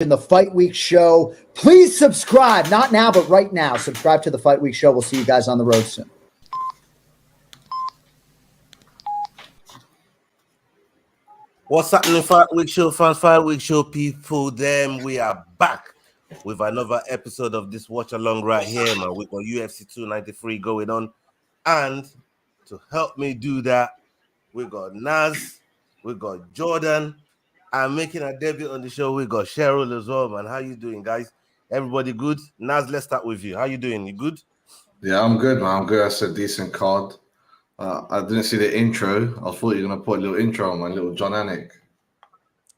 in the Fight Week show. Please subscribe, not now, but right now. Subscribe to the Fight Week show. We'll see you guys on the road soon. What's happening, Fight Week show fans, Fight Week show people? We are back with another episode of this watch along right here, man. We've got UFC 293 going on, and to help me do that, we got Naz, we got Jordan, and making a debut on the show, we got Cheryl as well, man. How you doing, guys? Everybody good? Naz, let's start with you. How you doing? You good? Yeah, I'm good, man. I'm good. That's a decent card. I didn't see the intro. I thought you were gonna put a little intro on my little John Anik.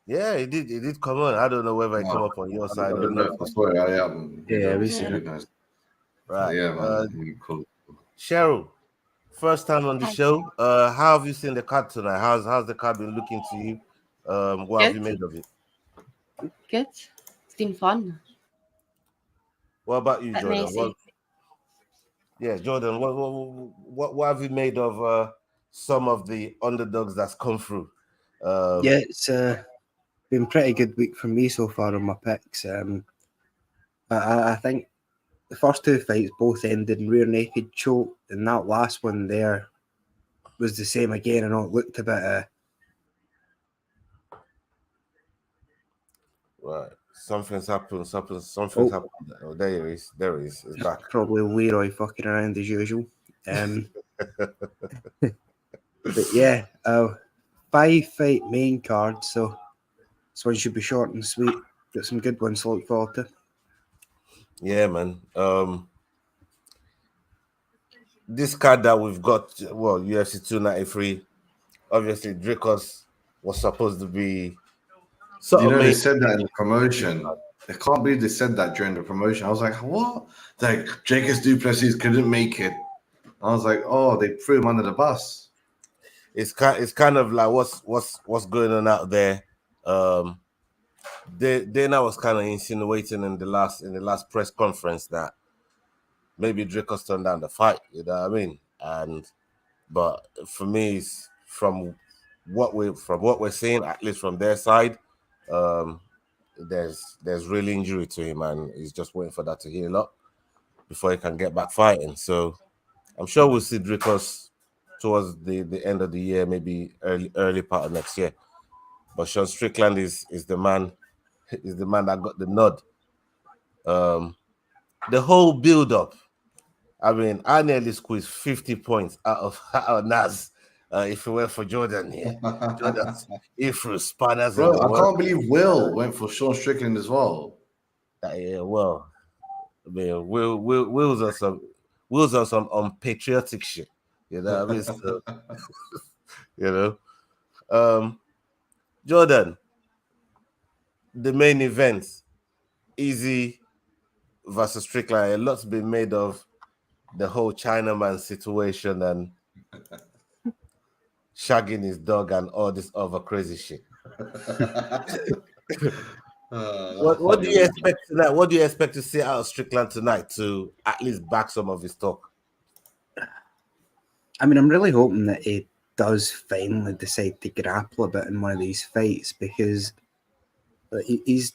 Yeah, it did come on. I don't know whether it come up on your side or not. I swear I am. Yeah, we see it. Nice. Right. Yeah, man. Cool. Cheryl, first time on the show. How have you seen the card tonight? How's the card been looking to you? What have you made of it? Good. It's been fun. What about you, Jordan? Jordan. What have you made of some of the underdogs that's come through? It's been a pretty good week for me so far on my picks. I think the first two fights both ended in rear naked choke, and that last one there was the same again. I know it looked a bit. Right. Something's happened. Something's happened. Oh, there he is. It's back. Probably Leroy fucking around as usual. But yeah, 5-fight main card, so this one should be short and sweet. Got some good ones to look forward to. Yeah, man. This card that we've got, UFC 293, obviously Dricos was supposed to be. They said that in the promotion. I can't believe they said that during the promotion. I was like, what? Like, Jacobs Duplessis couldn't make it. I was like, oh, they threw him under the bus. It's kind of like what's going on out there. Dana was kind of insinuating in the last press conference that maybe Dricos turned down the fight. You know what I mean? But for me, from what we're seeing, at least from their side, there's really injury to him, and he's just waiting for that to heal up before he can get back fighting. So I'm sure we'll see Dricos towards the end of the year, maybe early part of next year. But Sean Strickland is the man that got the nod. The whole build-up. I mean, I nearly squeezed 50 points out of Naz if it went for Jordan here. Jordan, he threw spanners. Bro, I can't believe Will went for Sean Strickland as well. Yeah, well, I mean, Will's on some unpatriotic shit. You know what I mean? So, you know. Jordan, the main event, Easy versus Strickland. A lot's been made of the whole Chinaman situation and shagging his dog and all this other crazy shit. What do you expect tonight? What do you expect to see out of Strickland tonight to at least back some of his talk? I mean, I'm really hoping that he does finally decide to grapple a bit in one of these fights, because he's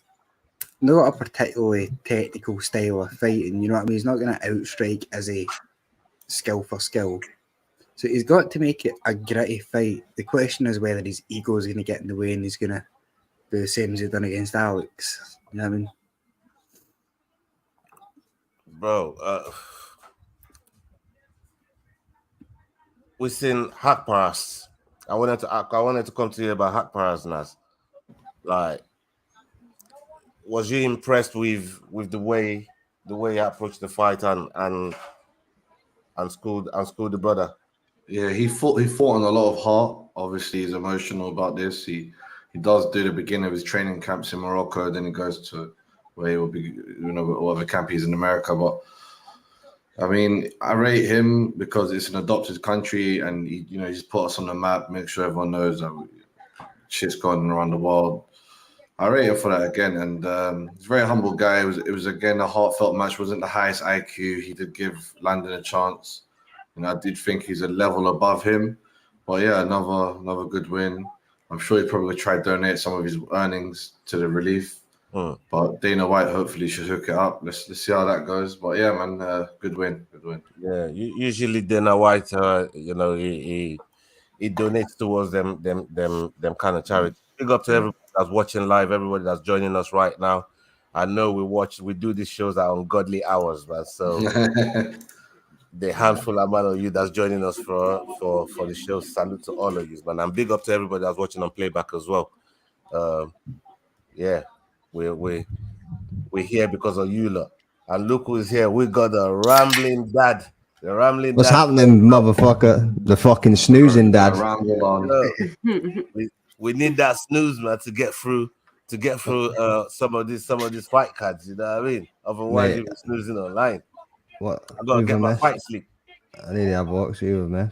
not a particularly technical style of fighting. You know what I mean? He's not going to outstrike as a skill for skill. So he's got to make it a gritty fight. The question is whether his ego is going to get in the way and he's going to do the same as he's done against Alex. You know what I mean? Bro, we've seen Hack Paras. I wanted to come to you about Hack Paras, Naz. Like, was you impressed with the way he approached the fight and schooled the brother? Yeah, he fought on a lot of heart. Obviously, he's emotional about this. He does do the beginning of his training camps in Morocco, then he goes to where he will be, whatever camp he's in America. But I mean, I rate him because it's an adopted country, and he's put us on the map, make sure everyone knows that shit's going around the world. I rate him for that again, and he's a very humble guy. It was again a heartfelt match. Wasn't the highest IQ. He did give Landon a chance. I did think he's a level above him, but yeah, another good win. I'm sure he probably would try to donate some of his earnings to the relief. But Dana White hopefully should hook it up. Let's see how that goes. But yeah, man, good win. Yeah, usually Dana White, he donates towards them kind of charity. Big up to everybody that's watching live, everybody that's joining us right now. I know we do these shows at ungodly hours, man. So the handful amount of you that's joining us for the show, salute to all of you, man. And big up to everybody that's watching on playback as well. Yeah, we're here because of you lot. And look who's here. We got the rambling dad. The rambling What's dad. happening, motherfucker? The fucking snoozing dad. Ramble on. We need that snooze, man, to get through some of these fight cards. You know what I mean? Otherwise, you'll be snoozing online. What? I gotta get my fight sleep. I need to have walks you with me.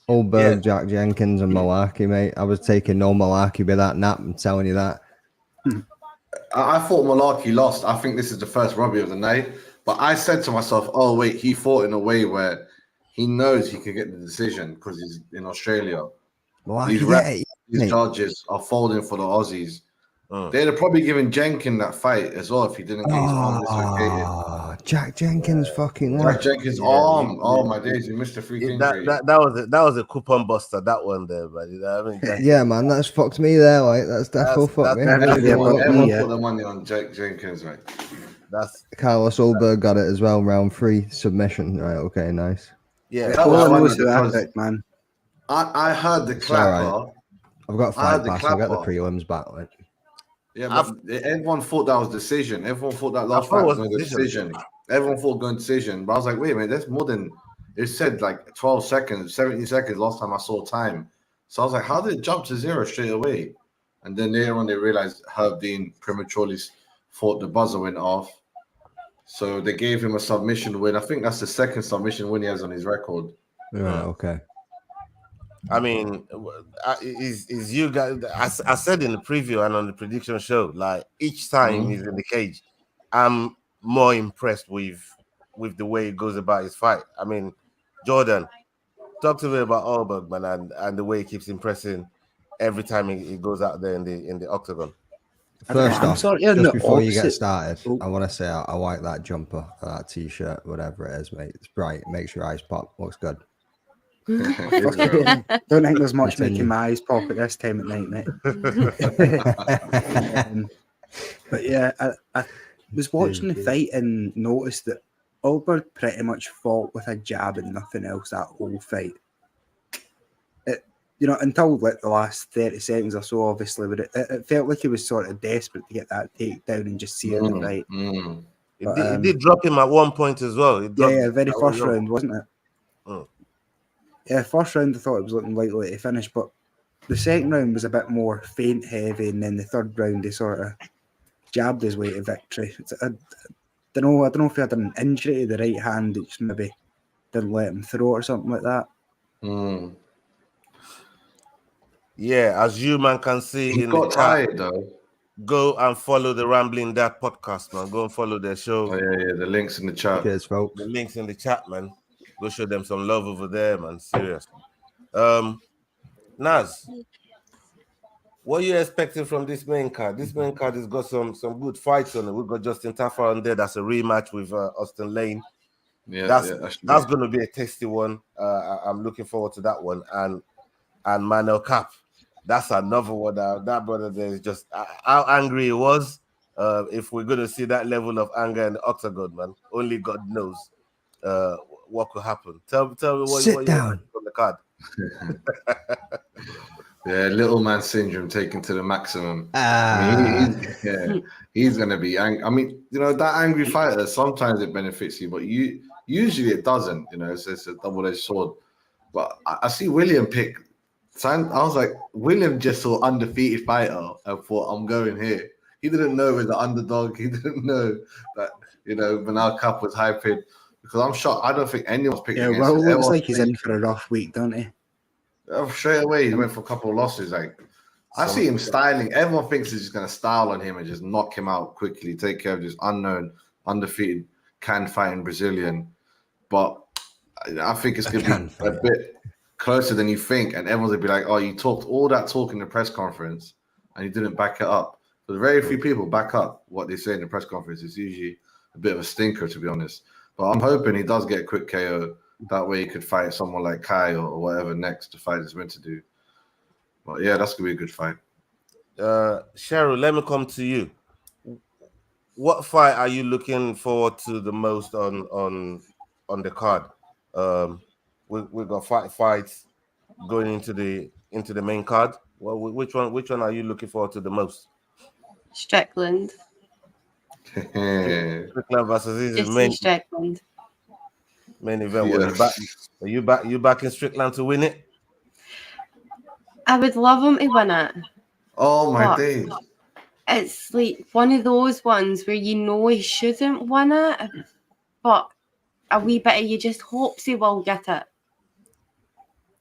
Oldberg, Jack Jenkins, and Malarkey, mate. I was taking no Malarkey with that nap. I'm telling you that. I thought Malarkey lost. I think this is the first robbery of the night. But I said to myself, oh, wait, he fought in a way where he knows he can get the decision because he's in Australia. Malarkey, These judges are folding for the Aussies. They'd have probably given Jenkins that fight as well if he didn't get his arm dislocated. Jack Jenkins fucking Jack Jenkins' arm. Oh, my days. He missed a free injury. That was a coupon buster, that one there, but you know what I mean? Yeah, man, that's fucked me there. Like, that's definitely fucked me. Everyone put the money on Jack Jenkins, right? That's Carlos Oldberg got it as well, round 3 submission. Right, okay, nice. Yeah, that was man. I heard the clapper. Right. I've got 5 pass. I'll get the prelims back. Like. Yeah, but everyone thought that was decision. Everyone thought that last fight was going to decision. Everyone thought going decision. But I was like, wait a minute, that's more than it said like 12 seconds, 17 seconds last time I saw time. So I was like, how did it jump to 0 straight away? And then later on they realized Herb Dean prematurely thought the buzzer went off. So they gave him a submission win. I think that's the second submission win he has on his record. Right, okay. I mean, is you guys? I said in the preview and on the prediction show, like each time he's in the cage, I'm more impressed with the way he goes about his fight. I mean, Jordan, talk to me about Oldberg, man, and the way he keeps impressing every time he goes out there in the octagon. First off, just before you get started, I want to say I like that jumper, that t-shirt, whatever it is, mate. It's bright. It makes your eyes pop. Looks good. Don't think there's much making my eyes pop at this time at night, mate. But yeah, I was watching the fight and noticed that Oldberg pretty much fought with a jab and nothing else that whole fight. Until like the last 30 seconds or so, obviously, but it felt like he was sort of desperate to get that takedown and just see the fight. It did drop him at one point as well. Yeah, very first round, wasn't it? Yeah, first round I thought it was looking likely to finish, but the second round was a bit more feint heavy, and then the third round he sort of jabbed his way to victory. I don't know if he had an injury to the right hand that just maybe didn't let him throw it or something like that. Yeah, as you man can see he in got the tired chat, though. Go and follow the Rambling Dad podcast, man. Go and follow their show. Oh yeah, the links in the chat. Cheers, folks. The links in the chat, man. Go show them some love over there, man. Serious. Naz, what are you expecting from this main card? This main card has got some good fights on it. We've got Justin Taffer on there. That's a rematch with Austin Lane. Yeah, that's going to be a tasty one. I'm looking forward to that one. And Manuel Cap, that's another one. That brother there is just how angry he was. If we're going to see that level of anger in the octagon, man, only God knows what could happen. Tell me what you down from the card. Yeah, little man syndrome taken to the maximum. He's going to be angry. I mean, that angry fighter, sometimes it benefits you, but usually it doesn't. It's a double-edged sword. But I see William pick. I was like, William just saw undefeated fighter and thought, I'm going here. He didn't know it was the underdog. He didn't know that, Manal Cup was hyping. Because I'm shocked. I don't think anyone's picking against him. Well, it looks like he's in for a rough week, don't he? Straight away, he went for a couple of losses. Like, I see him styling. Everyone thinks he's just going to style on him and just knock him out quickly, take care of this unknown, undefeated, can-fighting Brazilian. But I think it's going to be a bit closer than you think. And everyone's going to be like, oh, you talked all that talk in the press conference and you didn't back it up. But very few people back up what they say in the press conference. It's usually a bit of a stinker, to be honest. But I'm hoping he does get a quick KO. That way he could fight someone like Kai or whatever next to fight is meant to do. But yeah, that's gonna be a good fight. Cheryl, let me come to you. What fight are you looking forward to the most on the card? We got fights going into the main card. Well, which one are you looking forward to the most? Strickland. Strickland versus Just main Strickland. main event. Yes. Are you back in Strickland to win it? I would love him to win it. Oh my But days. it's like one of those ones where you know he shouldn't win it, but a wee bit of you just hopes he will get it.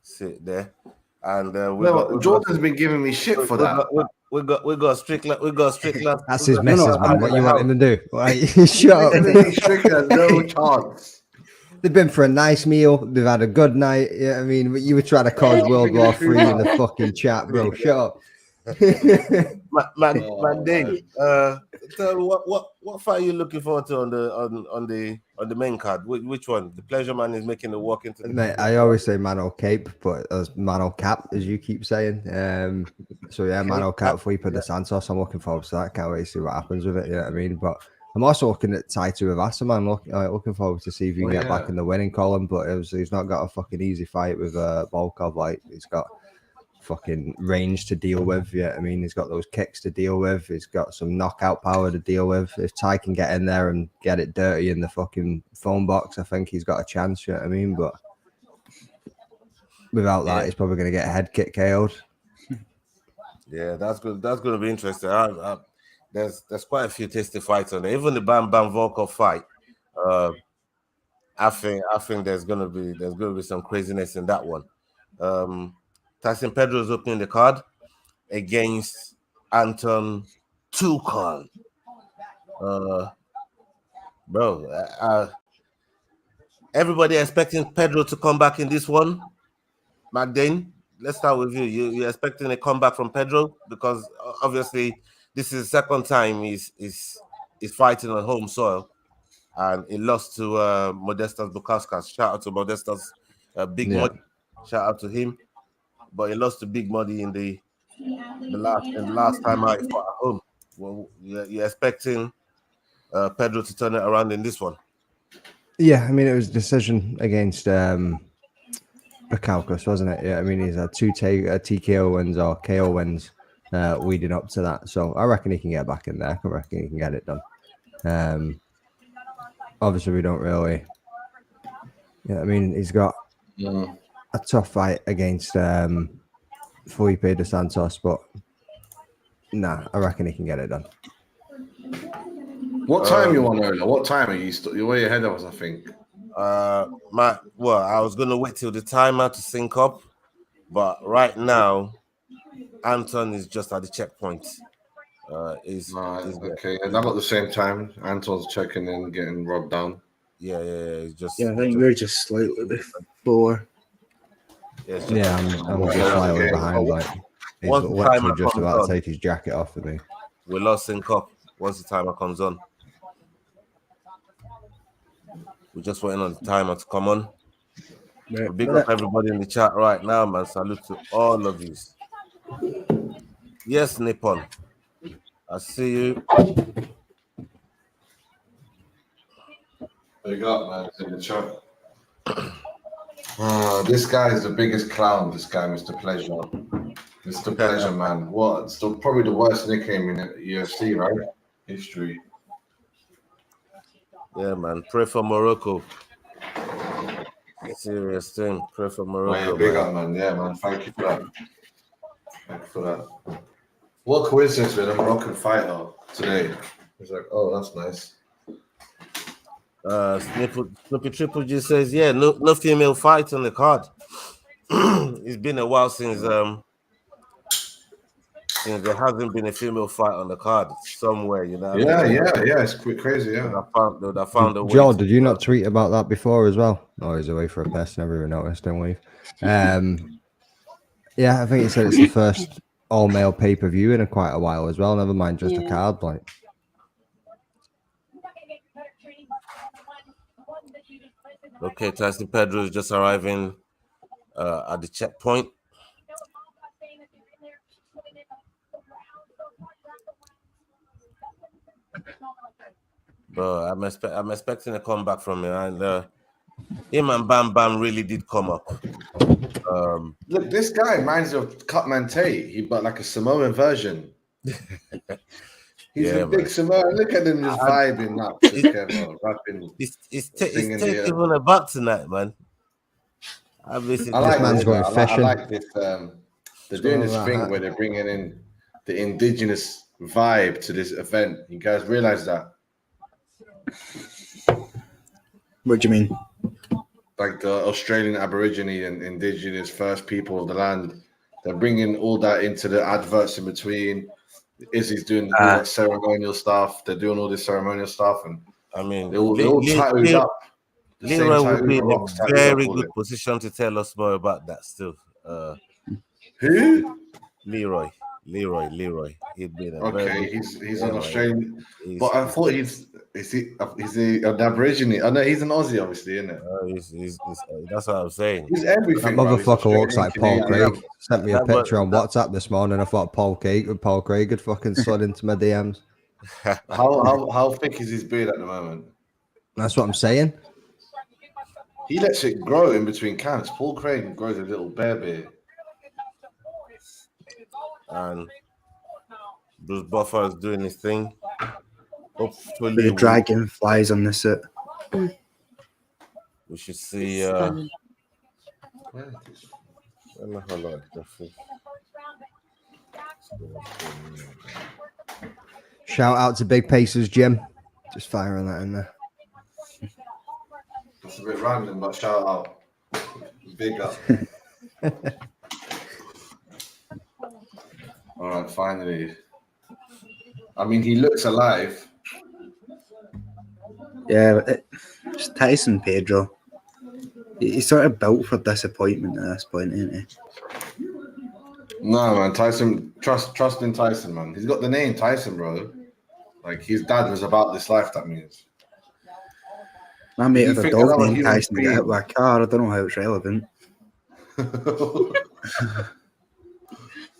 Sit there, and Jordan's been giving me shit for that. We got Strickland. We got Strickland. That's his message, man. What you want him to do? Right? Shut up. Strickland, no chance. They've been for a nice meal. They've had a good night. Yeah, I mean, you were trying to cause World War III in the fucking chat, bro. Shut up. Man, Dave, tell me what fight are you looking forward to on the main card? Which one? The Pleasure Man is making the walk into the Mate, I always say Mano Cape, but as Mano Cap, as you keep saying. So yeah, Mano Cap, Felipe de Santos. I'm looking forward to that. Can't wait to see what happens with it. You know what I mean? But I'm also looking at Taito Ivasa, man. Looking forward to see if he can get back in the winning column. But he's not got a fucking easy fight with Volkov. Like, he's got fucking range to deal with. Yeah, I mean, he's got those kicks to deal with. He's got some knockout power to deal with. If Ty can get in there and get it dirty in the fucking phone box, I think he's got a chance. You know what I mean? But without that, he's probably going to get a head kick KO'd. Yeah, that's good. That's going to be interesting. There's quite a few tasty fights on there. Even the Bam Bam Volkov fight. I think there's gonna be some craziness in that one. Tyson Pedro is opening the card against Anton Tuchel. Everybody expecting Pedro to come back in this one. Magdane, let's start with you. You're expecting a comeback from Pedro because obviously this is the second time he's fighting on home soil, and he lost to Modestas Bukauskas. Shout out to Modestas, Big Muddy. Shout out to him. But he lost to Big Muddy in the last time out he fought at home. Well, you're expecting Pedro to turn it around in this one. Yeah, I mean, it was a decision against Bukauskas, wasn't it? Yeah, I mean, he's had two TKO wins or KO wins leading up to that. So I reckon he can get back in there. I reckon he can get it done. Obviously, we don't really... Yeah, I mean, he's got a tough fight against Felipe de Santos, but nah, I reckon he can get it done. What time you on earlier? What time are you? You're way ahead of us, I think. I was gonna wait till the timer to sync up, but right now, Anton is just at the checkpoint. Okay, and I got the same time. Anton's checking in, getting rubbed down. Yeah. It's just. Yeah, I think we're just slightly before. I'm just slightly behind. Like, he's literally just about to take his jacket off of me. We lost sync up once the timer comes on. We're just waiting on the timer to come on. Yeah. Big up everybody in the chat right now, man. Salute to all of you. Yes, Nippon. I see you. Big up, man. It's in the chat. This guy is the biggest clown, this guy, Mr. Pleasure. Mr. Pleasure, man. What? It's probably the worst nickname in UFC, right? History. Yeah, man. Pray for Morocco. Serious thing. Pray for Morocco. Oh, yeah, big up, man. Yeah, man. Thank you for that. Thank you for that. What coincidence with a Moroccan fighter today? It's like, oh, that's nice. Snoopy Triple G says, yeah, no female fight on the card. It's been a while since there hasn't been a female fight on the card somewhere, you know. Yeah, it's crazy, yeah. I found a way. Joel, did you not tweet about that before as well? Oh, he's away for a piss, never even noticed, don't leave. Yeah, I think he said it's the first all male pay-per-view in quite a while as well. Never mind just a Yeah. card. Like, Okay, Tyson Pedro is just arriving at the checkpoint. But I'm expecting a comeback from him, and him and Bam Bam really did come up. Look, this guy reminds me of Cutman Tate, but like a Samoan version. He's Yeah, a big man. Samoan. Look at him just vibing up together, rapping. It's Singing taking the, on a back tonight, man. I I like man's this. going I fishing. like this. They're doing this thing where they're bringing in the indigenous vibe to this event. You guys realize that? What do you mean? Like the Australian Aborigine and indigenous first people of the land. They're bringing all that into the adverts in between. Izzy's doing all that ceremonial stuff. They're doing all this ceremonial stuff, and I mean, they're all tattooed up. The same Leroy tattoo would be in the a Rock's tattooed very up all good it. position to tell us more about that still. Who? Leroy. He'd be in a very Okay, good, he's yeah, an man. Australian, but I thought he's an Aborigine. I know he's an Aussie, obviously, isn't it? That's what I'm saying. He's That everything. bro. He's motherfucker looks Australian, like Paul Canadian. Craig. Sent me a That- but- picture on WhatsApp this morning. I thought Paul Craig had fucking slid into my DMs. How thick is his beard at the moment? That's what I'm saying. He lets it grow in between camps. Paul Craig grows a little bear beard. And Bruce Buffer is doing his thing. Hopefully, The dragon flies on the suit. we should see. Stunning. Shout out to Big Pacers Jim. Just firing that in there. It's a bit random, but shout out. Big up. All right, finally. I mean, he looks alive. Yeah, it's Tyson Pedro. He's sort of built for disappointment at this point, isn't he? No, man, Tyson. Trust in Tyson, man. He's got the name Tyson, bro. Like his dad was about this life. That means. My mate You had a think dog another named human Tyson to get hit being- with a car. I don't know how it's relevant.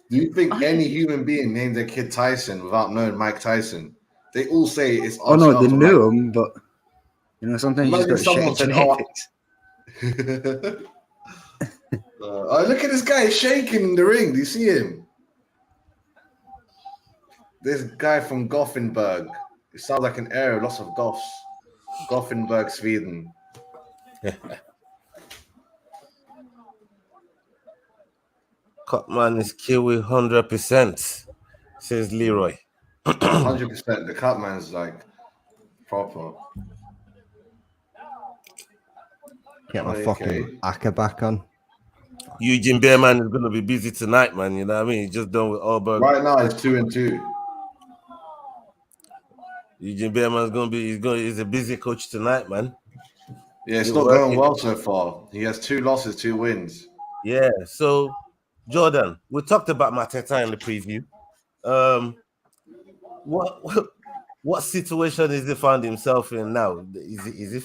Do you think any human being named their kid Tyson without knowing Mike Tyson? They all say it's. Oh no, they Archie knew Mike. him, but you know sometimes you Imagine just got someone shit said, genetics. Oh, look at this guy shaking in the ring. Do you see him? This guy from Gothenburg. It sounds like an area, lots of goths. Gothenburg, Sweden. Cutman is Kiwi 100%, says Leroy. 100%. The cut man's like proper. Get my Okay. fucking Aka back on. Eugene Bearman is going to be busy tonight, man. You know what I mean? He's just done with Allberg. Right now, it's 2-2. Eugene Bearman's going to be, he's a busy coach tonight, man. Yeah, it's He's not working. going well so far. He has 2 losses, 2 wins. Yeah, so Jordan, we talked about Mateta in the preview. What situation is he found himself in now? Is he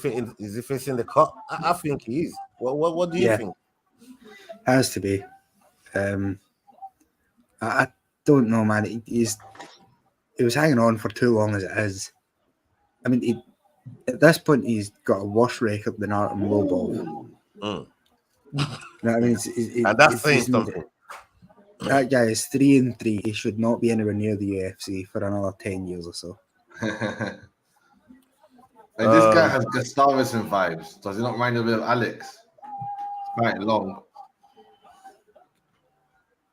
facing the cut? I think he is. What do you think? Has to be. I don't know, man. He was hanging on for too long as it is. I mean, at this point, he's got a worse record than Artem Lobov. Mm. You know what I mean? And that's saying something. That guy is 3-3. He should not be anywhere near the UFC for another 10 years or so. And this guy has Gustavsson vibes. Does he not remind you a bit of Alex? It's quite long.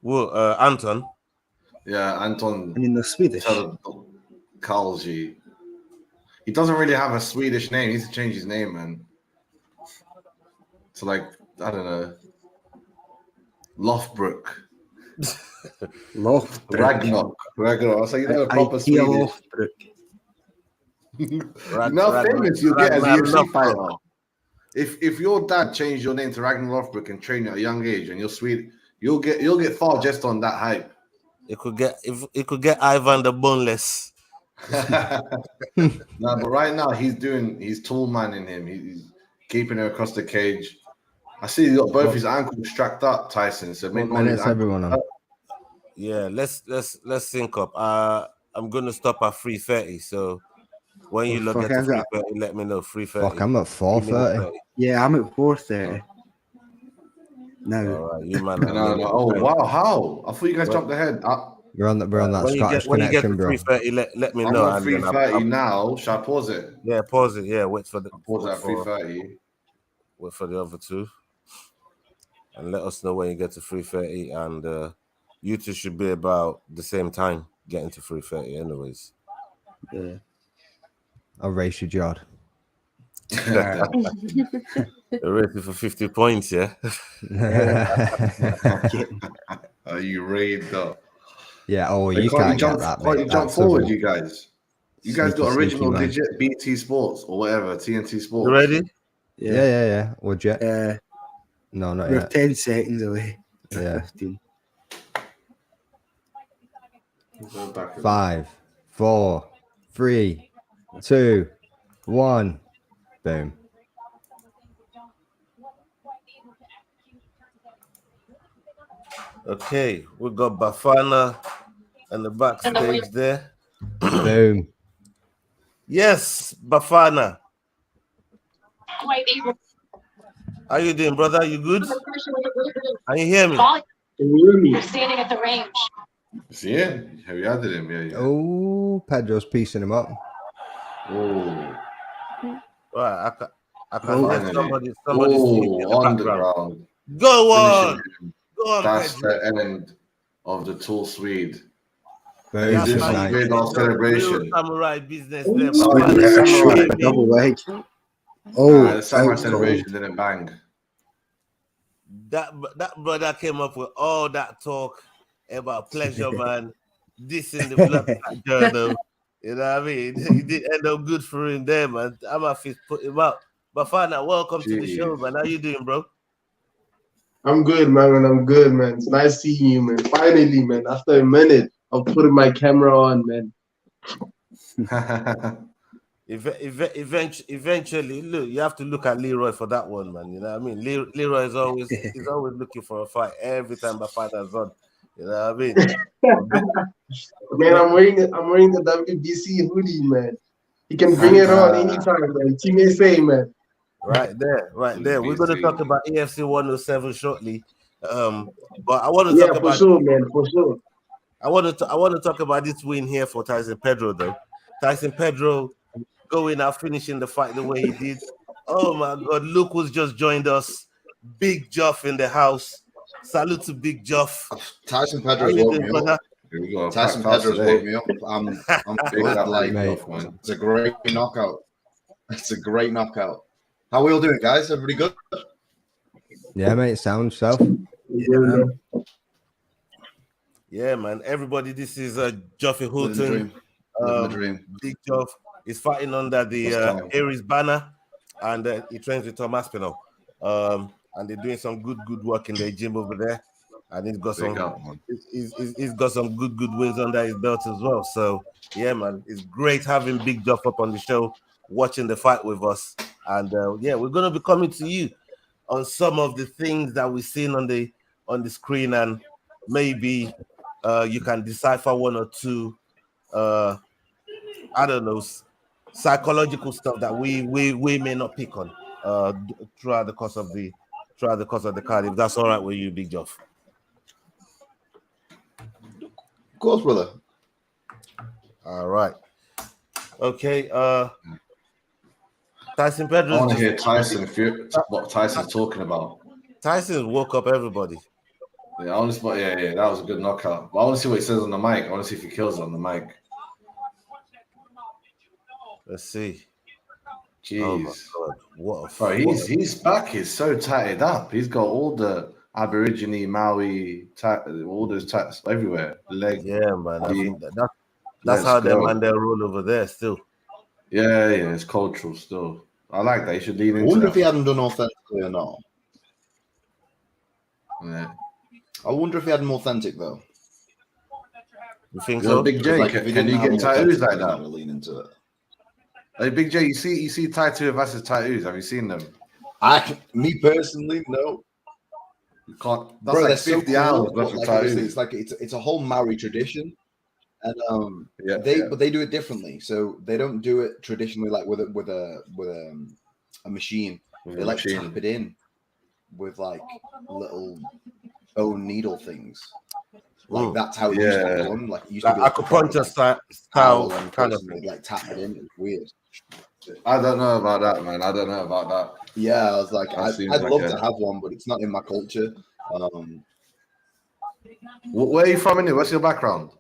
Well, Anton. Yeah, Anton I mean, they're Swedish. Kalji. He doesn't really have a Swedish name. He needs to change his name, man. So, like, I don't know. Lofbrook. Ragnarok. So you know, a proper Ikea Swedish. Lofbrook. Now famous you'll get as a UFC Ragnar fighter. If your dad changed your name to Ragnar Lofbrook and trained you at a young age and you're Swede, you'll get far just on that hype. It could get Ivan the Boneless. No, but right now he's tall manning him. He's keeping him across the cage. I see he's got both his ankles strapped up, Tyson. So maybe What minutes everyone on? Yeah, let's sync up. I'm gonna stop at 3:30. So when you look at 3:30, let me know. 3:30. Fuck, I'm at 4:30. Yeah, I'm at 4:30. No. All right, you man. No. Oh wow, how? I thought you guys jumped ahead. We're on that Scottish connection, bro. When you get to 3:30, let me I'm know. on 3:30 now. Should I pause it? Yeah, pause it. Yeah, wait for the Pause it at 3:30. Wait for the other two, and let us know when you get to 3:30. And you two should be about the same time getting to 3:30, anyways. Yeah. I'll race you, Jod. You're ready for 50 points, yeah? Are you raved up? Yeah, you can't get that, mate. You jump forward, you guys. You guys Sneaky, got original sneaky, man. legit BT Sports or whatever, TNT Sports. You ready? Yeah. Legit. No, not We're yet. 10 seconds away. Yeah. 15. 5, 4, 3, 2, 1. Boom. Okay, we got Bafana and the backstage there. Boom. Yes, Bafana. How you doing, brother? You good? Can you hear me? You're standing at the range. Yeah, have you added him? Yeah. Oh, Pedro's piecing him up. Oh, Right, I can hear somebody oh, singing in the on the background. ground. Go on. Finishing. Go on, That's Pedro. the end of the tall Swede. Boom. This is Tonight. great our celebration. Real samurai business there. Oh, Bafana. the samurai. Double leg. The samurai celebration didn't bang. That brother came up with all that talk about pleasure, man. This in the blood journal. You know what I mean? He did end up good for him there, man. I'm a fist put him up. Bafana, welcome to the show, man. How you doing, bro? I'm good, man. I'm good, man. It's nice seeing you, man. Finally, man. After a minute of putting my camera on, man. Eventually, look, you have to look at Leroy for that one, man. You know what I mean? Leroy is always looking for a fight every time Bafana's on. You know what I mean? Man, I'm wearing the WBC hoodie, man. You can bring it on anytime, man. Team SA, man. Right there. We're going to talk about AFC 107 shortly. But I want to talk about sure, man, for sure. I want to talk about this win here for Tyson Pedro, though. Tyson Pedro going out, finishing the fight the way he did. Oh my God! Luke was just joined us. Big Joff in the house. Salute to Big Joff. Tyson Pedro's woke me up. Tyson Pedro's woke me up. I'm good. Like, it's a great knockout. It's a great knockout. How are we all doing, guys? Everybody good? Yeah, mate. Sound self. Yeah, man. Everybody, this is Joffie Houlton. Big Joff is fighting under the Aries banner, and he trains with Tom Aspinall. And they're doing some good work in their gym over there. And he's got some good wins under his belt as well. So yeah, man, it's great having Big Joff up on the show, watching the fight with us. And we're gonna be coming to you on some of the things that we've seen on the screen, and maybe you can decipher one or two I don't know, psychological stuff that we may not pick on throughout the course of the card, if that's all right with you, Big Joff. Of course, brother. All right. Okay. Tyson Pedro. I want to hear what Tyson's talking about. Tyson woke up everybody. Yeah, I want to that was a good knockout. But I want to see what he says on the mic. I want to see if he kills it on the mic. Let's see. Jeez. Oh my God. What Bro, his back is so tatted up. He's got all the Aborigine, Maui, all those tats everywhere. Leg. Yeah, man. I think that's how they roll over there still. Yeah, it's cultural still. I like that. You should lean into I wonder if he hadn't done authentically or not. Yeah. I wonder if he had an authentic, though. You think Yo, so? Big J, Like, if he can didn't you have get more tattoos tattoos, like he's not that? gonna lean into it. Hey, Big J, you see tattoo versus tattoos? Have you seen them? Me personally, no. You can't. That's Bro, like they're so 50 hours cool, worth but of like obviously tattoos. it's like it's a whole Maori tradition, and Yeah, but they do it differently. So they don't do it traditionally like with a machine. with They a like machine. tap it in with like little bone needle things. Like that's how it used to be done. Like it used to be like acupuncture style style and kind of person thing. like tap it in. It's weird. I don't know about that, man. I don't know about that. Yeah, I was like, That seems I'd like love a- to have one, but it's not in my culture. Where are you from, anyway? What's your background?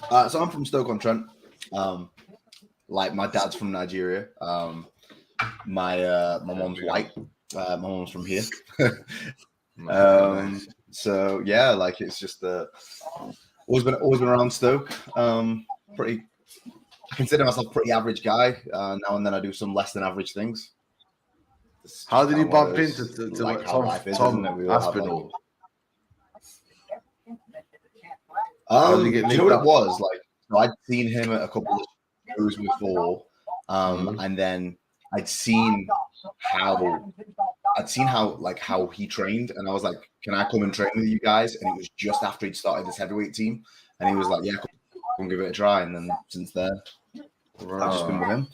So I'm from Stoke-on-Trent. Like my dad's from Nigeria. My mom's white. My mom's from here. Nice. So yeah, like it's just always been around Stoke. Pretty. I consider myself a pretty average guy. Now and then I do some less than average things. How did you Kinda one of bump those, into like how life is, isn't it? We all have, Aspinall? like, did you get do you know what linked it was? Like, so I'd seen him at a couple of shows before, and then I'd seen how he trained, and I was like, "Can I come and train with you guys?" And it was just after he'd started this heavyweight team, and he was like, "Yeah, come give it a try." And then since then, I've just been with him.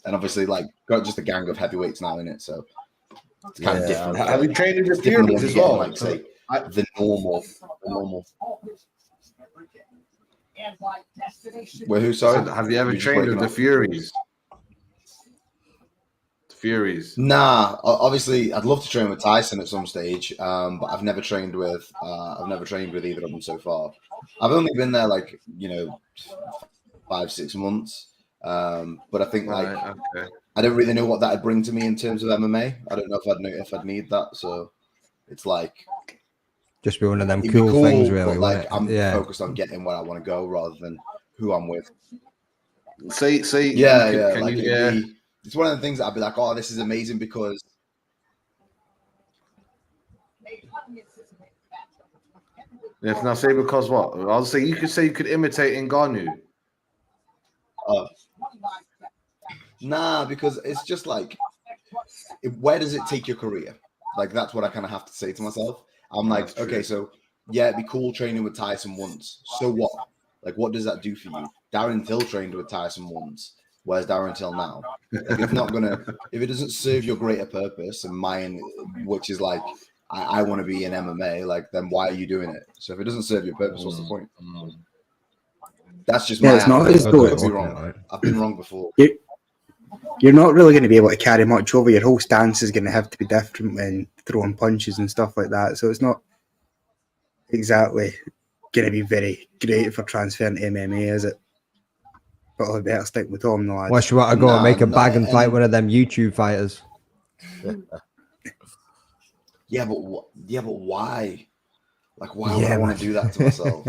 And obviously, like, got just a gang of heavyweights now in it, so it's kind of different. Have you trained with It's the different than Furies when as you get in, well? like, say, the normal. Well, who? Sorry, Have you ever You're just trained with breaking the up. Furies? Furies. Nah, obviously, I'd love to train with Tyson at some stage, but I've never trained with either of them so far. I've only been there like 5-6 months, but I think like Okay. I don't really know what that'd bring to me in terms of MMA. I don't know if I'd need that. So it's like Just be one of them it'd cool, be cool, things, really. but like wouldn't it? I'm focused on getting where I want to go rather than who I'm with. Say. Yeah, Can like you, it'd be. It's one of the things that I'd be like, oh, this is amazing because. If now say because what? I'll say you could imitate Ngannou. Nah, because it's just like, where does it take your career? Like that's what I kind of have to say to myself. I'm like, okay, so yeah, it'd be cool training with Tyson once. So what? Like, what does that do for you? Darren Till trained with Tyson once. Where's Darren Till now? Like, if it doesn't serve your greater purpose and mine, which is like, I want to be in MMA, like, then why are you doing it? So if it doesn't serve your purpose, what's the point? That's just my it's not attitude. as I though could be wrong. I've been wrong before. You're not really going to be able to carry much over. Your whole stance is going to have to be different when throwing punches and stuff like that. So it's not exactly going to be very great for transferring to MMA, is it? But I'll better stick with Tom, the lads. Unless you want to go and make a bag and fight one of them YouTube fighters. Yeah, but why? Like, why would I want to do that to myself?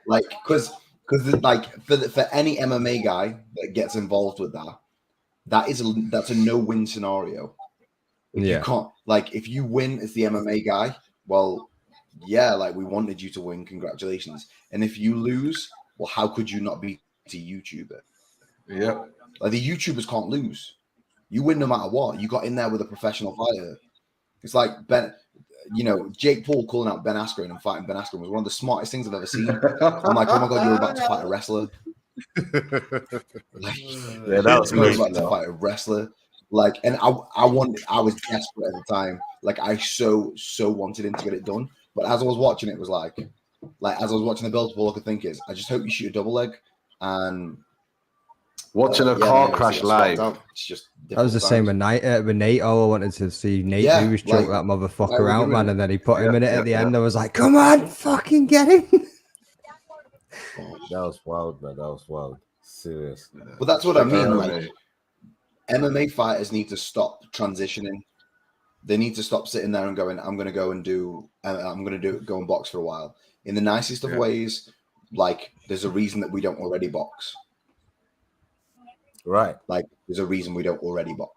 because like for any MMA guy that gets involved with that's a no-win scenario. You can't, like, if you win as the MMA guy, well, yeah, like we wanted you to win, congratulations. And if you lose, well, how could you not be a YouTuber? Yeah, like the YouTubers can't lose. You win no matter what. You got in there with a professional fighter. It's like Jake Paul calling out Ben Askren and fighting Ben Askren was one of the smartest things I've ever seen. I'm like, oh my god, you're about to fight a wrestler. Like, yeah, that was you're about to fight a wrestler. Like, and I was desperate at the time. Like, I so wanted him to get it done. But as I was watching, it was like as I was watching the build, all I could think is, I just hope you shoot a double leg. And watching a car crash live. It's just that was the same with Nate. All I wanted to see Nate do was choke that motherfucker out, man, and then he put him in it at the end. I was like, come on, fucking get him. That was wild, man. That was wild. Serious. But that's what I mean. Like, MMA fighters need to stop transitioning. They need to stop sitting there and going, I'm going to go and box for a while. In the nicest of ways, like, there's a reason that we don't already box. Right. Like, there's a reason we don't already box.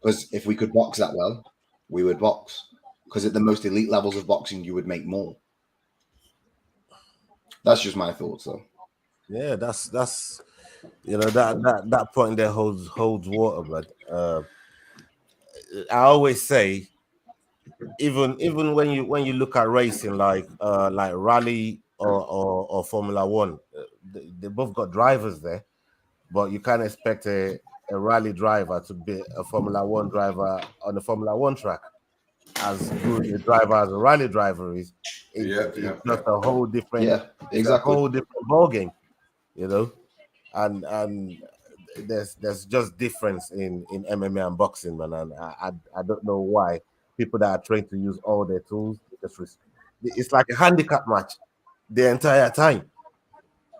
Because if we could box that well, we would box. because at the most elite levels of boxing, you would make more. That's just my thoughts, though. Yeah, that's that point there holds water, but I always say, even when you look at racing like rally or Formula One, they both got drivers there, but you can't expect a rally driver to be a Formula One driver on the Formula One track. As good a driver as a rally driver is, it's just a whole different, it's a whole different ball game, you know. And there's just difference in MMA and boxing, man. And I don't know why people that are trained to use all their tools, it's like a handicap match the entire time.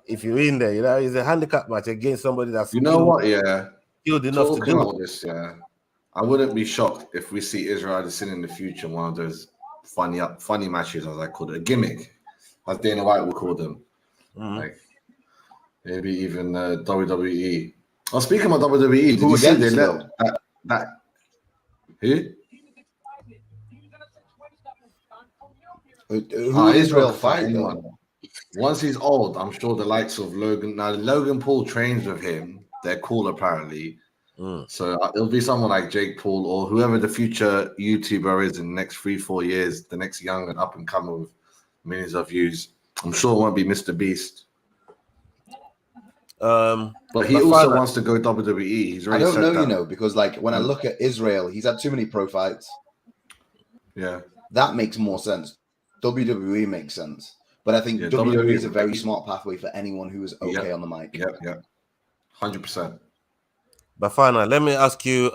If you're in there, it's a handicap match against somebody that's skilled enough to do all this, I wouldn't be shocked if we see Israel Adesanya in the future, one of those funny matches, as I call it, a gimmick, as Dana White would call them. Like maybe even WWE. Oh, speaking of WWE, did you see they let that who? Who Israel fight anyone? Once he's old, I'm sure the likes of Logan. Now Logan Paul trains with him. They're cool apparently. So it'll be someone like Jake Paul or whoever the future YouTuber is in the next 3-4 years, the next young and up and coming with millions of views. I'm sure it won't be Mr. Beast. But he also wants to go WWE. He's I don't know, because like when I look at Israel, he's had too many pro fights. Yeah. That makes more sense. WWE makes sense. But I think WWE is a very smart pathway for anyone who is okay on the mic. Yeah. 100%. Bafana, let me ask you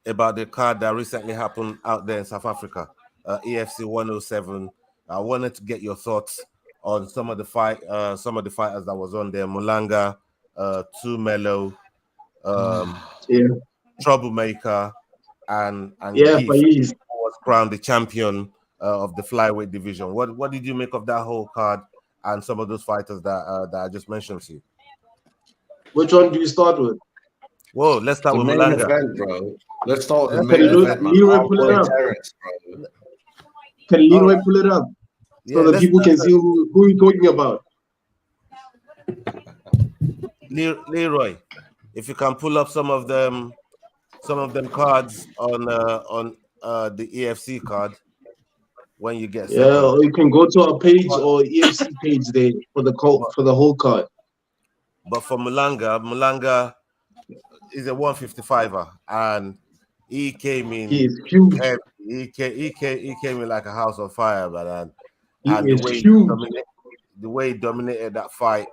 about the card that recently happened out there in South Africa, EFC 107. I wanted to get your thoughts on some of the fighters that was on there. Mulanga, Too Mellow, Troublemaker, and Keith was crowned the champion of the flyweight division. What did you make of that whole card and some of those fighters that I just mentioned to you? Which one do you start with? Whoa, let's start with Mulanga, bro. Let's start with the main event, man. Leroy, pull it up. Can Leroy pull it up so that people can see who you're talking about? Leroy, if you can pull up some of them cards on the EFC card when you get or you can go to a page or EFC page there for the whole card. But for Mulanga is a 155er, and he came in. He is huge. He came in like a house on fire, man. And the way he dominated that fight,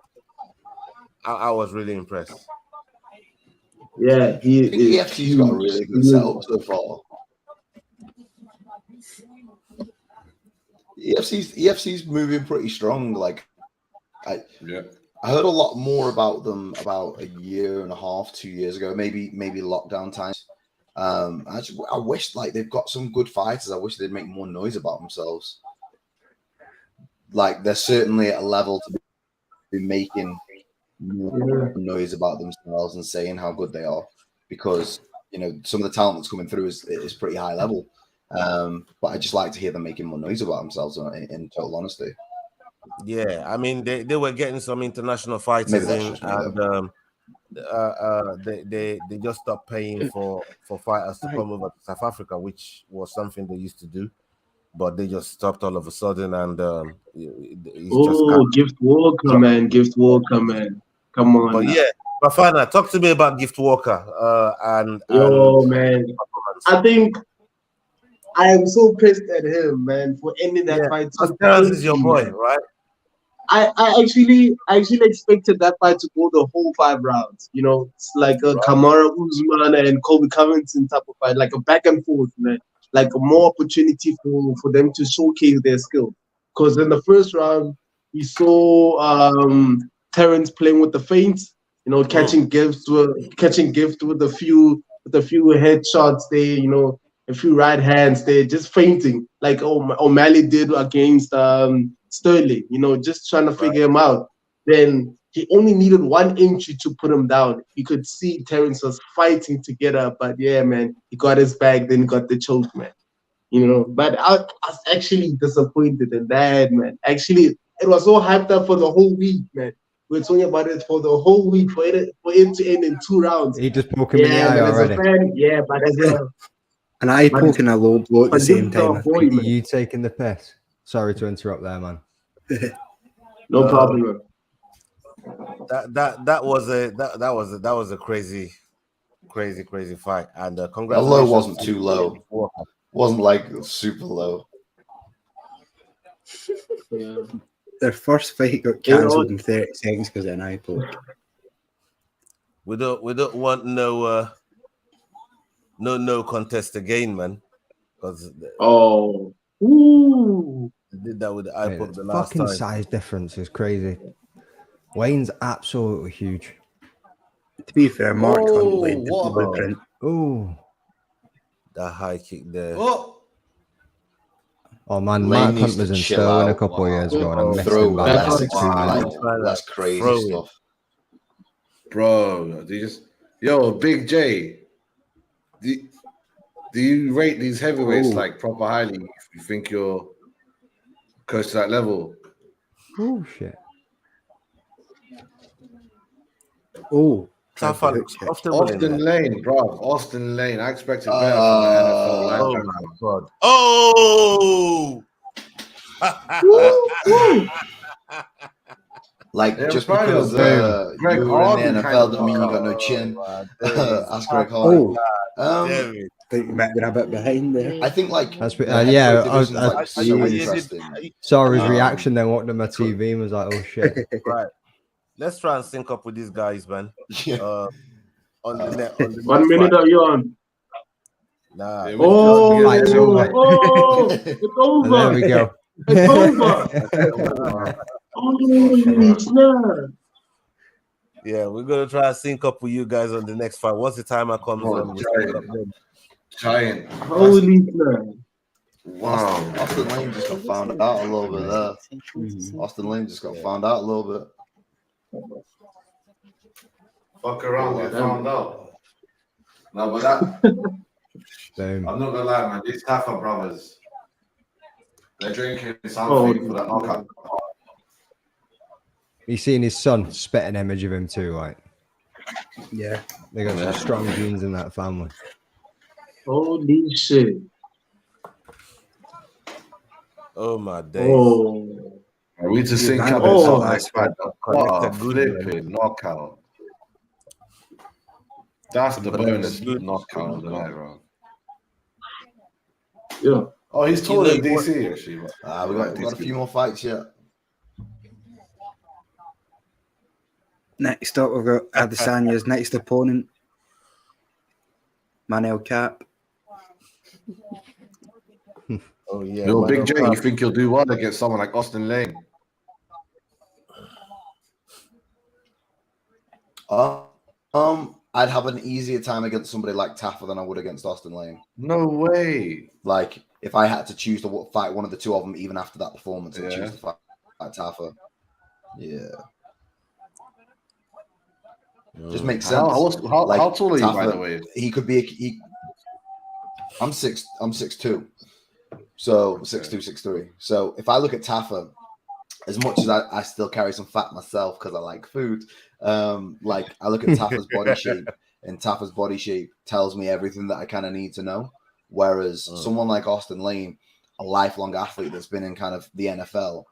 I was really impressed. Yeah, EFC's got a really good setup so far. EFC's moving pretty strong. Like, I heard a lot more about them about a year and a half, 2 years ago, maybe lockdown times. I wish like they've got some good fighters. I wish they'd make more noise about themselves. Like they're certainly at a level to be making more noise about themselves and saying how good they are, because some of the talent that's coming through is pretty high level. But I just like to hear them making more noise about themselves in total honesty. Yeah, I mean they were getting some international fighters in, and they just stopped paying for fighters to come over to South Africa, which was something they used to do, but they just stopped all of a sudden. And Gift Walker, man, come on. But yeah, Bafana, talk to me about Gift Walker. Man, I think I am so pissed at him, man, for ending that fight. Terrence is your boy, right? I actually expected that fight to go the whole 5 rounds. It's like a Kamaru Usman and Colby Covington type of fight, like a back and forth, man. Like a more opportunity for them to showcase their skill. Because in the first round, we saw Terrence playing with the feints, catching Gift with a few headshots there, a few right hands there, just feinting, like O'Malley did against Sterling, just trying to figure him out. Then he only needed 1 inch to put him down. You could see Terrence was fighting to get up, but yeah, man, he got his bag, then he got the choke, man. you know. But I was actually disappointed in that, man. Actually, it was so hyped up for the whole week, man. We're talking about it for the whole week for it to end in 2 rounds. He just poking me in the Yeah, eye but as a already. fan, yeah, but as a An eye but, poking a low blow at the but same good time. stuff, boy, man. You taking the piss? Sorry to interrupt there, man. No problem, man. That was a crazy fight, and The congratulations. low wasn't too low. Wasn't like super low. Yeah. Their first fight got cancelled in 30 seconds because of an eye poke. We don't want no contest again, man. Because Oh, ooh, they did that with the eye poke the The last fucking time. size difference is crazy. Wayne's absolutely huge. To be fair, Mark Hunt laid the what? blueprint. Oh, That high kick there. Oh, man, Lane Mark needs Hunt to was in chill Sterling a out. couple of years ago, and I Oh, missed Throw him by That's like what- 2 minutes. That's crazy Throw it. stuff. bro, yo, Big J. Do you rate these heavyweights like proper highly? If you think you're close to that level? Oh shit! Oh, Tafa looks comfortable in Austin there. Lane, bro. Austin Lane. I expected better from the NFL Oh linebacker. my god! Oh! Like, Yeah, just fine, because Greg you were in Hardy the kind NFL of doesn't mean you got no knockout. chin. David. Ask Greg Hardy. Damn it. think you might be a bit behind there. I think like That's the yeah. heavyweight division's, I like so interesting. saw his reaction, then walked on my TV and was like, "Oh shit!" Right. Let's try and sync up with these guys, man. Yeah. On the net. On the 1 next minute fight. are you on? Nah. Yeah, Oh, Fight's over. it's over. And there we go. It's over. Holy snap. Yeah, we're gonna try and sync up with you guys on the next fight. Once the timer comes Oh, on, we'll sync up then. Giant. Holy snap. Wow. Austin Lane just got found out a little bit there. Austin Lane just got found out a little bit. Fuck around, get found out. No, but that. Boom. I'm not gonna lie, man. These Tafa brothers, they're drinking something for that knockout. He's seen his son spit an image of him too. Like, Yeah. they got some strong genes in that family. Holy shit. Oh my days. Oh. We just sync up Oh, with some that's next fight. What a flipping knockout. That's the bonus knockout of the night, bro. Yeah. Oh, he's taller than DC, actually. We got a few more fights yet. Next up, we've got Adesanya's next opponent, Manel Cap. Oh yeah. Yo, Big J, you think he'll do well against someone like Austin Lane? I'd have an easier time against somebody like Tafa than I would against Austin Lane. No way. Like, if I had to choose to fight one of the two of them, even after that performance, I'd Yeah. choose to fight Tafa. Yeah. Just makes sense. How tall are you, by Tafa, the way? He could be. I'm 6'2", so 6'2", 6'3". So if I look at Tafa, as much as I still carry some fat myself because I like food, like I look at Tafa's body shape, and Tafa's body shape tells me everything that I kind of need to know. Whereas someone like Austin Lane, a lifelong athlete that's been in kind of the NFL,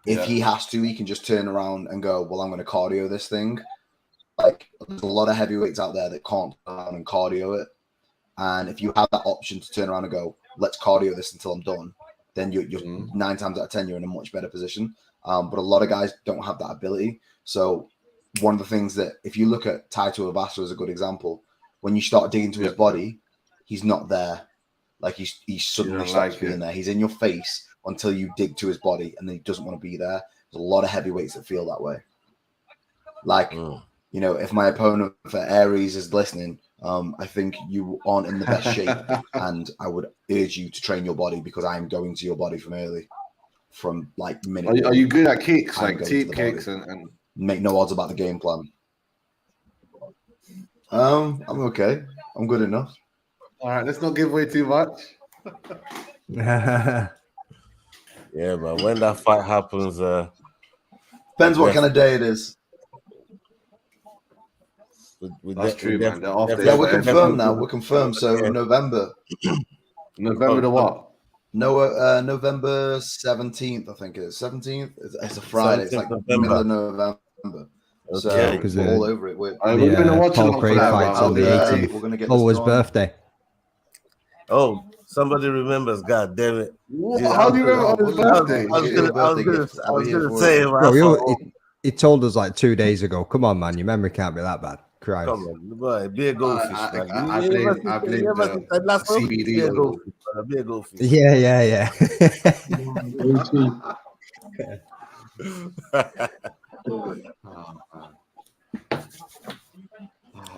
if he has to, he can just turn around and go, well, I'm going to cardio this thing. Like, there's a lot of heavyweights out there that can't turn around and cardio it. And if you have that option to turn around and go, let's cardio this until I'm done, then you're 9 times out of 10, you're in a much better position. But a lot of guys don't have that ability. So one of the things that, if you look at Taito Abasa as a good example, when you start digging into his body, he's not there. Like, he suddenly stops being there. He's in your face until you dig to his body, and then he doesn't want to be there. There's a lot of heavyweights that feel that way. Like, you know, if my opponent for Aries is listening, I think you aren't in the best shape, and I would urge you to train your body, because I am going to your body from early, from like minute. Are you good at kicks, I'm like going teep to the kicks, body. and Make no odds about the game plan. I'm okay. I'm good enough. all right, let's not give away too much. Yeah, but when that fight happens, Depends what kind of day it is. That's true, man. They're off Yeah, we're confirmed now. We're confirmed. So November. November the what? No, November 17th, I think it is. 17th? It's a Friday. It's like middle of November. So we're all over it. We're Paul Craig fights on the 18th. We're gonna get oh, his birthday. Oh, somebody remembers. God damn it! How do you remember his birthday? I was gonna say, Bro, he told us like 2 days ago. Come on, man, your memory can't be that bad. Christ. Come on, boy, be a goldfish, man. I blame the CBD. Be a goldfish. Yeah.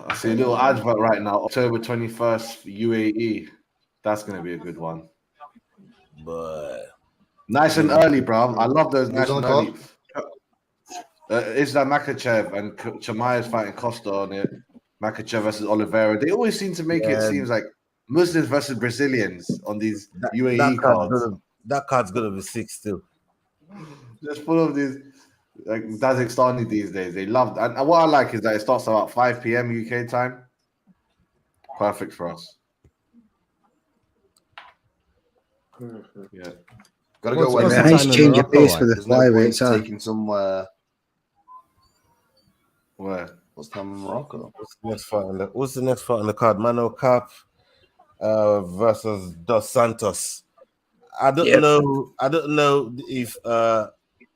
I see a little advert right now. October 21st, UAE. That's gonna be a good one. But nice and early, bro. I love those nice and early. Islam Makhachev and Chimaev's fighting Costa on it. Makhachev versus Oliveira. They always seem to make it seems like Muslims versus Brazilians on these UAE cards. That card's gonna be sick still. Just full of these like Kazakhstani these days. They love that. And what I like is that it starts about 5 p.m. UK time. Perfect for us. Yeah. Gotta go away. Nice change of pace for the flyweights. Taking somewhere. Where? What's time in Morocco? What's the next fight on the card? Mano Cap versus Dos Santos. I don't know if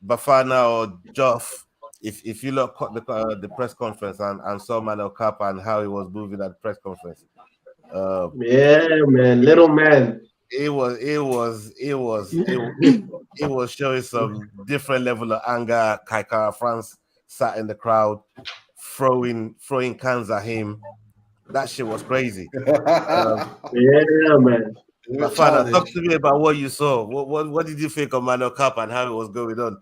Bafana or Joff, if you look at the press conference and saw Mano Cap and how he was moving at the press conference. Yeah, man, little man. It was showing some different level of anger. Kaikara France sat in the crowd, throwing cans at him. That shit was crazy. Yeah, man. Bafana, talk to me about what you saw. What did you think of Mano Cap and how it was going on?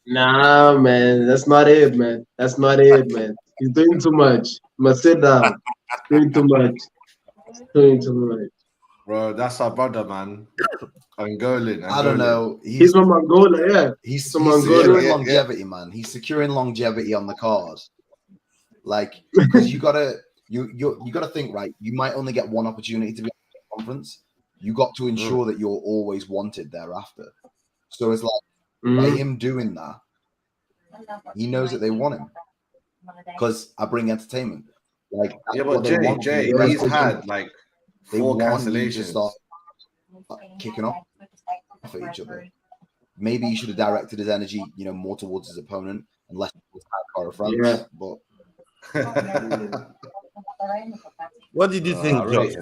Nah, man, that's not it, man. That's not it, man. He's doing too much. Must sit down. Doing too much. Doing too much. Bro, that's our brother, man. Angolan. I don't know. He's from Angola, yeah. He's securing longevity, man. He's securing longevity on the card. Like, because you gotta think, right? You might only get one opportunity to be at the conference. You got to ensure that you're always wanted thereafter. So it's like by him doing that, he knows that they want him because I bring entertainment. Like, yeah, but Jay, he's had like 4 cancellations. To start kicking off at each other. Maybe he should have directed his energy, more towards his opponent and less towards Cara France. Yeah. But what did you think, Josh?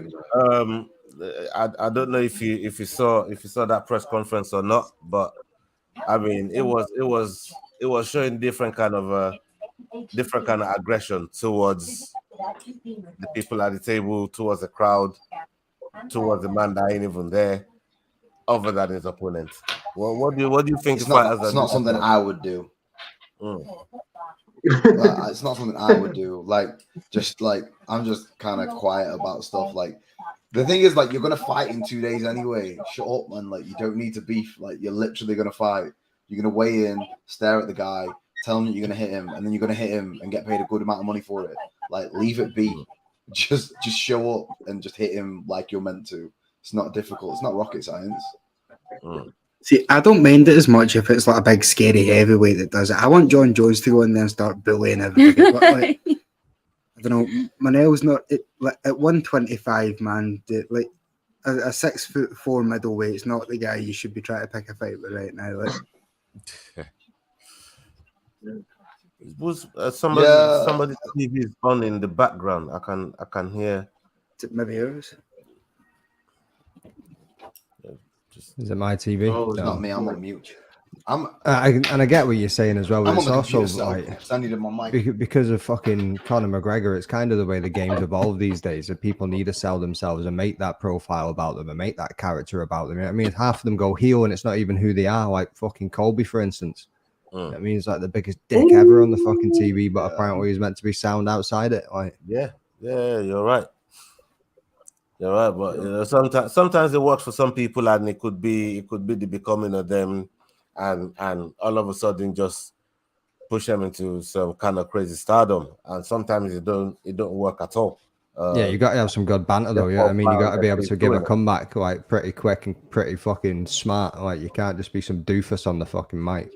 I don't know if you saw that press conference or not, but I mean it was showing different kind of aggression towards the people at the table, towards the crowd, towards the man that ain't even there, other than his opponent. Well, what do you think? It's not something I would do. It's not something I would do. I'm just kind of quiet about stuff. Like, the thing is, like, you're gonna fight in 2 days anyway. Shut up, man. Like, you don't need to beef. Like, you're literally gonna fight. You're gonna weigh in, stare at the guy, tell him that you're gonna hit him, and then you're gonna hit him and get paid a good amount of money for it. Like, leave it be. Just show up and just hit him like you're meant to. It's not difficult. It's not rocket science. See, I don't mind it as much if it's like a big scary heavyweight that does it. I want John Jones to go in there and start bullying everybody. But like, I don't know, Manel's not at 125, man. Like a 6'4" middleweight is not the guy you should be trying to pick a fight with right now. Like, was somebody's TV is on in the background. I can hear. Is it maybe yours? Is it my TV? Oh, it's not me. I'm on mute. I get what you're saying as well. I'm It's on the also computer, like so I needed my mic. because of fucking Conor McGregor. It's kind of the way the game's evolved these days. That people need to sell themselves and make that profile about them and make that character about them. I mean, half of them go heel and it's not even who they are. Like fucking Colby, for instance. That means like the biggest dick ever on the fucking TV, but apparently he's meant to be sound outside it. Like, yeah, you're right. You're right, but you know, sometimes it works for some people, and it could be the becoming of them, and all of a sudden just push them into some kind of crazy stardom. And sometimes it don't work at all. Yeah, you got to have some good banter though. Yeah, I mean, you got to be able to give a comeback like pretty quick and pretty fucking smart. Like you can't just be some doofus on the fucking mic.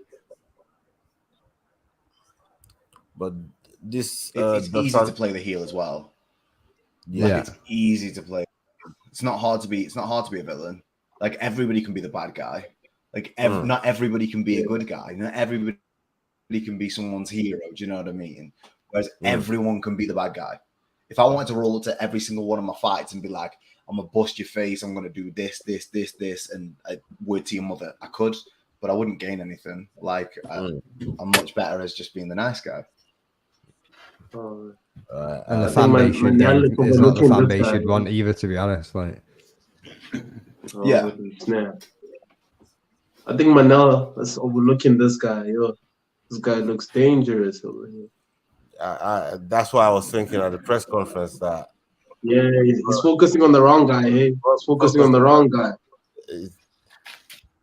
But this It's easy to play the heel as well. Yeah, Like, it's easy to play. It's not hard to be a villain. Like everybody can be the bad guy. Like not everybody can be a good guy. Not everybody can be someone's hero. Do you know what I mean? Whereas everyone can be the bad guy. If I wanted to roll up to every single one of my fights and be like, I'm gonna bust your face, I'm gonna do this, and I word to your mother, I could, but I wouldn't gain anything. Like I'm much better as just being the nice guy. And the fan base should is not the fan base you'd want either, to be honest. Like, yeah, snap. I think Manel is overlooking this guy. Yo, this guy looks dangerous over here. That's why I was thinking at the press conference that. Yeah, he's focusing on the wrong guy. Hey, he's focusing on the wrong guy.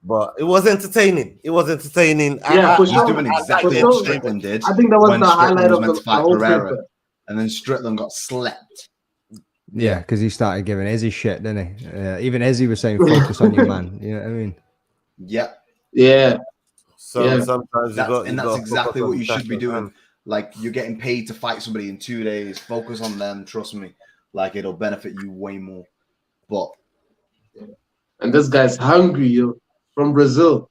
But it was entertaining. It was entertaining. Yeah, He's doing exactly what Strickland did. I think that was when the highlight was of meant the to fight whole Pereira, trip. and then Strickland got slept. yeah, because he started giving Izzy shit, didn't he? Even Izzy was saying, "Focus on your man." You know what I mean? Yep. Yeah. So sometimes that's exactly what you should be doing. Like you're getting paid to fight somebody in 2 days. Focus on them. Trust me. Like it'll benefit you way more. But and this guy's hungry, yo, from Brazil.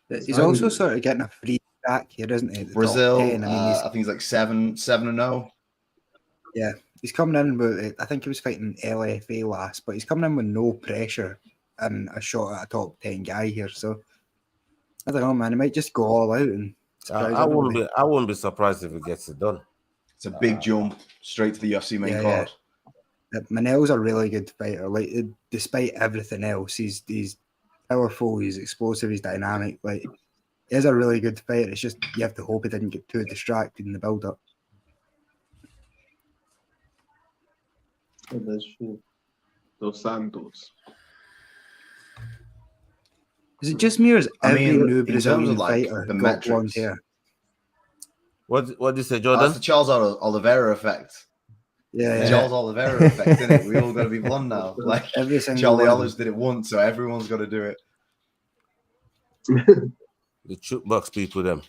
He's also sort of getting a free track here, isn't he? Brazil, 10. I mean, I think he's like 7-0. Yeah, he's coming in with. I think he was fighting LFA last, but he's coming in with no pressure and a shot at a top 10 guy here. So I don't know, man. He might just go all out and. I wouldn't be surprised if he gets it done. It's a big jump straight to the UFC main card. Yeah. Manel's a really good fighter. Like despite everything else, he's powerful, he's explosive, he's dynamic. Like he's a really good fighter. It's just you have to hope he didn't get too distracted in the build up. Oh, that's true. Dos Santos. Is it just me or is every new Brazilian like fighter the got blonde hair? What did you say, Jordan? That's the Charles Oliveira effect. Yeah, Charles Oliveira effect, isn't it? We all got to be blonde now. Like Charlie Olives did it once, so everyone's got to do it. The Chukebox people, them.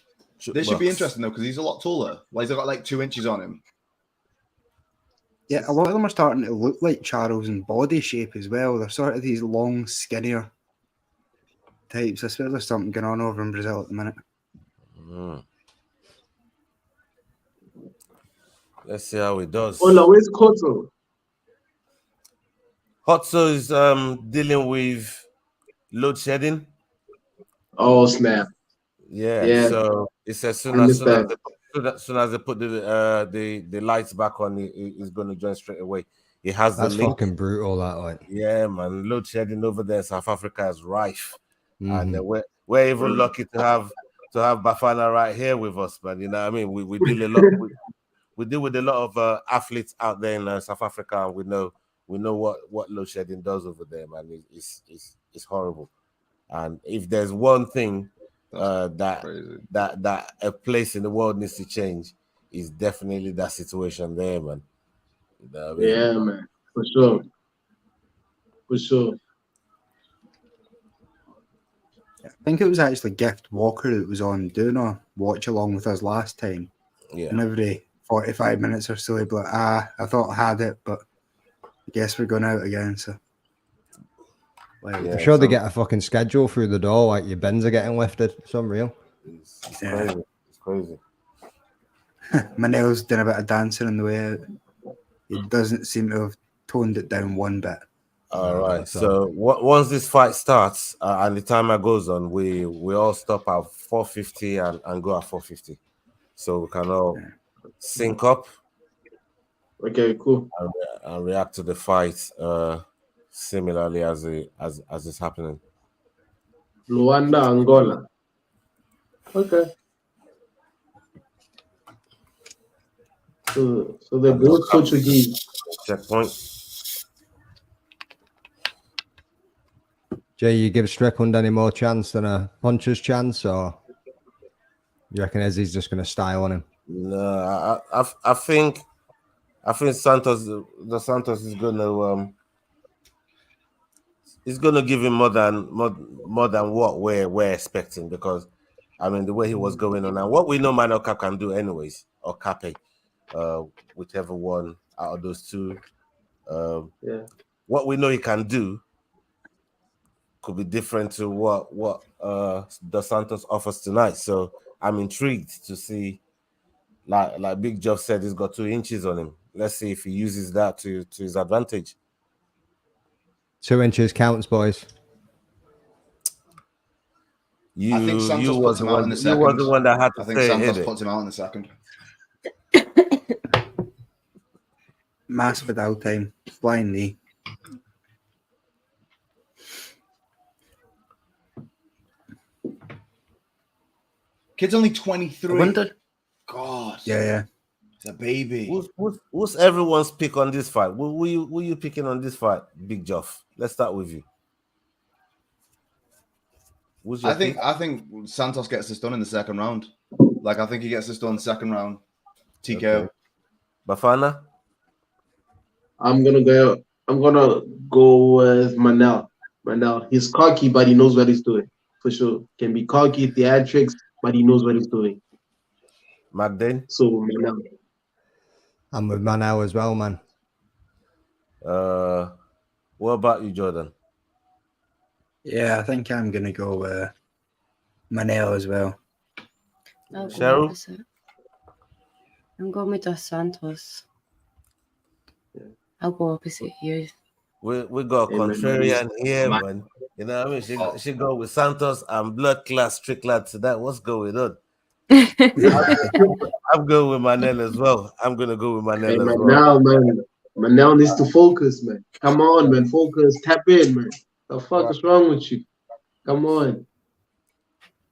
This should be interesting though, because he's a lot taller. Like he's got like 2 inches on him. Yeah, a lot of them are starting to look like Charles in body shape as well. They're sort of these long, skinnier types. I swear there's something going on over in Brazil at the minute. Let's see how it does. Hola, where's Khotso? Khotso is dealing with load shedding. Oh snap! Yeah. So it's as soon as they put the lights back on, he's going to join straight away. He has the link. Fucking brutal, that one. Yeah, man. Load shedding over there in South Africa is rife, and we're even lucky to have Bafana right here with us, man. You know what I mean? We deal a lot. We deal with a lot of athletes out there in South Africa, and we know what load shedding does over there, man. It's horrible. And if there's one thing that a place in the world needs to change, is definitely that situation there, man. You know what I mean? Yeah, man, for sure. I think it was actually Gift Walker that was on doing a watch along with us last time. Yeah. And every 45 minutes or so, he'd be like, I thought I had it, but I guess we're going out again. So, I'm sure they get a fucking schedule through the door, like your bins are getting lifted. Some real. It's crazy. It's crazy. Manel's doing a bit of dancing on the way out. He doesn't seem to have toned it down one bit. All right. So once this fight starts and the timer goes on, we all stop at 4:50 and go at 4:50, so we can all sync up. Okay, cool. And react to the fight similarly as it's happening. Luanda, Angola. Okay. So they're both Portuguese. Checkpoint. Jay, you give Strickland any more chance than a puncher's chance, or you reckon Izzy's just going to style on him? No, I think Santos is gonna he's gonna give him more than what we're expecting, because I mean the way he was going on and what we know Manuel Cap can do anyways, or Cape, whichever one out of those two. Yeah. What we know he can do could be different to what Dos Santos offers tonight. So I'm intrigued to see, like Big Joff said, he's got 2 inches on him. Let's see if he uses that to his advantage. 2 inches counts, boys. I think Santos puts him out in the second. You were the one that had to I think say Santos it. puts him out in the second. Masvidal time. Blind knee. Kid's only 23. Wonder. God. Yeah. He's a baby. Who's everyone's pick on this fight? Who you picking on this fight, Big Joff? Let's start with you. I think Santos gets this done in the second round. Like, I think he gets this done second round. TKO. Okay. Bafana? I'm gonna go with Manel. He's cocky, but he knows what he's doing for sure. Can be cocky, theatrics, but he knows what he's doing. Magdane? So Manel. I'm with Manel as well, man. What about you, Jordan? Yeah, I think I'm gonna go Manel as well. I'll go Cheryl? opposite. I'm going with Dos Santos. I'll go opposite you. We got a contrarian here, man. You know what I mean? She go with Santos and blood class Strickland to that. What's going on? I'm going with Manel as well. I'm gonna go with Manel as well. Manel needs to focus, man. Come on, man. Focus. Tap in, man. The fuck is wrong with you? Come on.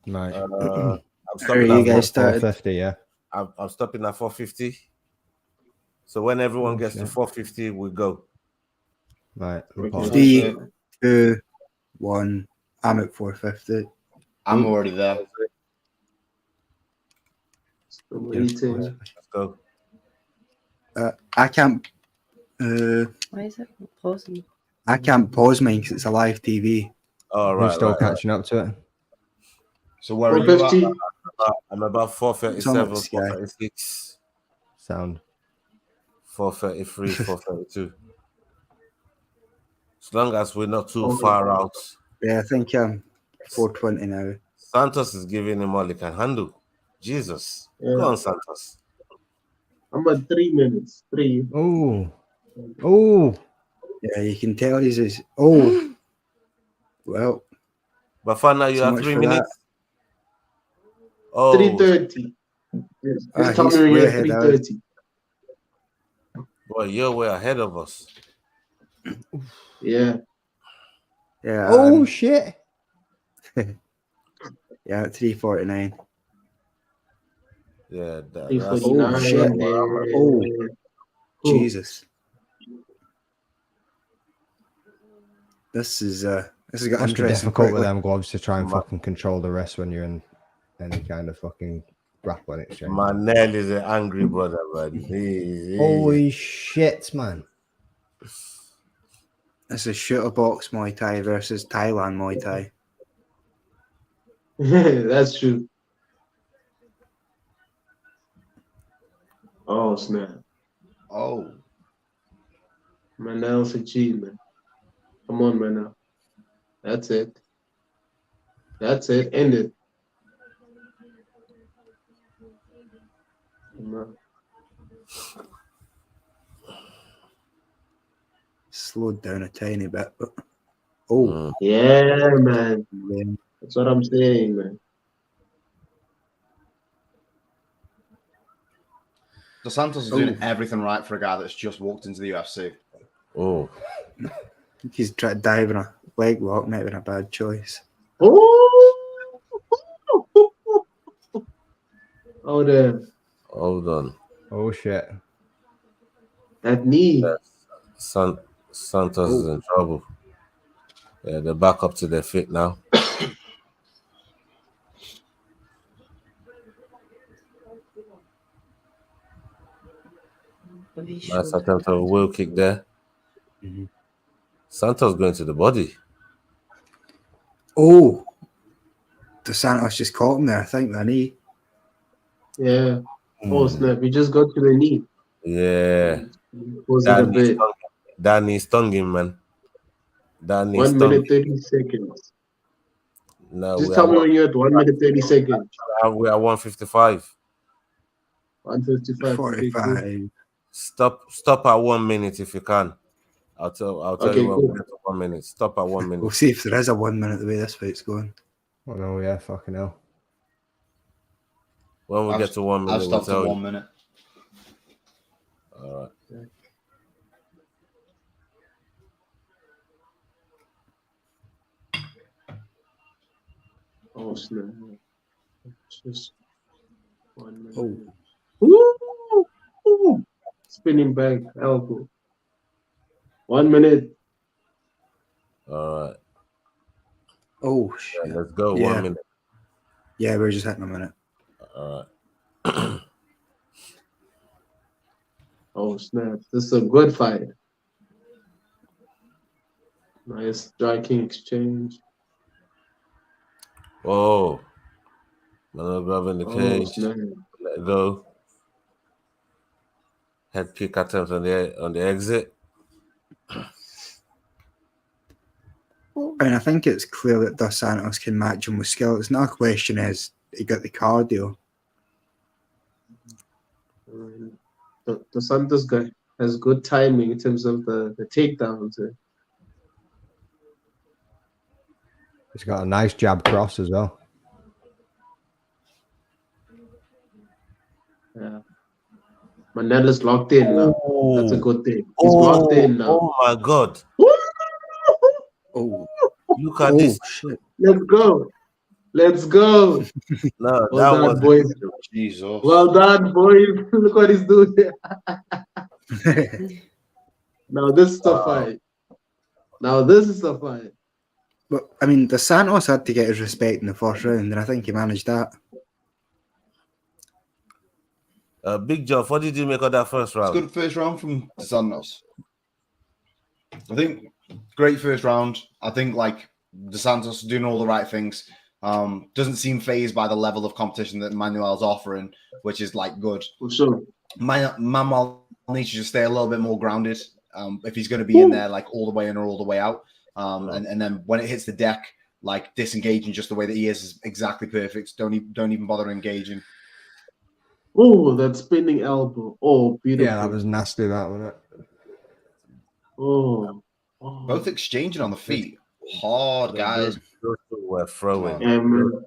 Right. I'm Are stopping you at guys started? 450, yeah. I'm stopping at 450. So when everyone gets to 450, we go. Right. 3, 2, 1. I'm at 450. I'm already there. Let's go. I can't. Why is it not pausing? I can't pause mine because it's a live TV. All We're right. still right. catching up to it. So where are you 450. at? I'm about 437, 436, Sound. 433, 432. As long as we're not too far out. Yeah, I think I'm 420 now. Santos is giving him all he can handle. Jesus. Yeah. Go on, Santos. I'm at 3 minutes. 3. Oh. Yeah, you can tell he's his. Oh. Well. Bafana, you So have much 3 for minutes. Oh, 3:30. It's he's coming way at ahead, 3:30. boy, you're way ahead of us. Yeah. Yeah. Oh, shit. Yeah, at 3:49. Yeah, 3:49. Oh, shit. Oh, Jesus. This is got Must be interesting. difficult with quickly. them gloves to try and fucking control the wrist when you're in any kind of fucking grappling exchange. Manel is an angry brother, man. Holy shit, man. This is shooter box Muay Thai versus Thailand Muay Thai. That's true. Oh, snap. Oh. Manel's a G, man. Come on, Manel. That's it. That's it. End it. Come on. Slowed down a tiny bit, but oh, Yeah, man. yeah. That's what I'm saying, man. So Santos is doing everything right for a guy that's just walked into the UFC. Oh, I think he's trying to dive in a leg lock, might have been a bad choice. Oh, oh, damn. hold on. Oh, shit. That knee. Santos is in trouble. Yeah, they're back up to their feet now. Nice attempt of a wheel kick there. Mm-hmm. Santos going to the body. Oh, Dos Santos just caught him there, I think, the knee. Yeah. Oh snap! He just got to the knee. Yeah. Was it a bit? That knee stung him, man. That knee 1 stung minute him. 30 seconds. No, Just tell me when you're at 1 minute 30 seconds. we are 155. 155. Okay, cool. 45. Stop at 1 minute if you can. I'll tell Okay, you when cool. we get to 1 minute. Stop at 1 minute. We'll see if there is a 1 minute the way this fight's going. Oh no, yeah, fucking hell. When we get to 1 minute, I've we'll stopped tell at you. 1 minute. All right. Oh snap! Just 1 minute. Oh. Woo! Spinning back elbow. 1 minute. All right. Oh, shit. Yeah, let's go. Yeah. 1 minute. Yeah, we're just hitting a minute. All right. Oh snap! This is a good fight. Nice striking exchange. Whoa. Another grab in the Oh cage. snap! Let it go. Head kick attempt on the exit. I mean, I think it's clear that Dos Santos can match him with skill. It's not a question is he got the cardio. The Santos guy has good timing in terms of the takedowns. He's got a nice jab cross as well. Yeah. Manella's locked in now. That's a good thing. He's Oh, locked in now. oh my God. Oh, Look at this. shit. Let's go. Let's go. No, Well that done, was boys. Jesus. Well done, boys. Look what he's doing. Now this is the fight. Now this is the fight. But, I mean, Dos Santos had to get his respect in the first round, and I think he managed that. Big Joff. What did you make of that first It's round? good first round from Santos. I think great first round. I think like DeSantos doing all the right things. Doesn't seem phased by the level of competition that Manuel's offering, which is like good. For sure. Manuel needs to just stay a little bit more grounded if he's going to be in there like all the way in or all the way out. And then when it hits the deck, like disengaging just the way that he is exactly perfect. Don't even bother engaging. Oh, that spinning elbow. Oh, beautiful. Yeah, that was nasty, that wasn't it? Oh. Both exchanging on the feet. Hard, guys. Those two were throwing.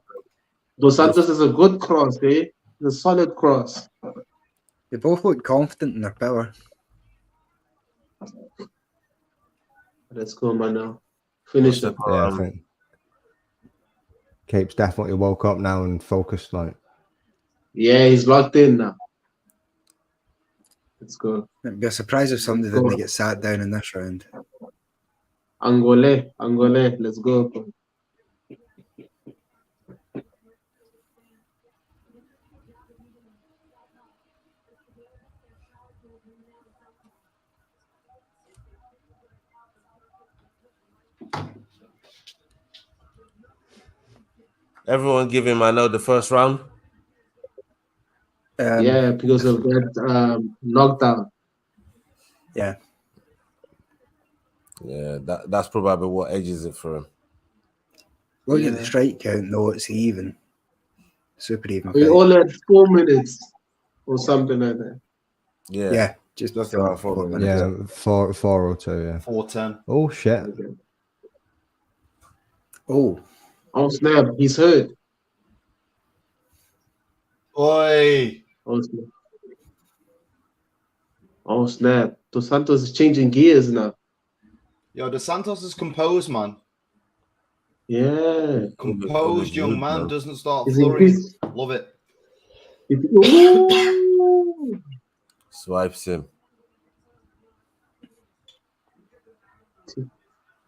Dos Santos is a good cross, eh? It's a solid cross. They both look confident in their power. Let's go, man. Now finish it. Yeah, I think Cape's definitely woke up now and focused. Like, yeah, he's locked in now. Let's go. It'd be a surprise if somebody didn't get sat down in this round. Angole, let's go. Everyone give him, I know, the first round. Yeah, because of that knockdown. Yeah. Yeah, that's probably what edges it for him. Look at the strike count, though, it's even. Super even. We fight. all had 4 minutes or something like that. Yeah. Yeah, just about 4 minutes. yeah, 402, yeah. 4:10. Oh, shit. Okay. Oh, Snap, he's hurt. Oi! Oh snap. Dos Santos is changing gears now. Yo, DeSantos is composed, man. Yeah. Composed young man, doesn't start Is flurrying. he- Love it. Ooh. Swipes him.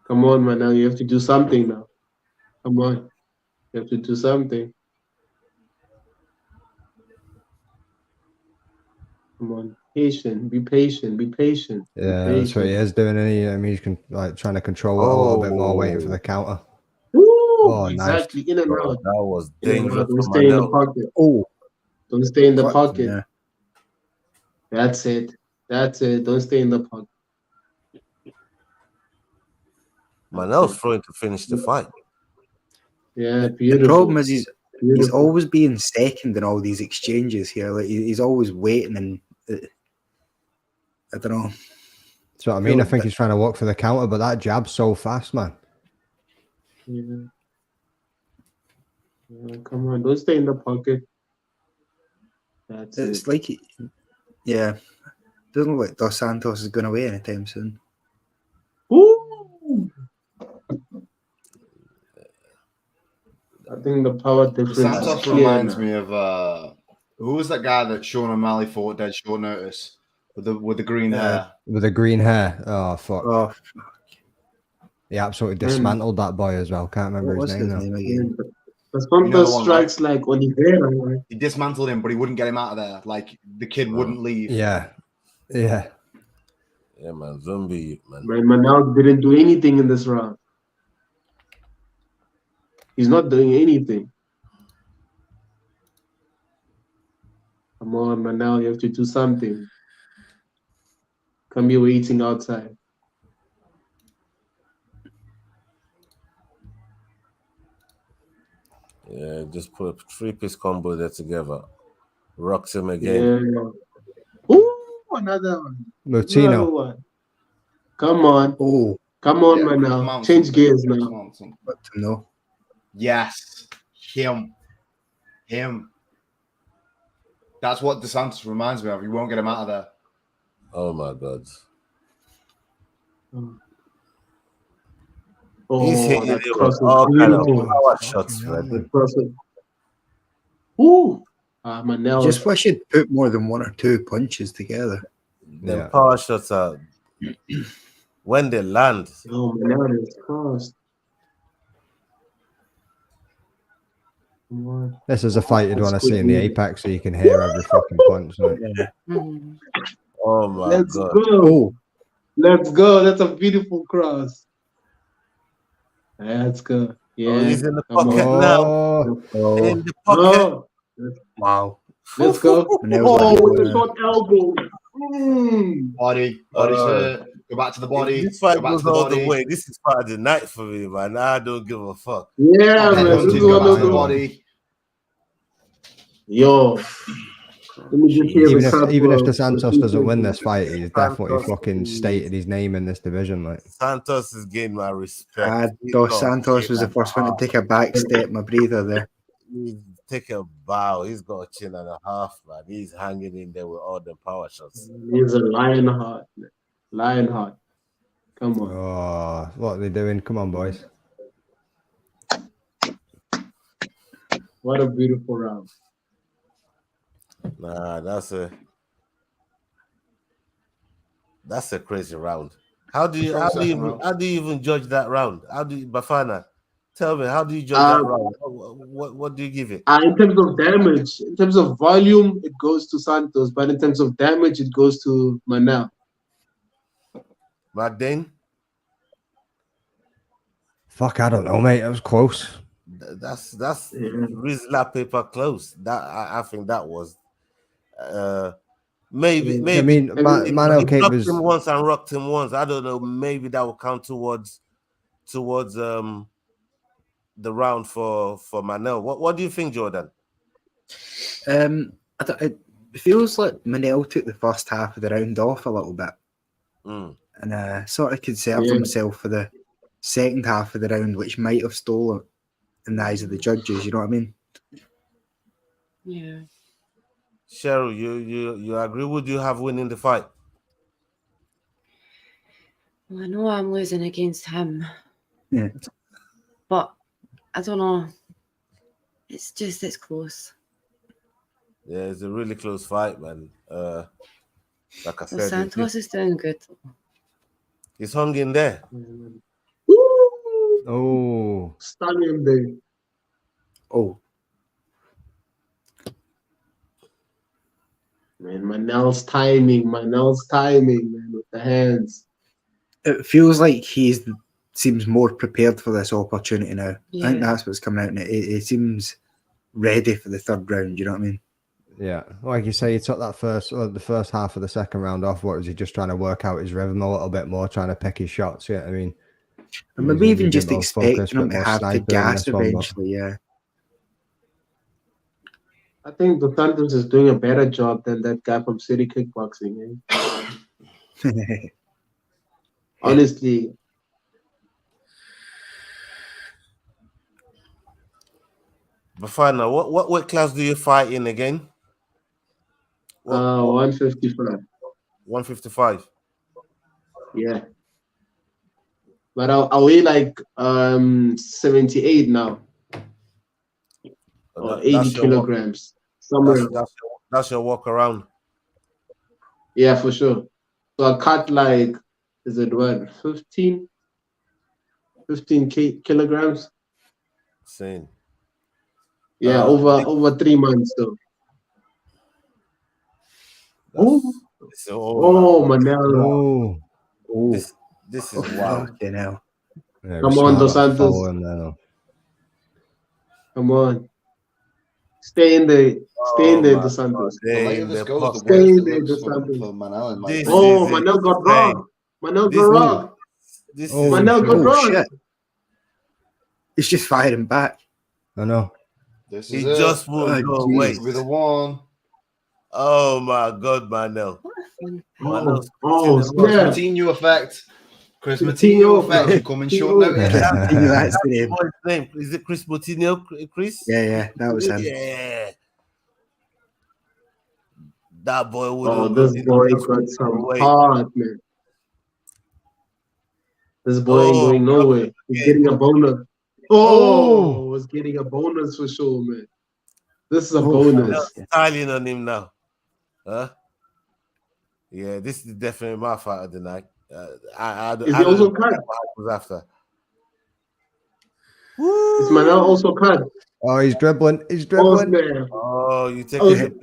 Come on, man. Now you have to do something now. Come on. You have to do something. Come on. Patient. Be patient. Be patient. Be Yeah, that's what he patient. is doing. I mean, he's like trying to control it a little bit more, waiting for the counter. Woo! Oh, Exactly. nice. In and Oh, out. that was In and out. dangerous Don't for stay in the Manel. pocket. Oh, Don't stay in the clipped him pocket. there. That's it. That's it. Don't stay in the pocket. Manel's throwing to finish the fight. Yeah, The beautiful. problem is he's Beautiful. always being second in all these exchanges here. Like he's always waiting, and I don't know. That's what I mean. I think he's trying to work for the counter, but that jab's so fast, man. Yeah. Yeah, come on, don't stay in the pocket. That's It's it. like, yeah, doesn't look like Dos Santos is going away anytime soon. Ooh! I think the power difference is Santos clear reminds now. me of who was that guy that Sean O'Malley fought dead short notice with the green hair? With the green hair. Oh, fuck. Oh, He absolutely dismantled that boy as well. Can't remember what's his name his now. name again? The Santos You know the one, strikes like Oliveira, right? He dismantled him, but he wouldn't get him out of there. Like the kid wouldn't leave. Yeah. Yeah. Yeah, man. Zombie, man. Right, Manal didn't do anything in this round. He's not doing anything. Come on, Manal, you have to do something. Come be waiting outside. Yeah, just put a three-piece combo there together. Rocks him again. Yeah. Ooh, another one. Another Mutino. one. Come on. Oh, Come on, Yeah, Manal. mount Change something. gears now. Mount something. let him know. Yes, him. That's what DeSantis reminds me of. You won't get him out of there. Oh my God. Oh, He's hitting that it with cross all was kind of beautiful. power shots, man. That cross was... Ooh. Manel. Just wish he'd put more than one or two punches together. Them Yeah. power shots are when they land. Oh, Manel is crossed. Come on. This is a fight you'd That's want to see good in the music. Apex so you can hear every fucking punch. Like. Yeah. Mhm. Oh my Let's God. go. Oh, Let's go. That's a beautiful cross. Let's go. Yeah. Oh, he's in the Come pocket on. now. Oh, In the pocket. Oh, wow. let's go. Manel's Oh, like, with the short elbow. Mm. Body's hurt. Go back to the body. If this fight Go back goes to the all body. the way, this is part of the night for me, man. I don't give a fuck. Yeah, Head man. This hunting, is go one back of to the those. body. Yo. Let me just hear even the if crowd even if for- the Santos for doesn't win 2 this fight, he's definitely Santos fucking is- stated his name in this division. Like, Santos has gained my respect. He's Dos got Santos chin was the and first one to half. take a back step, my breather there. He's take a bow. He's got a chin and a half, man. He's hanging in there with all the power shots. He's a Lionheart. Man. Lionheart. Come on. oh, what are they doing? Come on, boys. What a beautiful round. Nah, that's a crazy round. How do you even judge that round? How do you, Bafana? Tell me, how do you judge that round? What do you give it? In terms of damage, in terms of volume, it goes to Santos, but in terms of damage, it goes to Manel. McDane? Fuck, I don't know, mate. It was close. That's Rizla paper close. That I think that was maybe I mean, Manel he Cape blocked was him once and rocked him once. I don't know. Maybe that will count towards the round for Manel. What do you think, Jordan? It feels like Manel took the first half of the round off a little bit, and sort of conserved himself for the second half of the round, which might have stolen in the eyes of the judges. You know what I mean? Yeah. Cheryl, you agree? Would you have winning the fight? Well, I know I'm losing against him, Yeah. but I don't know. It's close. Yeah, it's a really close fight, man. Like I So said, Santos is doing good. he's hung in there. Woo! Oh, Stun him there. Oh, Man, Manel's timing, man, with the hands. it feels like seems more prepared for this opportunity now. I Yeah. think that's what's coming out. And it seems ready for the third round. You know what I mean? yeah. Like you say, he took that the first half of the second round off. What was he just trying to work out his rhythm a little bit more, trying to pick his shots? Yeah, I mean, And maybe even he's just a bit more expecting focused, him bit to more have to sniper in gas this one, but- eventually. Yeah. I think the Santos is doing a better job than that guy from City Kickboxing. Eh? Honestly, Bafana, what weight class do you fight in again? 155. 155. Yeah. But I weigh like 78 now. Or 80 kilograms. Somewhere. That's your walk around. Yeah, for sure. So I cut like, is it what, 15 kilograms? Same. Yeah, over 3 months though. Manel. This is wild. You know. Yeah, Come on, Dos Santos. Come on. Stay in there, Dos Santos. The later this goes, the Stay worse in it there, looks Dos for Santos. Manel. And like, Manel got wrong. Manel got wrong. Manel got wrong. Shit. He's just firing back. I know. This He is it. just won't go away. With a one. Oh my God, Manel. Snap. Coutinho effect. Chris Coutinho effect. Coming short notice. That's the name. What's his name? Is it Chris Coutinho? Chris? Yeah, that was him. Yeah. That boy would. Oh, this boy got some heart, man. This boy ain't going nowhere. He's getting a bonus. Was getting a bonus for sure, man. This is a bonus. Styling on him now. Huh? Yeah, this is definitely my fight of the night. Is he also cut? After. Is Manel also cut? Oh, he's dribbling. He's dribbling. You take it.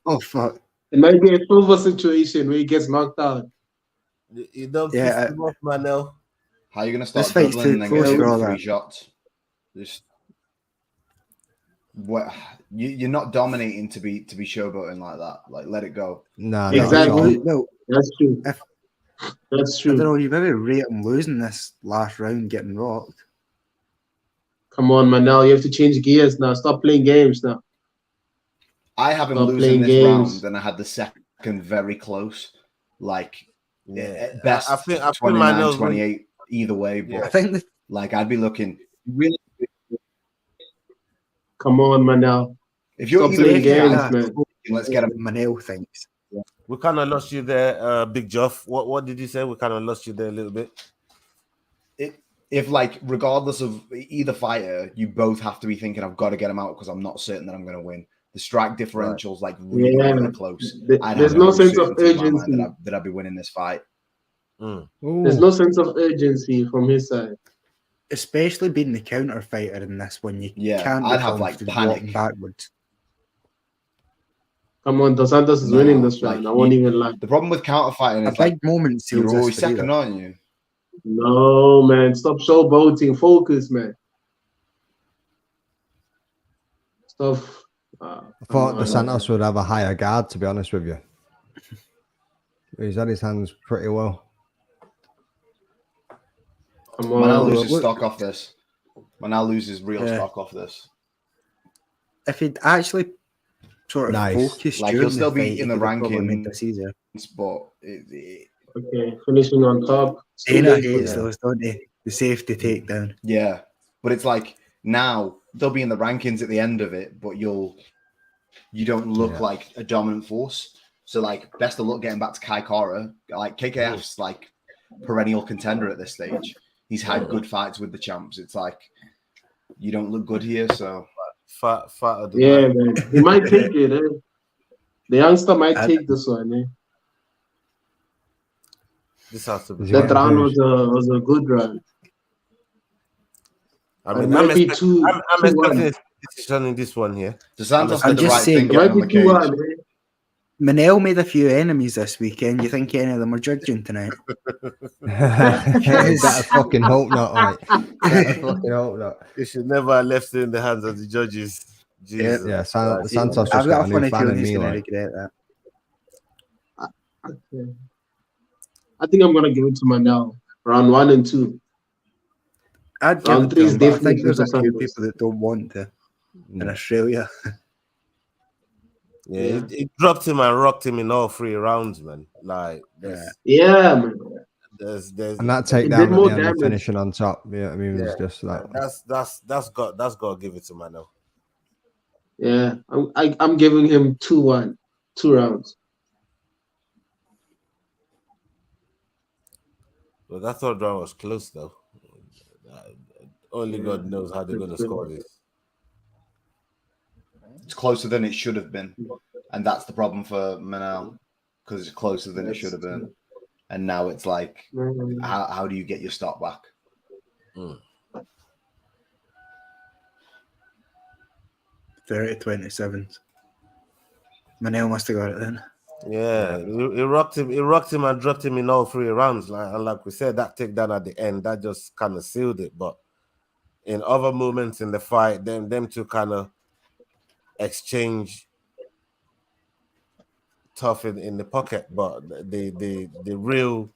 Oh, fuck. It might be a silver situation where he gets knocked out. You don't piss him off, Manel. How are you going to start This fight's dribbling and then too close get for all 3 that. shots? Just what you're not dominating to be showboating like that. Like, let it go. Nah, exactly. No, that's true. That's true. I don't know. You maybe rate him losing this last round, getting rocked. Come on, Manel. You have to change gears now. Stop playing games now. I have him losing this round, and I had the second very close. Like, at best, I think 29, 28, either way. But I think like, I'd be looking really. Come on, Manel. If you're Stop playing games, man. Let's get him. Manel thinks. We kind of lost you there, Big Joff. What did you say? We kind of lost you there a little bit. If like, regardless of either fighter, you both have to be thinking, I've got to get him out because I'm not certain that I'm going to win. The strike differential's like really close. There's no sense of urgency that I'd be winning this fight. There's no sense of urgency from his side. Especially being the counter fighter in this one, you can't. I'd have like panic backwards. Come on, Dos Santos is winning this round. I won't even lie. The problem with counter fighting is big moments. You're always second, aren't you? No, man. Stop showboating. Focus, man. Stop. I thought Dos Santos would have a higher guard, to be honest with you. He's had his hands pretty well. Come on. Manel loses stock off this. Manel loses real stock off this. If he'd actually sort of focused, like he'll still be in the rankings, but okay, finishing on top. Dana hates those, don't he? The safety takedown. Yeah, but it's like now they'll be in the rankings at the end of it, but you don't look like a dominant force. So like, best of luck getting back to Kai Kara. Like KKF's like perennial contender at this stage. He's had good fights with the champs. It's like you don't look good here, so. Man. He might take it. The youngster might take this one. This has to be. Is he That waiting round for was a good round. I It mean, might be I'm 2-1. expecting a decision in this one here. DeSantos I'm did the just right saying, thing It getting might on be the cage. 2-1. Eh? Manel made a few enemies this weekend. You think any of them are judging tonight? Better fucking hope not, right? Better fucking hope not. They should never have left it in the hands of the judges. Jesus. Yeah, Christ. Santos I've just got got a a new funny fan feeling in he's me, going to like. regret that. Okay. I think I'm gonna give it to Manel. Round 1 and 2. I'd give Round it 3 to is him, but I definitely think there's a Dos few Santos. people that don't want to in Mm. Australia. Yeah, it dropped him and rocked him in all 3 rounds, man. Like, Yeah, man. there's And that It did takedown at more the end, damage. finishing on top. Yeah, I mean, it was Yeah. just like that's got to give it to Manel. Yeah, I'm giving him 2-1, 2 rounds. But that third round was close, though. Only God knows how they're going to score this. It's closer than it should have been, and that's the problem for Manel because it's closer than it should have been, and now it's like, how do you get your stock back? 30-27. Manel must have got it then. Yeah, he rocked him and dropped him in all 3 rounds. Like we said, that takedown at the end, that just kind of sealed it. But in other moments in the fight, them two kind of exchange tough in the pocket. But the real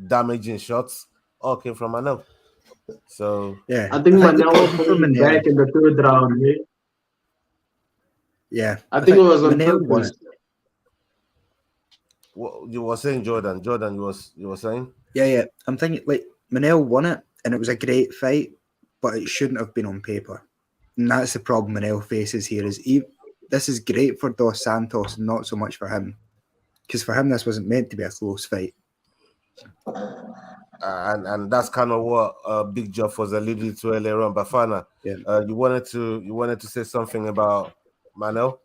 damaging shots all came from Manel. So Yeah, I think the Manel was problem for holding Manel, back in the 3rd round. Eh? yeah, I think it was on Manel won purpose. it. what you were saying, Jordan, you were saying? Yeah. I'm thinking like Manel won it, and it was a great fight, but it shouldn't have been on paper. And that's the problem Manel faces here. This is great for Dos Santos, not so much for him, because for him this wasn't meant to be a close fight. And that's kind of what Big Joff was alluding to earlier on. Bafana, you wanted to say something about Manel?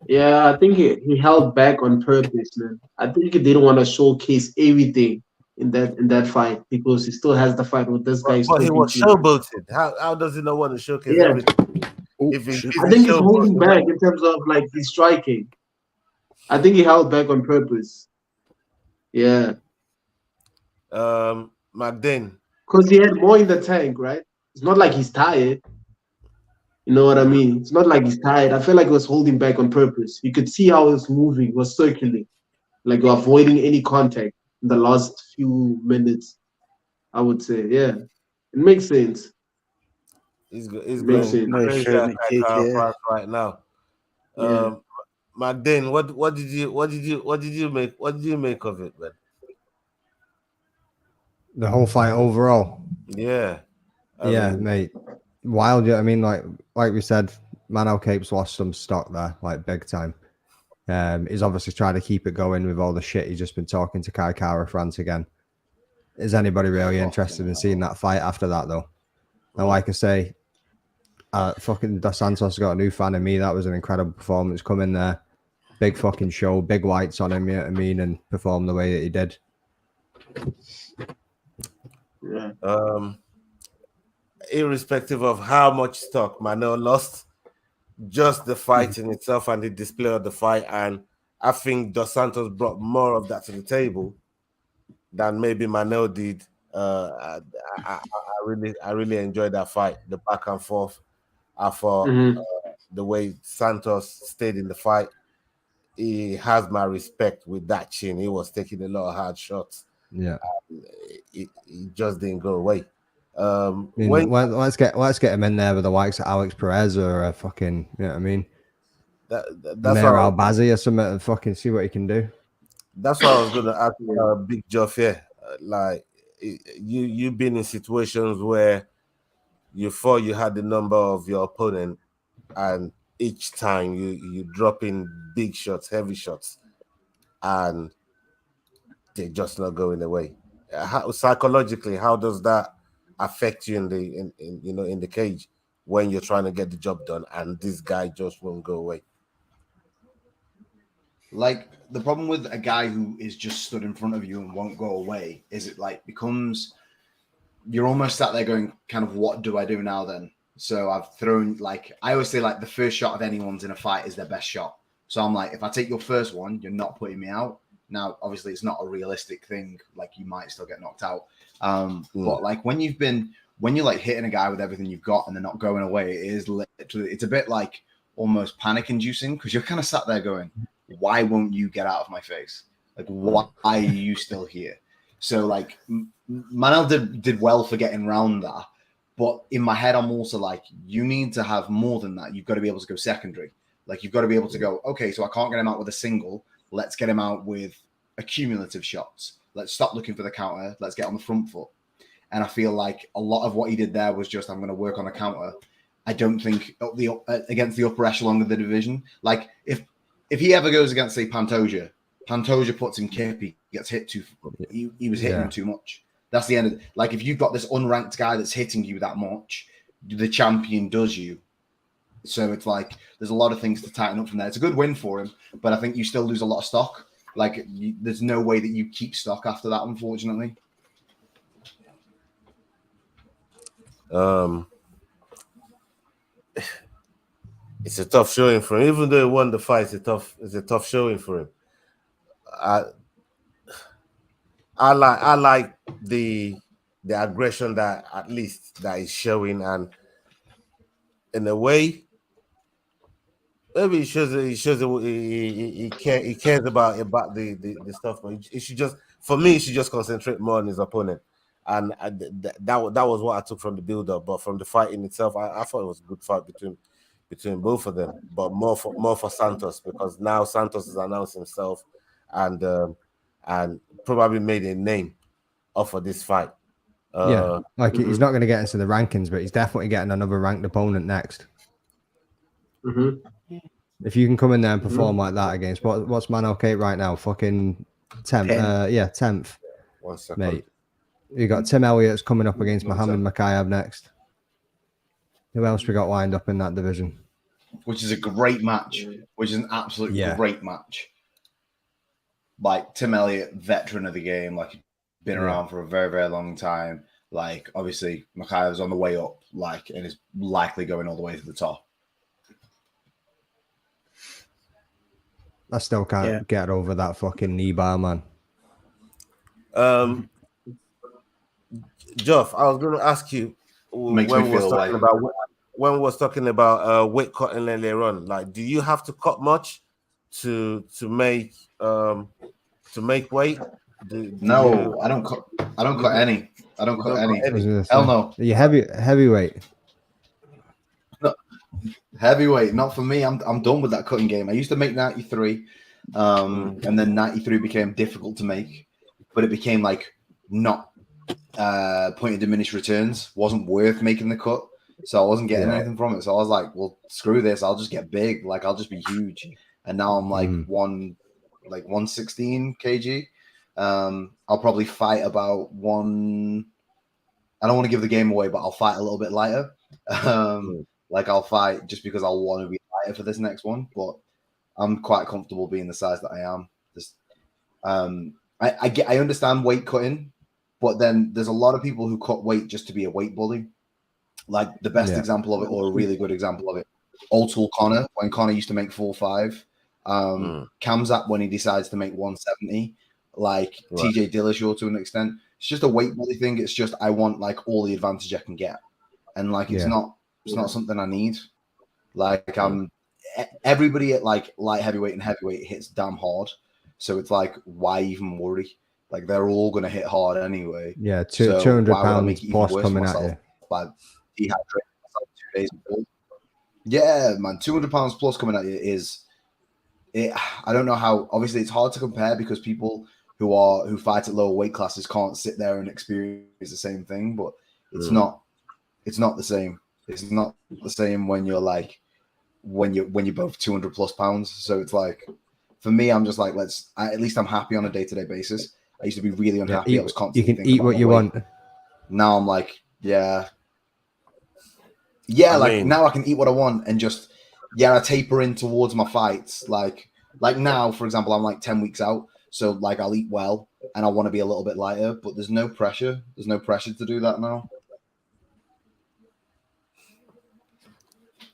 Yeah, I think he held back on purpose, man. I think he didn't want to showcase everything in that fight because he still has the fight with this guy. But he was showboated. How does he not want to showcase everything? If he's I think he's holding back in terms of like his striking. I think he held back on purpose. Yeah. McDane. Because he had more in the tank, right? It's not like he's tired. You know what I mean? It's not like he's tired. I feel like he was holding back on purpose. You could see how he was moving, was circling, like avoiding any contact in the last few minutes. I would say, yeah, it makes sense. He's makes going sense. crazy at right now. McDane, what did you make of it, man? the whole fight overall. Yeah. I mean, mate. Wild. Yeah, I mean, like we said, Manel Cape's lost some stock there, like big time. He's obviously trying to keep it going with all the shit he's just been talking to Kai Kara France again. Is anybody really interested in seeing that fight after that, though? And like I say, fucking Dos Santos got a new fan in me. That was an incredible performance. Come in there, big fucking show, big lights on him, you know what I mean, and perform the way that he did. Yeah. Irrespective of how much stock Manel lost, just the fight in itself and the display of the fight, and I think Dos Santos brought more of that to the table than maybe Manel did. I really enjoyed that fight, the back and forth. I thought the way Santos stayed in the fight, he has my respect with that chin. He was taking a lot of hard shots. Yeah, it just didn't go away. Let's get him in there with the likes of Alex Perez or a fucking, you know what I mean? That's Mayor Albazi or something, and fucking see what he can do. That's what I was gonna ask Big Joffie. Like you've been in situations where you thought you had the number of your opponent, and each time you drop in big shots, heavy shots, and they're just not going away. Psychologically, how does that affect you in the cage when you're trying to get the job done and this guy just won't go away? Like the problem with a guy who is just stood in front of you and won't go away is it like becomes you're almost sat there going, kind of, what do I do now then? So I've thrown, like, I always say, like, the first shot of anyone's in a fight is their best shot. So I'm like, if I take your first one, you're not putting me out. Now, obviously, it's not a realistic thing. Like, you might still get knocked out. But like when you're like hitting a guy with everything you've got and they're not going away, it is literally, it's a bit like almost panic inducing because you're kind of sat there going, why won't you get out of my face? Like, why are you still here? So like Manel did well for getting round that. But in my head, I'm also like, you need to have more than that. You've got to be able to go secondary. Like, you've got to be able to go, okay, so I can't get him out with a single. Let's get him out with accumulative shots. Let's stop looking for the counter. Let's get on the front foot. And I feel like a lot of what he did there was just, I'm going to work on the counter. I don't think against the upper echelon of the division. Like, if he ever goes against, say, Pantoja puts him kip, he gets hit too. He was hitting him too much. That's the end of it. Like, if you've got this unranked guy that's hitting you that much, the champion does you. So it's like there's a lot of things to tighten up from there. It's a good win for him, but I think you still lose a lot of stock. Like, there's no way that you keep stock after that, unfortunately. It's a tough showing for him. Even though he won the fight, it's a tough showing for him. I like the aggression that at least that is showing, and in a way, maybe he cares about the stuff, but he should just, for me, he should just concentrate more on his opponent, and that was what I took from the build up. But from the fight in itself, I thought it was a good fight between both of them, but more for Santos, because now Santos has announced himself and probably made a name off of this fight. He's not going to get into the rankings, but he's definitely getting another ranked opponent next. If you can come in there and perform like that against what's Manel Kate right now? Fucking 10th. 10th. 1 second. Mate. You got Tim Elliott's coming up against Mohammed Makayev next. Who else we got lined up in that division? Which is a great match. Which is an absolute great match. Like, Tim Elliott, veteran of the game, like, been around for a very, very long time. Like, obviously, Makayev's on the way up, like, and is likely going all the way to the top. I still can't get over that fucking knee bar, man. Joff, I was going to ask you when we was talking about weight cutting earlier on. Like, do you have to cut much to make weight? No, I don't cut any. I don't cut any. Hell no. Are you heavyweight? No, heavyweight, not for me. I'm done with that cutting game. I used to make 93, and then 93 became difficult to make, but it became like not point of diminished returns. Wasn't worth making the cut, so I wasn't getting anything from it. So I was like, well, screw this. I'll just get big. Like, I'll just be huge. And now I'm like 116 kg. I'll probably fight about one. I don't want to give the game away, but I'll fight a little bit lighter. Like, I'll fight just because I want to be lighter for this next one. But I'm quite comfortable being the size that I am. Just, I understand weight cutting, but then there's a lot of people who cut weight just to be a weight bully. Like, the best example of it, or a really good example of it, old school Connor, when Connor used to make 4'5". Kamzat when he decides to make 170. Like, TJ Dillashaw to an extent. It's just a weight bully thing. It's just, I want like all the advantage I can get, and like it's not something I need. Like, everybody at like light heavyweight and heavyweight hits damn hard, so it's like, why even worry? Like, they're all gonna hit hard anyway. Yeah, 200 pounds plus coming at you. By dehydrating myself 2 days before. Yeah, man, 200 pounds plus coming at you is it. I don't know how. Obviously, it's hard to compare because people who fight at lower weight classes can't sit there and experience the same thing. But it's not the same. It's not the same when you're like when you're both 200 plus pounds. So it's like, for me, I'm just like, at least I'm happy on a day-to-day basis. I used to be really unhappy. I was constantly you can eat what you want. Now I'm like, now I can eat what I want and just I taper in towards my fights. Like, Like now, for example, I'm like 10 weeks out, so like I'll eat well and I want to be a little bit lighter, but there's no pressure. There's no pressure to do that now.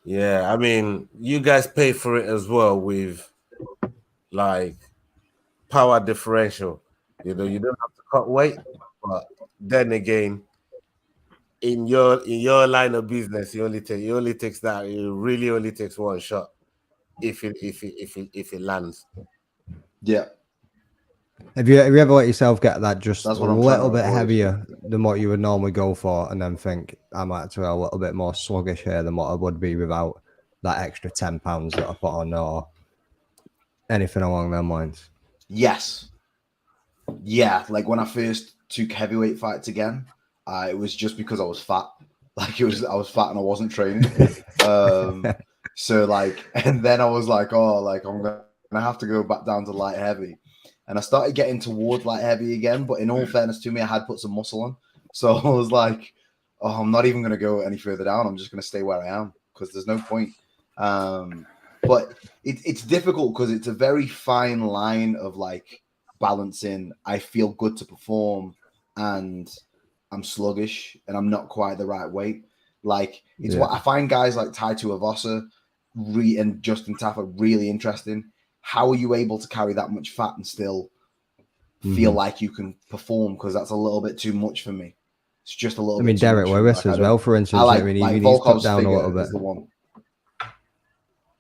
Yeah, I mean, you guys pay for it as well with like power differential. You know, you don't have to cut weight, but then again, in your line of business, it really only takes one shot if it lands. Yeah. Have you ever let yourself get that just That's a what I'm trying little to bit avoid. heavier than what you would normally go for, and then think I'm actually a little bit more sluggish here than what I would be without that extra 10 pounds that I put on, or anything along them lines? Yes. Yeah, like when I first took heavyweight fights again, it was just because I was fat. Like I was fat and I wasn't training. So like, and then I was like, oh, like I'm gonna have to go back down to light heavy, and I started getting towards light heavy again. But in all fairness to me, I had put some muscle on, so I was like, oh, I'm not even gonna go any further down. I'm just gonna stay where I am because there's no point. But it's difficult because it's a very fine line of like balancing. I feel good to perform, and I'm sluggish, and I'm not quite the right weight. Like it's what I find guys like Tai Tuivasa and Justin Taffer really interesting. How are you able to carry that much fat and still feel like you can perform? Because that's a little bit too much for me. It's just a little. I mean, bit too Derek much for me. Lewis Like, as well, for instance. I I mean, like he's cut Volkov's down a little figure bit. is the one.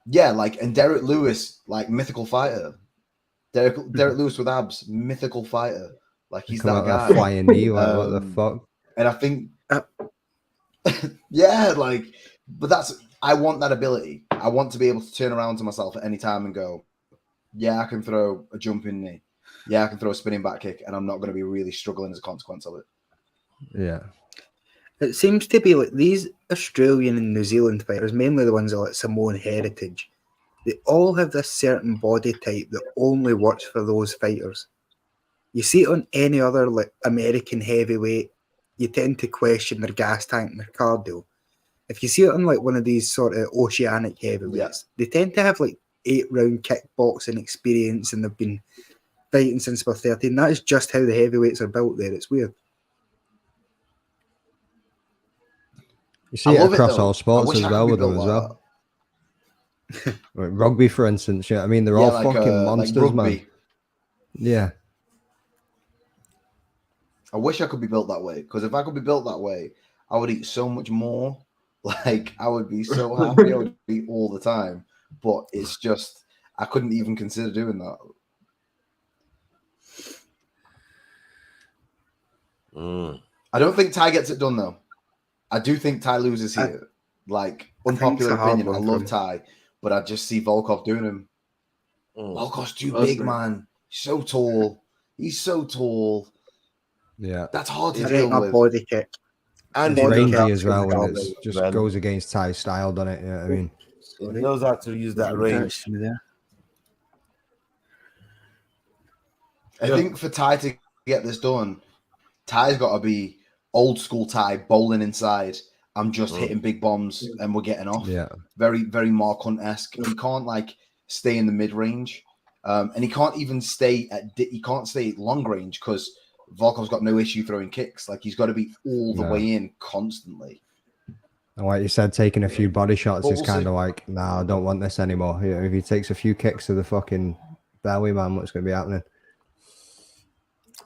Yeah, like, and Derek Lewis, like mythical fighter. Derek Lewis with abs, mythical fighter. Like he's that guy. Flying knee, like what the fuck? And I think, yeah, like, but I want that ability. I want to be able to turn around to myself at any time and go, yeah, I can throw a jumping knee. Yeah, I can throw a spinning back kick, and I'm not going to be really struggling as a consequence of it. Yeah. It seems to be like these Australian and New Zealand fighters, mainly the ones of like Samoan heritage, they all have this certain body type that only works for those fighters. You see it on any other like American heavyweight, you tend to question their gas tank and their cardio. If you see it on like one of these sort of oceanic heavyweights, they tend to have like 8-round kickboxing experience and they've been fighting since they're 13. That is just how the heavyweights are built there. It's weird. You see it across all sports as well with them as well. Like rugby, for instance, you know what I mean? They're all fucking monsters, man. Yeah. I wish I could be built that way, because if I could be built that way, I would eat so much more. Like, I would be so happy. I would eat all the time. But it's just, I couldn't even consider doing that. I don't think Ty gets it done, though. I do think Ty loses here. Like, unpopular opinion, I love Ty, but I just see Volkov doing him. Volkov's too big, man. So tall. He's so tall. Yeah. That's hard to deal with. Body kick. And it's rangy as well, and it just goes against Ty's style, doesn't it? You know what I mean? He knows how to use that range. I think for Ty to get this done, Ty's got to be old school Ty, bowling inside. I'm just hitting big bombs and we're getting off. Yeah. Very, very Mark Hunt-esque. He can't like stay in the mid range, and he can't even stay at long range because Volkov's got no issue throwing kicks. Like he's got to be all the way in constantly. And like you said, taking a few body shots is kind of like, nah, I don't want this anymore. You know, if he takes a few kicks to the fucking belly, man, what's going to be happening?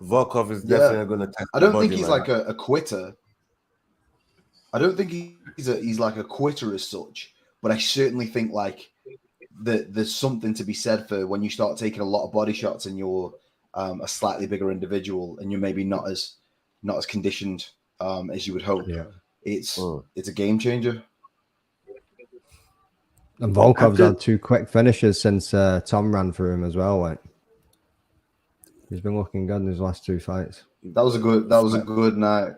Volkov is definitely going to take. I don't think he's like a quitter. I don't think he's like a quitter as such, but I certainly think like there's something to be said for when you start taking a lot of body shots and you're a slightly bigger individual and you're maybe not as conditioned as you would hope. Yeah. It's a game changer. And Volkov's had 2 quick finishes since Tom ran through him as well. Like he's been looking good in his last 2 fights. That was a good night.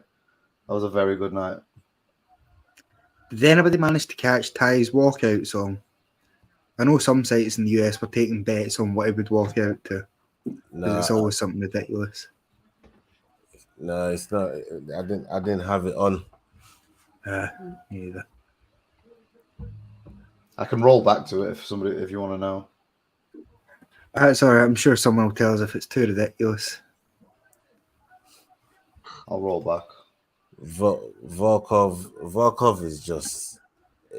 That was a very good night. Did anybody manage to catch Ty's walkout song? I know some sites in the US were taking bets on what he would walk out to. No, it's always something ridiculous. No, it's not. I didn't have it on. Me either. I can roll back to it if you want to know. That's all right. I'm sure someone will tell us if it's too ridiculous. I'll roll back. Volkov is just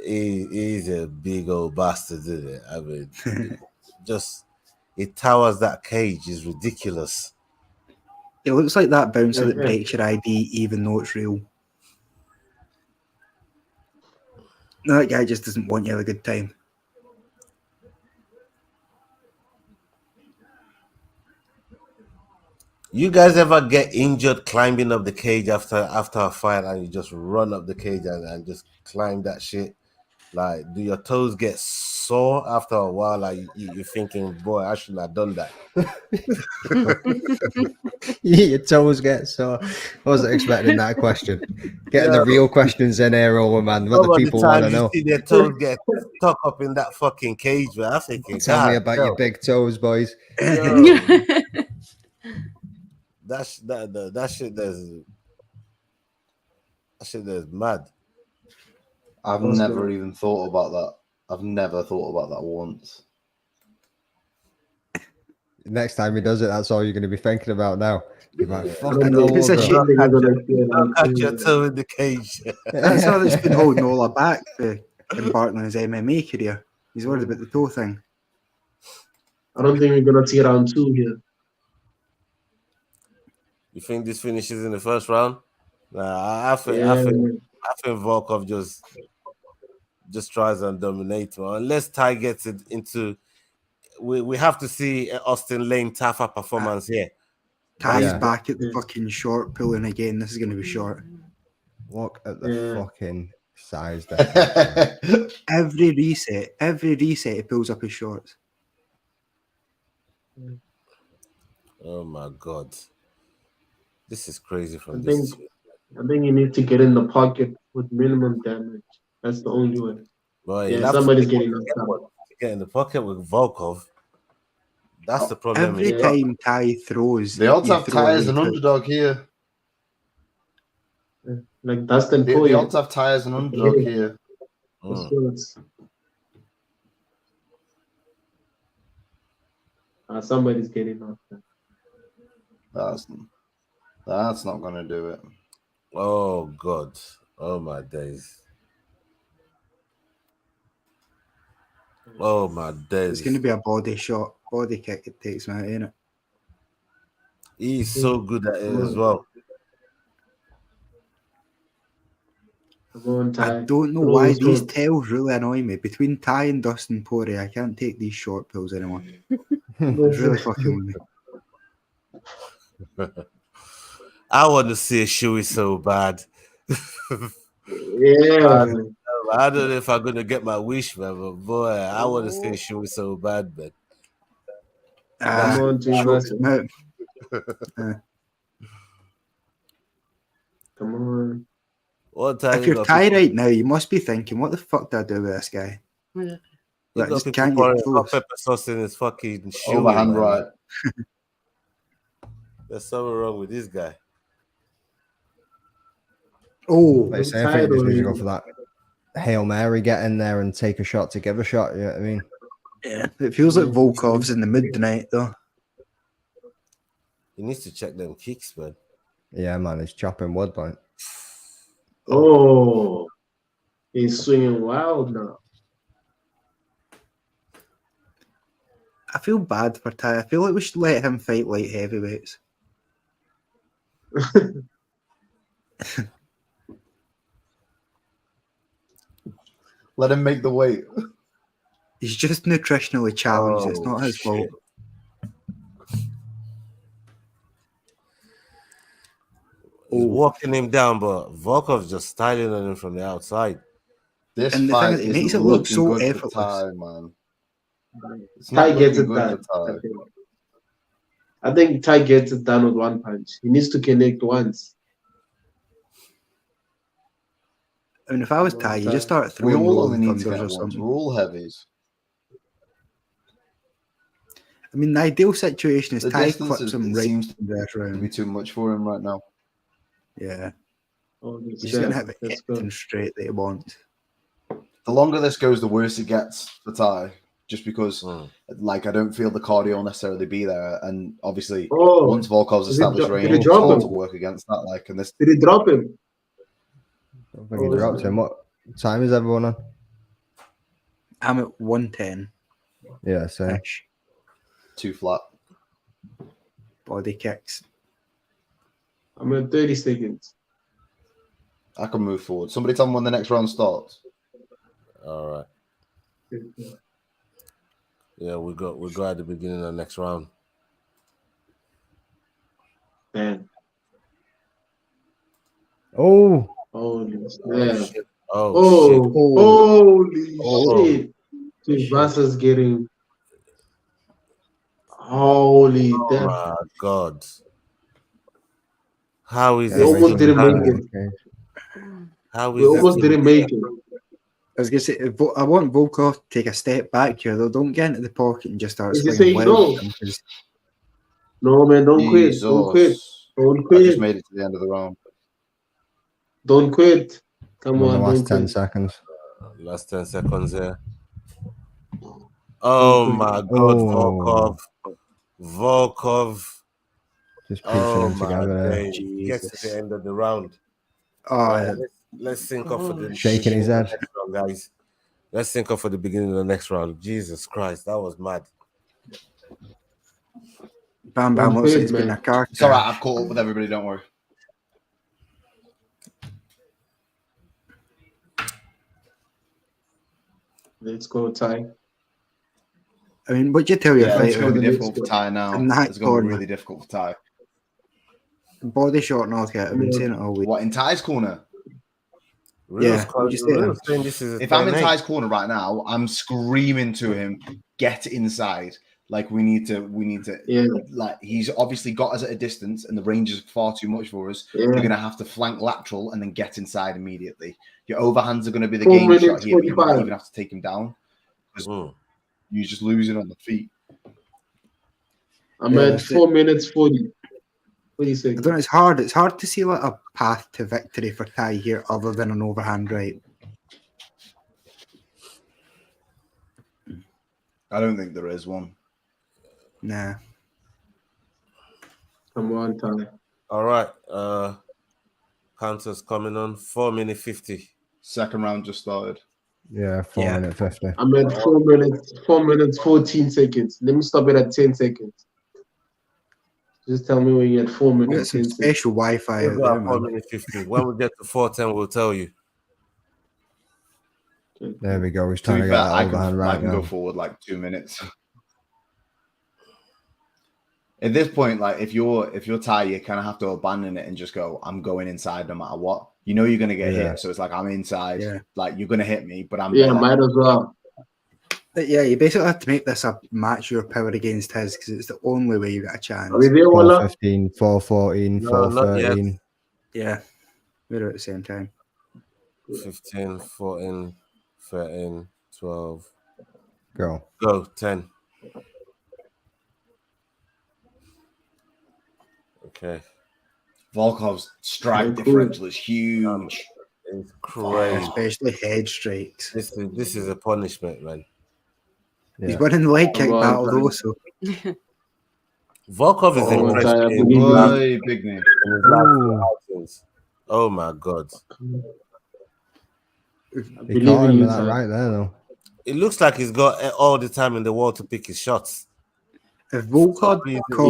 he's a big old bastard, isn't it? I mean, just it towers that cage is ridiculous. It looks like that bouncer that breaks your ID even though it's real. No, that guy just doesn't want you to have a good time. You guys ever get injured climbing up the cage after a fight and you just run up the cage and just climb that shit? Like, do your toes get sore after a while? Like, you're thinking, boy, I shouldn't have done that. Your toes get sore. I wasn't expecting that question. Getting the real questions in here, old man. What the people want to know. You see their toes get stuck up in that fucking cage, man. I'm thinking, Tell me about your big toes, boys. That shit is mad. I've never even thought about that. I've never thought about that once. Next time he does it, that's all you're going to be thinking about now. You're like, fucking Don't catch your toe in the cage. That's all that's been holding Ola back for embarking on his MMA career. He's worried about the toe thing. I don't think we're gonna see round 2 here. You think this finishes in the first round? Nah, I think Volkov just tries and dominates, man. Unless Ty gets it into, we have to see Austin Lane Taffa performance here. Ty's back at the fucking short pulling again. This is going to be short. Look at the fucking size there. Every reset, he pulls up his shorts. Oh my god, this is crazy I think you need to get in the pocket with minimum damage. That's the only way. Boy, somebody's getting knocked out. Get in the pocket with Volkov. That's the problem. Every time Ty throws, they also have Ty as an underdog here. Like Dustin Poirier. They also have Ty as an underdog here. Somebody's getting knocked out. That's not going to do it. Oh god. Oh my days. Oh my days. It's going to be a body shot, body kick. It takes him out, ain't it? He's so good at it as well. I don't know why these tails really annoy me. Between Ty and Dustin Poirier, I can't take these short pills anymore. It's really fucking with me. I want to see a Shui so bad. I don't know if I'm gonna get my wish, man, but boy, I want to see a Shui so bad, man. Come on, come on. If you're Ty right now, you must be thinking, what the fuck did I do with this guy? Like, just can't get close. Pepper sauce in his fucking shoe. Overhand right. There's something wrong with this guy. Oh, I think you just need to go for that Hail Mary, get in there and take a shot to give a shot. You know what I mean? Yeah, it feels like Volkov's in the mood tonight, though. He needs to check them kicks, man. Yeah, man, he's chopping wood, like. Oh, he's swinging wild now. I feel bad for Ty. I feel like we should let him fight light heavyweights. Let him make the weight. He's just nutritionally challenged. It's not his fault. He's walking him down, but Volkov's just styling on him from the outside. This and the fight thing is, it makes it look so effortless. Ty, man. Ty gets it done. I think Ty gets it done with one punch. He needs to connect once. I mean, if I was Ty, you just start throwing we all only need to thunders get or something. We're all heavies. I mean, the ideal situation is The Ty distance clips him right seems in the round. to be too much for him right now. Yeah. Oh, he's going to have it straight that he wants. The longer this goes, the worse it gets for Ty. just because like I don't feel the cardio will necessarily be there. And obviously, Oh, once Volkov's established did he range, it's drop hard him? to work against that. Like, and this Did he drop him? I don't think he dropped him. What time is everyone on? I'm at 110 Yeah, so ish. too flat. Body kicks. I'm at 30 seconds. I can move forward. Somebody tell me when the next round starts. All right. Yeah, we go at the beginning of the next round. Man. oh, Holy Oh, snap. shit. Oh, shit. Holy shit. Dude, Vasa's getting. Holy damn. My God. How is yeah, We this almost thing didn't make happening? it. okay. How We is this almost thing didn't make it. I was going to say, I want Volkov to take a step back here, though. Don't get into the pocket and just start Is he swinging saying wild no? at them, 'cause No, man, don't quit. Don't quit. Jesus. Don't I quit. just made it to the end of the round. Don't quit. Come I'm on the on, last don't 10 quit. seconds. Last 10 seconds there. Oh my God, Oh. Volkov. Just piecing Oh them my together there. days. Gets to the end of the round. Oh, Right, let's sync up for the Shaking his beginning of head. the next round, guys. Let's sync up for the beginning of the next round. Jesus Christ, that was mad. Bam Bam Don't looks like quit, it's been man. a car It's all right. crash. I've caught up with everybody. Don't worry. Let's go, Ty. I mean, what'd you tell your Yeah, it's fighter? going to be Let's difficult go. for Ty now. In that It's going to be corner. really difficult for Ty. Body shot knockout. I've been saying it all week. What, in Ty's corner? Yeah, what'd you say then? Saying this is a If I'm in 10-8. Ty's corner right now, I'm screaming to him, get inside. Like we need to Yeah, like he's obviously got us at a distance and the range is far too much for us. yeah. You're gonna have to flank lateral and then get inside immediately. Your overhands are gonna be the 4 game minutes, shot here, but you might 45. even have to take him down. Because Mm. you're just losing on the feet. I'm Yeah, at that's it. 4 minutes 40. What do you I say? don't know. It's hard. It's hard to see like a path to victory for Ty here, other than an overhand right. I don't think there is one. Nah. Come on, Ty. All right. Counter's coming on. 4 minute 50. Second round just started. Yeah, 4 Yeah. minute 50. I'm at 4 minutes 14 seconds. Let me stop it at 10 seconds. Just tell me when you're at 4 We got minutes. some 10 seconds. special Wi-Fi We'll out go there, at 4 man. minute 50. When we get to 4:10, we'll tell you. There we go. He's To trying be to fair, get that I overhand can right go now. forward like 2 minutes. At this point, like if you're Ty, you kind of have to abandon it and just go, I'm going inside no matter what. You know you're gonna get Yeah. hit. So it's like I'm inside. Yeah. Like you're gonna hit me, but I'm Yeah, there. might as well. But yeah, you basically have to make this a match your power against his, because it's the only way you got a chance. Are we there, Walla? 4:15, 4:14, No, not yet. 4:13. Yeah, we're at the same time. 15, 14, 13, 12. Go. Go. 10. Okay. Volkov's strike Cool. differential is huge. It's crazy. Especially head strikes. This is a punishment, man. He's Yeah. winning the leg kick Come on, battle Ty. though, so Volkov is Oh, impressed Ty, I in believe his you. last, Boy, big name. in his last two Ooh. outings. Oh my God. I He believe caught in him you, with that Ty. right there, though. It looks like he's got all the time in the world to pick his shots. if Volkov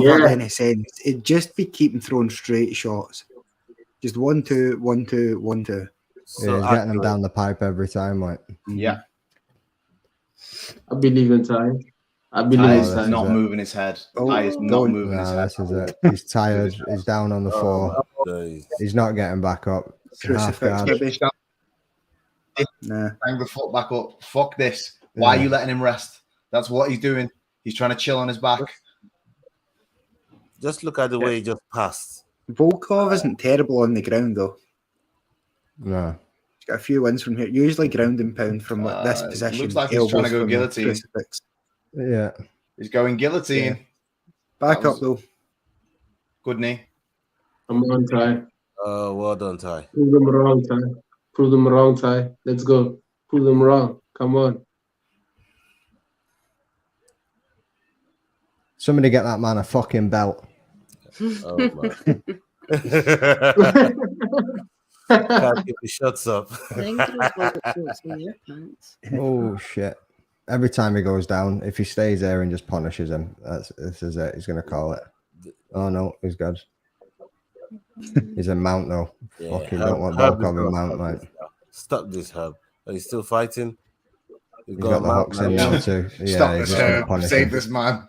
Yeah. had any sense, it'd just be keeping throwing straight shots. Just 1, 2, 1, 2, 1, 2. Yeah, So he's getting him accurate. down the pipe every time. Like, Yeah. I believe in Ty. I believe Ty in is this Ty. is not it. moving his head. Oh, Ty is not don't- moving his nah, head. this is it. He's tired. He's down on the floor. Days. He's not getting back up. Half Crucifix, guard. maybe. Nah. Bang the foot back up. Fuck this. Why are you letting him rest? That's what he's doing. He's trying to chill on his back. Just look at the way he just passed. Volkov isn't terrible on the ground though. No. He's got a few wins from here. Usually ground and pound from like this position. Looks like he's trying to elbows go from the guillotine. crucifix. Yeah. He's going guillotine. Yeah. Back That up though. Good knee. Come on, Ty. Well done, Ty. Prove them wrong, Ty. Prove them wrong, Ty. Let's go. Prove them wrong. Come on. Somebody get that man a fucking belt. Oh my. Can't keep the shots up. I think it was what's in your pants. Oh shit. Every time he goes down, if he stays there and just punishes him, this is it. He's gonna call it. Oh no, he's good. He's a mount though. Yeah, Fucking Herb- don't want Herb is Volkov gonna in mount, stop mate. this now. Stop this, Herb. Are you still fighting? He's got the hooks in now too. Yeah, Stop he's this, just gonna Herb. punish Save him. this man.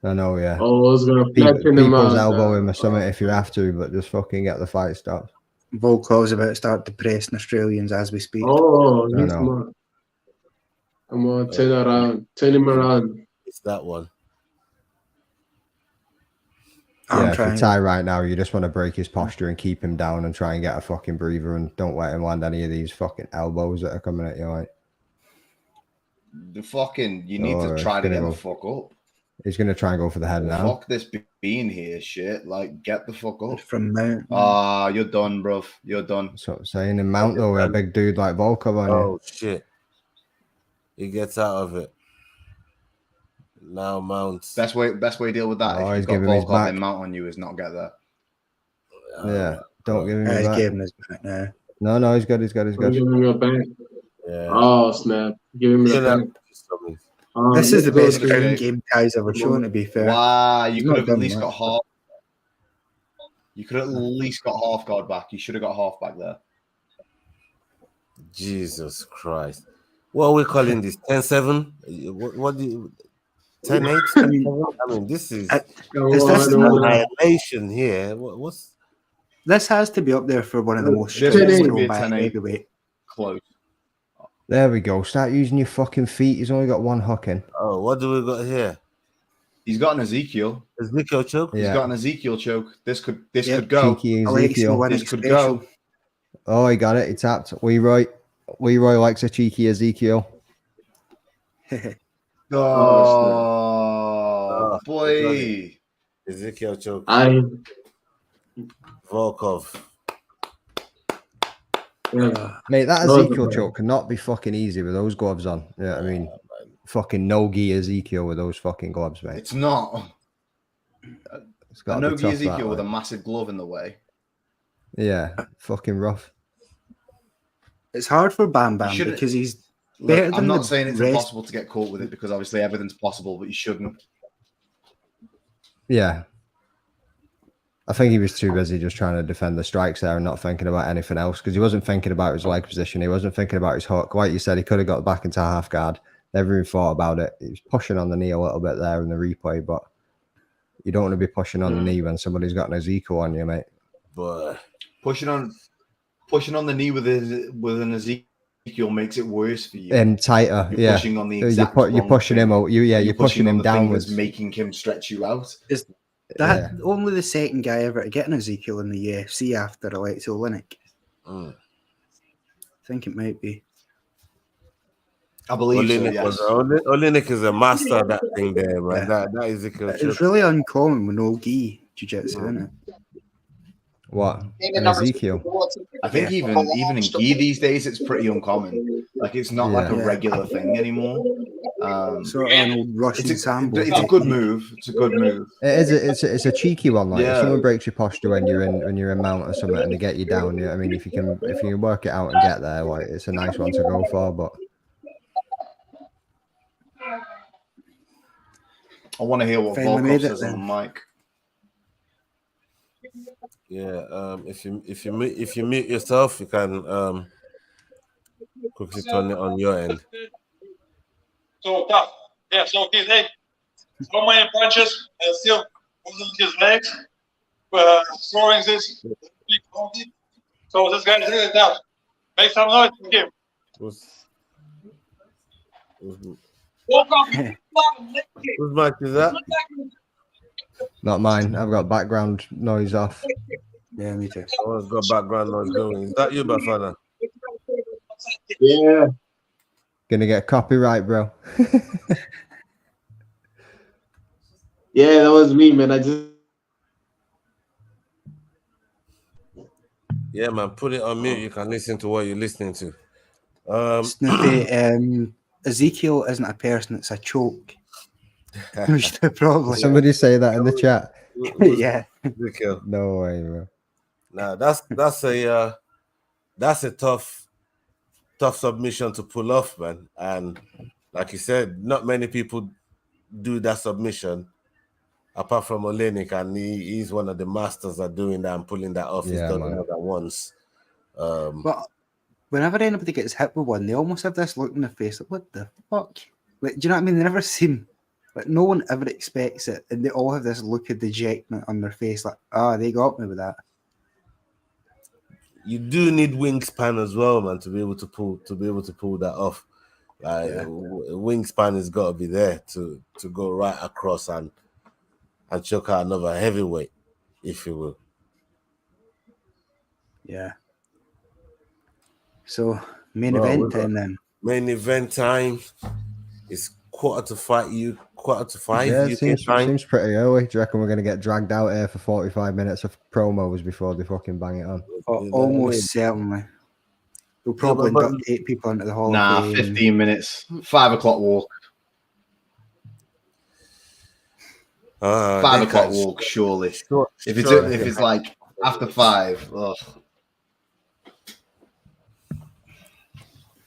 I know, yeah. Oh, I was gonna flatten him People's out. elbow him or something if you have to, but just fucking get the fight stopped. Volkov's about to start depressing Australians as we speak. Oh, I he's know. smart. Come on, turn around. Turn him around. It's that one. I'm Yeah, if you trying. tie right now, you just want to break his posture and keep him down and try and get a fucking breather and don't let him land any of these fucking elbows that are coming at you. Like, You need Oh, to it's try to gonna get go- the fuck up. he's gonna try and go for the head now. Fuck this being here, shit. Like, get the fuck up. From Mount. Ah, you're done, bruv. You're done. That's what I'm saying. In mount though, with a big dude like Volkov on you. Oh shit. He gets out of it. Now mounts. Best way to deal with that Oh, if he's you've got giving his Volkov back. in mount on you is not get there. Yeah, don't give him He's his back. giving his back now. No, he's good. He's good. He's Give good. him your back. Yeah. Oh, snap. Give him your Yeah, back. This is the good, best good. ground game Ty's ever shown, to be fair. Wow, you He's could not have at done least much. got half. You could have at least got half guard back. You should have got half back there. Jesus Christ. What are we calling this? 10-7? What do you 10-8? I mean, this is Is this annihilation here. What's This has to be up there for one of the most This strongest is gonna be a throwback 10-8. heavyweight. Close. There we go. Start using your fucking feet. He's only got one hook in. oh, what do we got here? He's got an Ezekiel. Ezekiel choke? He's Yeah. got an Ezekiel choke. This could Yep. go. Cheeky Alexa Ezekiel. winning This could special. go. Oh, he got it. He tapped. Leroy likes a cheeky Ezekiel. Oh, boy. Ezekiel choke. Volkov. Yeah. Mate, that No, Ezekiel it's choke cannot be fucking easy with those gloves on. Yeah, I mean, fucking no-gi Ezekiel with those fucking gloves, mate. It's not. It's A got to be no-gi tough, Ezekiel that, with a like. massive glove in the way. Yeah, fucking rough. It's hard for Bam Bam shouldn't- because he's Look, better I'm than not the saying it's rest. impossible to get caught with it because obviously everything's possible, but you shouldn't. Yeah. I think he was too busy just trying to defend the strikes there and not thinking about anything else because he wasn't thinking about his leg position. He wasn't thinking about his hook. Like you said, he could have got back into half guard. Never even thought about it. He was pushing on the knee a little bit there in the replay, but you don't want to be pushing on the knee when somebody's got an Ezekiel on you, mate. But Pushing on the knee with an Ezekiel makes it worse for you. And tighter, You're yeah. pushing on the You're, exact you're wrong pushing thing. him out. You're pushing on him the thing downwards. that's making him stretch you out. Is that only the second guy ever to get an Ezekiel in the UFC after Alexa Oleinik? I think it might be. I believe so, Oleinik yes. Oleinik is a master of that thing there, man. Yeah. That Ezekiel It's choke. really uncommon with no gi jiu-jitsu, isn't it? What? An Ezekiel? I think even in gi these days, it's pretty uncommon. Like it's not like a Yeah. regular thing anymore. Sort of an old Russian sambo. It's a good move. It's a good move. It is. It's a cheeky one. Like Yeah. if someone breaks your posture when you're in mount or something and they get you down. Yeah, I mean, if you can work it out and get there, like it's a nice one to go for. But I want to hear what Finally Volkov made it says on the mic. Yeah, if you mute yourself, you can quickly turn it on your end. So tough. Yeah, so he's eight. So many punches and still using his legs, throwing this big body. So this guy's really tough. Make some noise for him. Whose Who's mic is that? not mine. I've got background noise off. Yeah, me too. Someone's got background noise going. Is that you, Bafana? Yeah. Gonna get copyright, bro. Yeah, that was me, man. I just Yeah, man. Put it on mute. You can listen to what you're listening to. Snoopy, Ezekiel isn't a person, it's a choke. Probably. Somebody say that in the chat. Yeah. No way, bro. No, that's a tough submission to pull off, man. And like you said, not many people do that submission apart from Olenek, and he's one of the masters at doing that and pulling that off. He's Yeah, done man. it more than once. But whenever anybody gets hit with one, they almost have this look in their face like, what the fuck? Like, do you know what I mean? They never seem like, no one ever expects it, and they all have this look of dejectment on their face, like, they got me with that. You do need wingspan as well, man, to be able to pull that off. Wingspan has got to be there to go right across and choke out another heavyweight, if you will. Yeah. So main event time then. Main event time is 4:45. Yeah, UK it seems pretty early. Do you reckon we're going to get dragged out here for 45 minutes of promos before they fucking bang it on? Almost certainly. We'll probably induct 8 people into the Hall of Fame. 15 minutes. 5 o'clock walk. 5 o'clock walk, surely. If it's like after 5,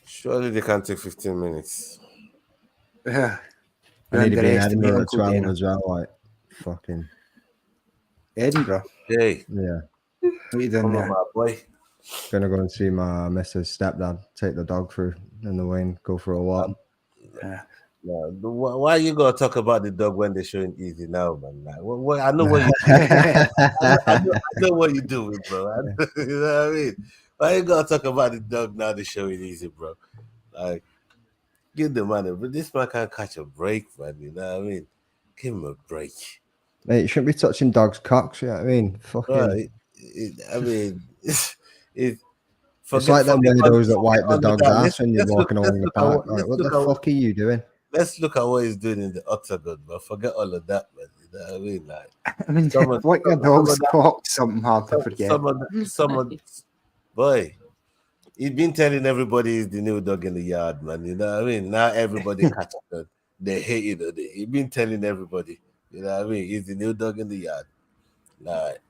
surely they can't take 15 minutes. Yeah. I need to be in Edinburgh at 12 as well, like fucking Edinburgh. Hey. Yeah. What you doing there? Boy. Gonna go and see my missus' stepdad, take the dog through in the wind, go for a walk. Yeah. Why you gotta talk about the dog when they're showing easy now, man? Like, I know what you I know what you're doing, bro. You know what I mean? Why you gotta talk about the dog now they're showing easy, bro? Like, give the man but this man can't catch a break, man. You know what I mean? Give him a break. Mate, you shouldn't be touching dogs' cocks, you know what I mean? Fucking Right. It's like them weirdos that wipe the dog's ass when you're walking along the park. Like, what the fuck are you doing? Let's look at what he's doing in the octagon, but forget all of that, man. You know what I mean? Like your dog's cock, something hard to forget. Someone, boy, he's been telling everybody he's the new dog in the yard, man. You know what I mean? Now everybody catches it. They hate it. He's been telling everybody, you know what I mean? He's the new dog in the yard. Like,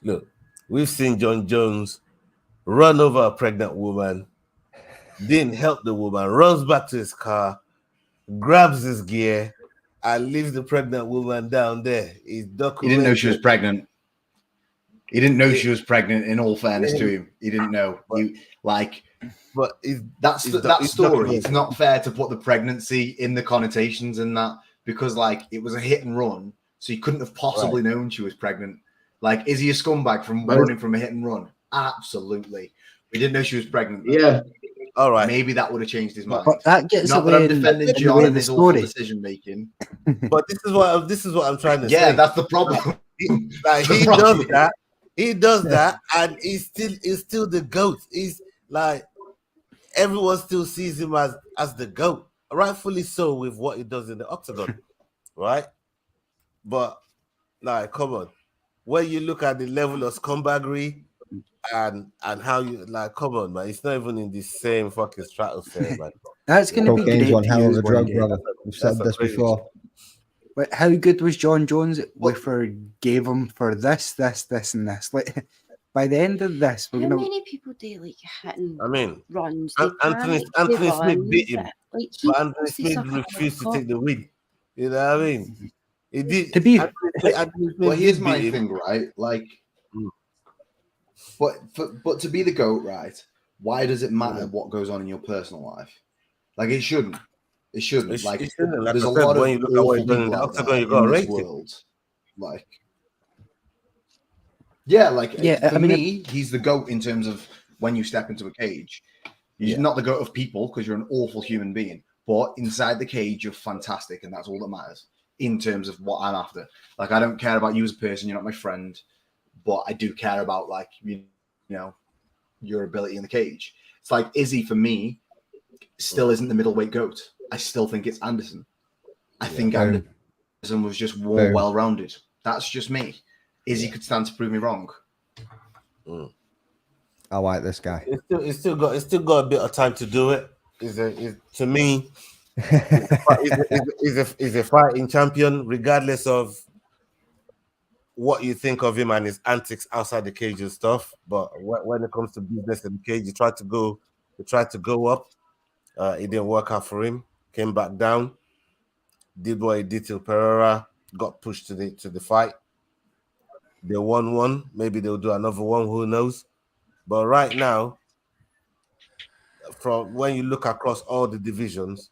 look, we've seen John Jones run over a pregnant woman, didn't help the woman, runs back to his car, grabs his gear, and leaves the pregnant woman down there. He didn't know she was pregnant. He didn't know she was pregnant. In all fairness to him, he didn't know. That story. It's not fair to put the pregnancy in the connotations in that, because like it was a hit and run, so he couldn't have possibly known she was pregnant. Like, is he a scumbag from running from a hit and run? Absolutely. We didn't know she was pregnant. Yeah. All right. Maybe that would have changed his mind. But that gets not away that I'm defending John and his awful story. decision making. But this is what I'm trying to say. Yeah, that's the problem. He does that, and he's still the GOAT. He's like, everyone still sees him as the GOAT, rightfully so, with what he does in the octagon, right? But like, come on, when you look at the level of scumbaggery and how you like, come on, man, it's not even in the same fucking stratosphere, man. That's going to be great. One hell of a drug, brother. We've said this before. But how good was John Jones? We forgave him for this, and this. Like, by the end of this, we're How gonna. many people do like hitting runs? Anthony Smith beat him, but Anthony Smith refused to take the win. You know what I mean? He did. To be. Well, here's my thing, right? Like, but to be the GOAT, right? Why does it matter what goes on in your personal life? Like, it shouldn't. It shouldn't. Like, there's a lot of when you look at what you're doing in the octagon, you got to rate it. Like, yeah, like, yeah. For me, he's the GOAT in terms of when you step into a cage. You're not the GOAT of people because you're an awful human being, but inside the cage, you're fantastic, and that's all that matters in terms of what I'm after. Like, I don't care about you as a person. You're not my friend, but I do care about, like, you know, your ability in the cage. It's like Izzy, for me, still isn't the middleweight GOAT. I still think it's Anderson. I think Anderson was just more well-rounded. That's just me. Izzy could stand to prove me wrong. I like this guy. It's still got a bit of time to do it. To me, He's a fighting champion, regardless of what you think of him and his antics outside the cage and stuff. But when it comes to business in the cage, he tried to go up. It didn't work out for him. Came back down. Did what he did till Pereira got pushed to the fight. They won one. Maybe they'll do another one. Who knows? But right now, from when you look across all the divisions,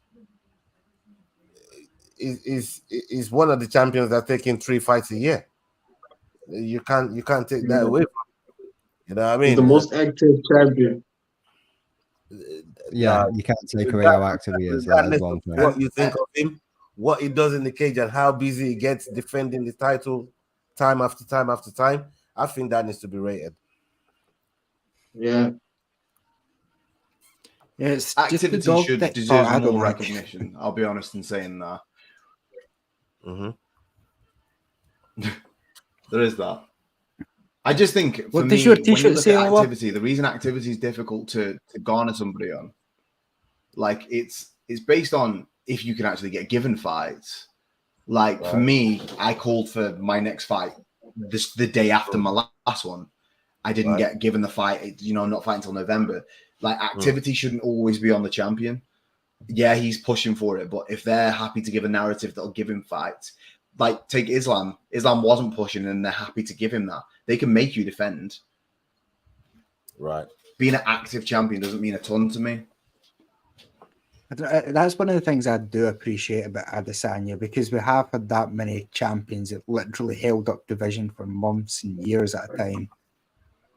is one of the champions that are taking 3 fights a year. You can't take that away from him. You know what I mean? The most active champion. Yeah, you can't take away how active he is. That is one thing. What you think of him, what he does in the cage, and how busy he gets defending the title time after time after time, I think that needs to be rated. Yeah. Yeah, it's Activity just the dog should that deserve I don't more like. recognition. I'll be honest in saying that. There is that. I just think for What me, does your when you t-shirt look say, at Ola? activity, the reason activity is difficult to garner somebody on, like it's based on if you can actually get given fights. Like for me, I called for my next fight the day after my last one. I didn't get given the fight. I'm not fighting until November. Like activity shouldn't always be on the champion. Yeah, he's pushing for it, but if they're happy to give a narrative that'll give him fights, like take Islam. Islam wasn't pushing, and they're happy to give him that. They can make you defend. Right. Being an active champion doesn't mean a ton to me. That's one of the things I do appreciate about Adesanya, because we have had that many champions that literally held up division for months and years at a time.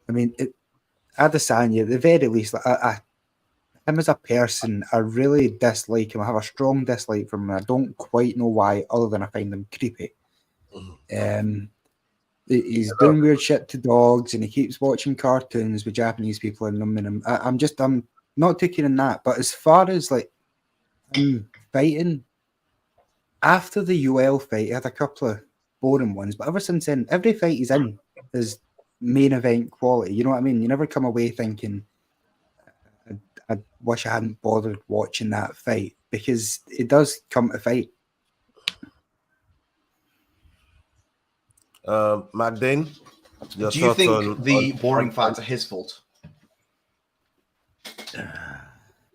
I mean, Adesanya, at the very least, him as a person, I really dislike him. I have a strong dislike for him. I don't quite know why, other than I find him creepy. He's doing weird shit to dogs, and he keeps watching cartoons with Japanese people in them. And I'm not taking in that. But as far as like him fighting, after the UL fight, he had a couple of boring ones. But ever since then, every fight he's in is main event quality. You know what I mean? You never come away thinking, I wish I hadn't bothered watching that fight, because it does come to fight. Magdane, do you think the boring fights are his fault?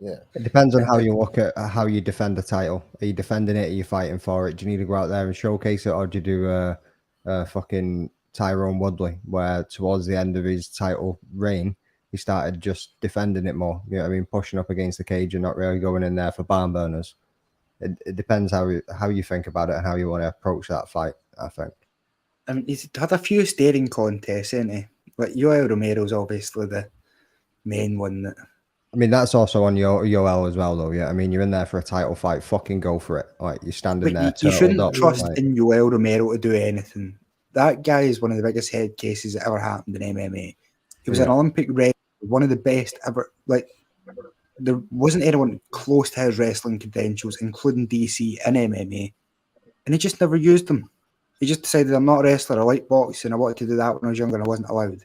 Yeah, it depends on how you look at how you defend the title. Are you defending it? Are you fighting for it? Do you need to go out there and showcase it, or do you do a fucking Tyrone Woodley, where towards the end of his title reign, he started just defending it more? You know what I mean? Pushing up against the cage and not really going in there for barn burners. It depends how you think about it and how you want to approach that fight, I think. I mean, he's had a few staring contests, hasn't he? Like Yoel Romero's obviously the main one. That I mean, that's also on Yoel as well, though. Yeah, I mean, you're in there for a title fight. Fucking go for it. Like, you're standing there. You shouldn't up, trust like, in Yoel Romero to do anything. That guy is one of the biggest head cases that ever happened in MMA. He was an Olympic wrestler, one of the best ever. Like, there wasn't anyone close to his wrestling credentials, including DC in MMA, and he just never used them. He just decided, I'm not a wrestler, I like boxing, I wanted to do that when I was younger and I wasn't allowed.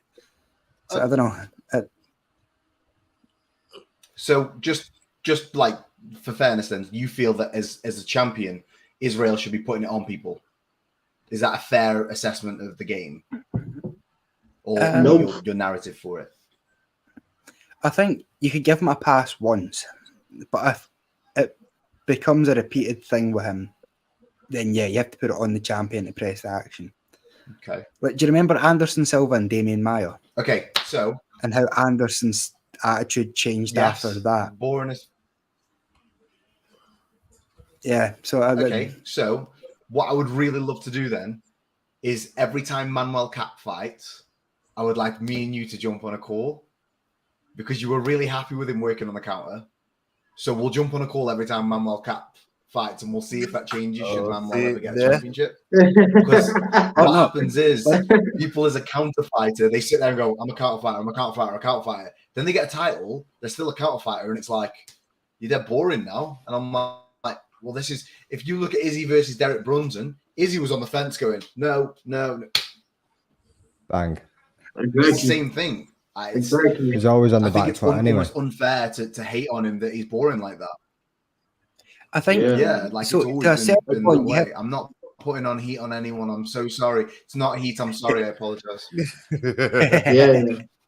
So I don't know. So just like for fairness, then you feel that as a champion, Israel should be putting it on people. Is that a fair assessment of the game, or your narrative for it? I think you could give him a pass once, but if it becomes a repeated thing with him, then yeah, you have to put it on the champion to press the action. Okay. But do you remember Anderson Silva and Damian Maia? Okay, so and how Anderson's attitude changed after that. Boring as. Yeah. So okay. So what I would really love to do then is every time Manuel Cap fights, I would like me and you to jump on a call, because you were really happy with him working on the counter. So we'll jump on a call every time Manuel Cap fights, and we'll see if that changes should Manuel ever get a championship. Because what happens is people as a counter fighter, they sit there and go, I'm a counter fighter, I'm a counter fighter, I'm a counter fighter. Then they get a title, they're still a counter fighter, and it's like, you're dead boring now. And I'm like, well, this is, if you look at Izzy versus Derek Brunson, Izzy was on the fence going, no. Bang. Exactly. It's the same thing. Exactly. He's always on the back foot anyway. It's unfair to hate on him that he's boring like that. I think Yeah, like so. it's always To a been certain that point, way. I'm not putting on heat on anyone. I'm so sorry. It's not heat. I'm sorry. I apologize. Yeah.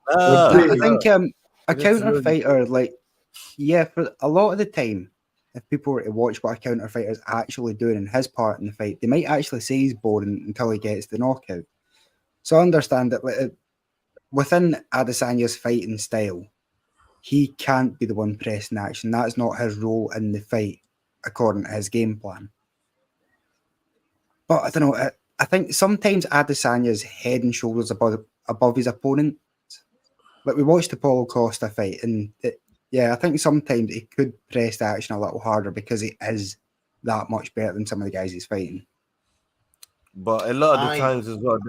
I Please. think a Get to know counter you. fighter, like, yeah, for a lot of the time, if people were to watch what a counter fighter is actually doing in his part in the fight, they might actually say he's boring until he gets the knockout. So I understand that, like, within Adesanya's fighting style, he can't be the one pressing action. That's not his role in the fight, according to his game plan. But I don't know. I think sometimes Adesanya's head and shoulders above his opponent. Like, we watched the Paulo Costa fight, and I think sometimes he could press the action a little harder because he is that much better than some of the guys he's fighting. But a lot of the I- times as well,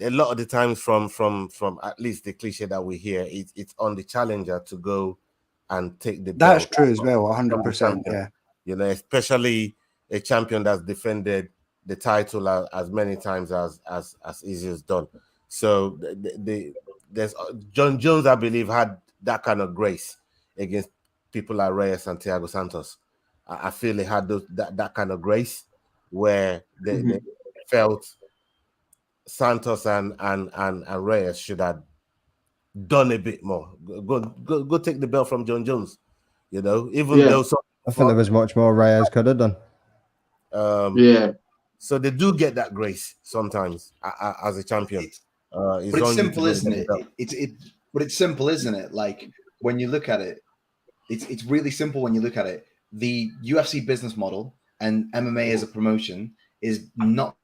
a lot of the times from at least the cliche that we hear, it's on the challenger to go and take the That's belt true as well, from the 100%. champion. Yeah. You know, especially a champion that's defended the title as many times as easy as done. So there's John Jones, I believe, had that kind of grace against people like Reyes and Thiago Santos. I feel he had that kind of grace where they felt Santos and Reyes should have done a bit more. Go take the belt from John Jones. You know, even though I think there was much more Reyes could have done. So they do get that grace sometimes as a champion. But it's simple, isn't it? But it's simple, isn't it? Like, when you look at it, it's really simple when you look at it. The UFC business model and MMA as a promotion is not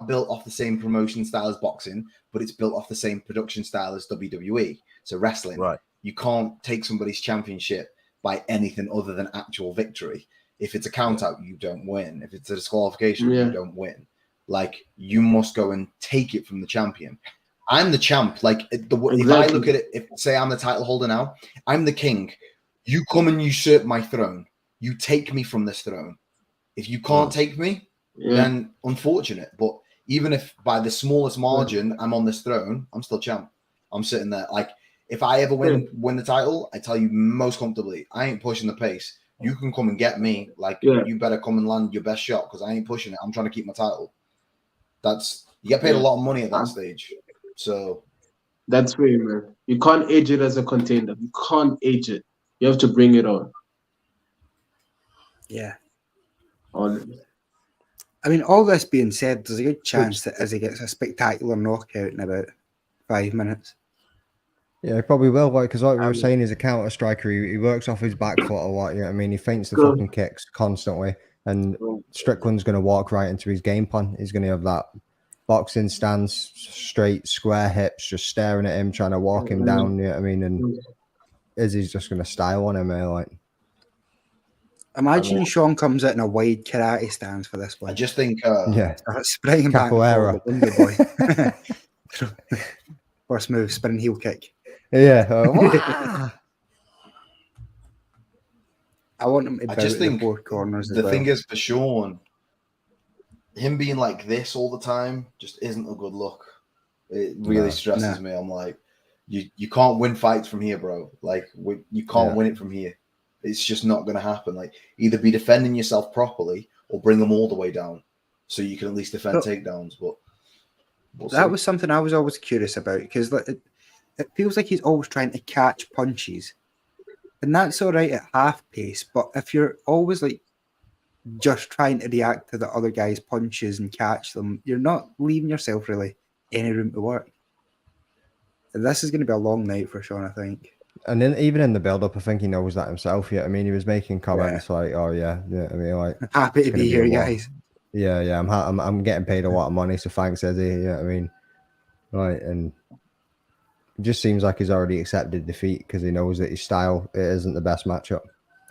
built off the same promotion style as boxing, but it's built off the same production style as WWE. So wrestling, right? You can't take somebody's championship by anything other than actual victory. If it's a count out, you don't win. If it's a disqualification, you don't win. Like, you must go and take it from the champion. I'm the champ. Like, if I look at it, if say I'm the title holder now, I'm the king. You come and usurp my throne. You take me from this throne. If you can't take me, then unfortunate. But even if by the smallest margin I'm on this throne, I'm still champ. I'm sitting there. Like, if I ever win the title, I tell you most comfortably, I ain't pushing the pace. You can come and get me. Like, you better come and land your best shot because I ain't pushing it. I'm trying to keep my title. You get paid a lot of money at that stage. So that's fair, man. You can't age it as a contender. You can't age it. You have to bring it on. Yeah. I mean, all this being said, there's a good chance that Izzy gets a spectacular knockout in about 5 minutes. Yeah, he probably will, because like we were saying, he's a counter striker. He works off his back foot a lot. You know what I mean? He feints the fucking kicks constantly, and Strickland's going to walk right into his game plan. He's going to have that boxing stance, straight, square hips, just staring at him, trying to walk him down. You know what I mean? And Izzy's just going to style on him, like. Imagine Sean comes out in a wide karate stance for this one. I just think, spraying back Capoeira. Boy. First move, spinning heel kick. Yeah. I want him to I just think the four corners. The thing is, for Sean, him being like this all the time just isn't a good look. It really stresses me. I'm like, you can't win fights from here, bro. Like, you can't win it from here. It's just not going to happen. Like, either be defending yourself properly or bring them all the way down so you can at least defend takedowns. But that was something I was always curious about, because it feels like he's always trying to catch punches, and that's all right at half pace. But if you're always like just trying to react to the other guy's punches and catch them, you're not leaving yourself really any room to work. And this is going to be a long night for Sean, I think. And then even in the build-up, I think he knows that himself. Yeah, I mean, he was making comments like, "Oh yeah, I mean, like, happy to be here, guys." Yeah, I'm getting paid a lot of money, so thanks, Eddie. Yeah, I mean, right, and it just seems like he's already accepted defeat because he knows that his style isn't the best matchup.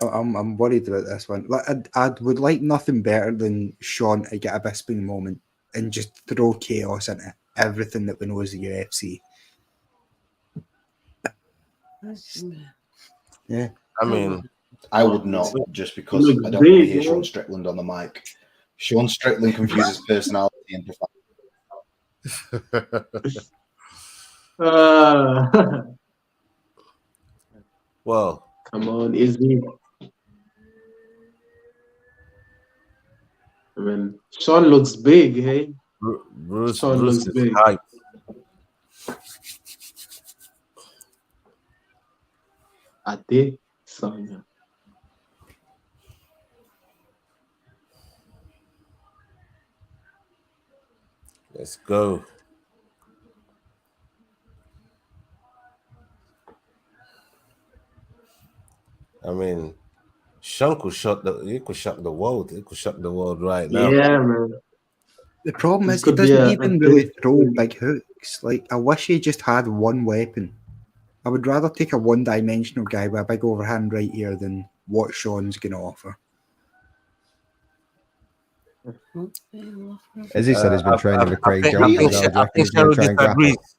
Oh, I'm worried about this one. Like, I would like nothing better than Sean to get a Bisping moment and just throw chaos into everything that we know as the UFC. Yeah, I mean, I would not, just because I don't want to hear Sean Strickland on the mic. Sean Strickland confuses personality and well, come on, Izzy. I mean, Sean looks big, hey? Bruce Sean looks is big. hype. Ade Sanya. Let's go. I mean, Sean could shock the world. He could shock the world right now. Yeah, man. The problem This is he could be doesn't a even really big throw thing. big hooks. Like, I wish he just had one weapon. I would rather take a one-dimensional guy with a big overhand right here than what Sean's going to offer. As he said, he's been training with Craig I Jones. think, as well. Do you I reckon think he's going to Cheryl try and grapple? disagrees.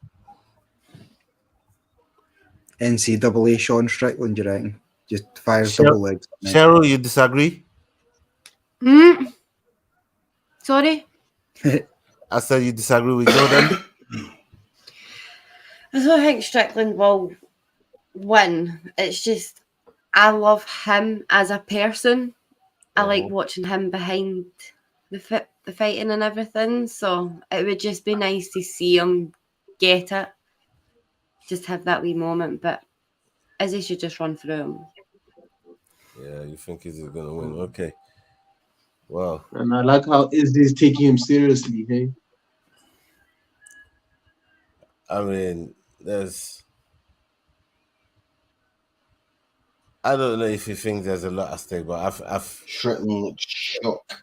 NCAA Sean Strickland, do you reckon? Just fires Cheryl, double legs. Cheryl, you disagree? Sorry? I said you disagree with Jordan. I don't think Strickland will win. It's just I love him as a person. I like watching him behind the fighting and everything. So it would just be nice to see him get it. Just have that wee moment. But Izzy should just run through him. Yeah, you think he's going to win? Okay. Wow. And I like how Izzy's taking him seriously, hey? I mean, I don't know if he thinks there's a lot at stake, but I've Strickland looks shocked.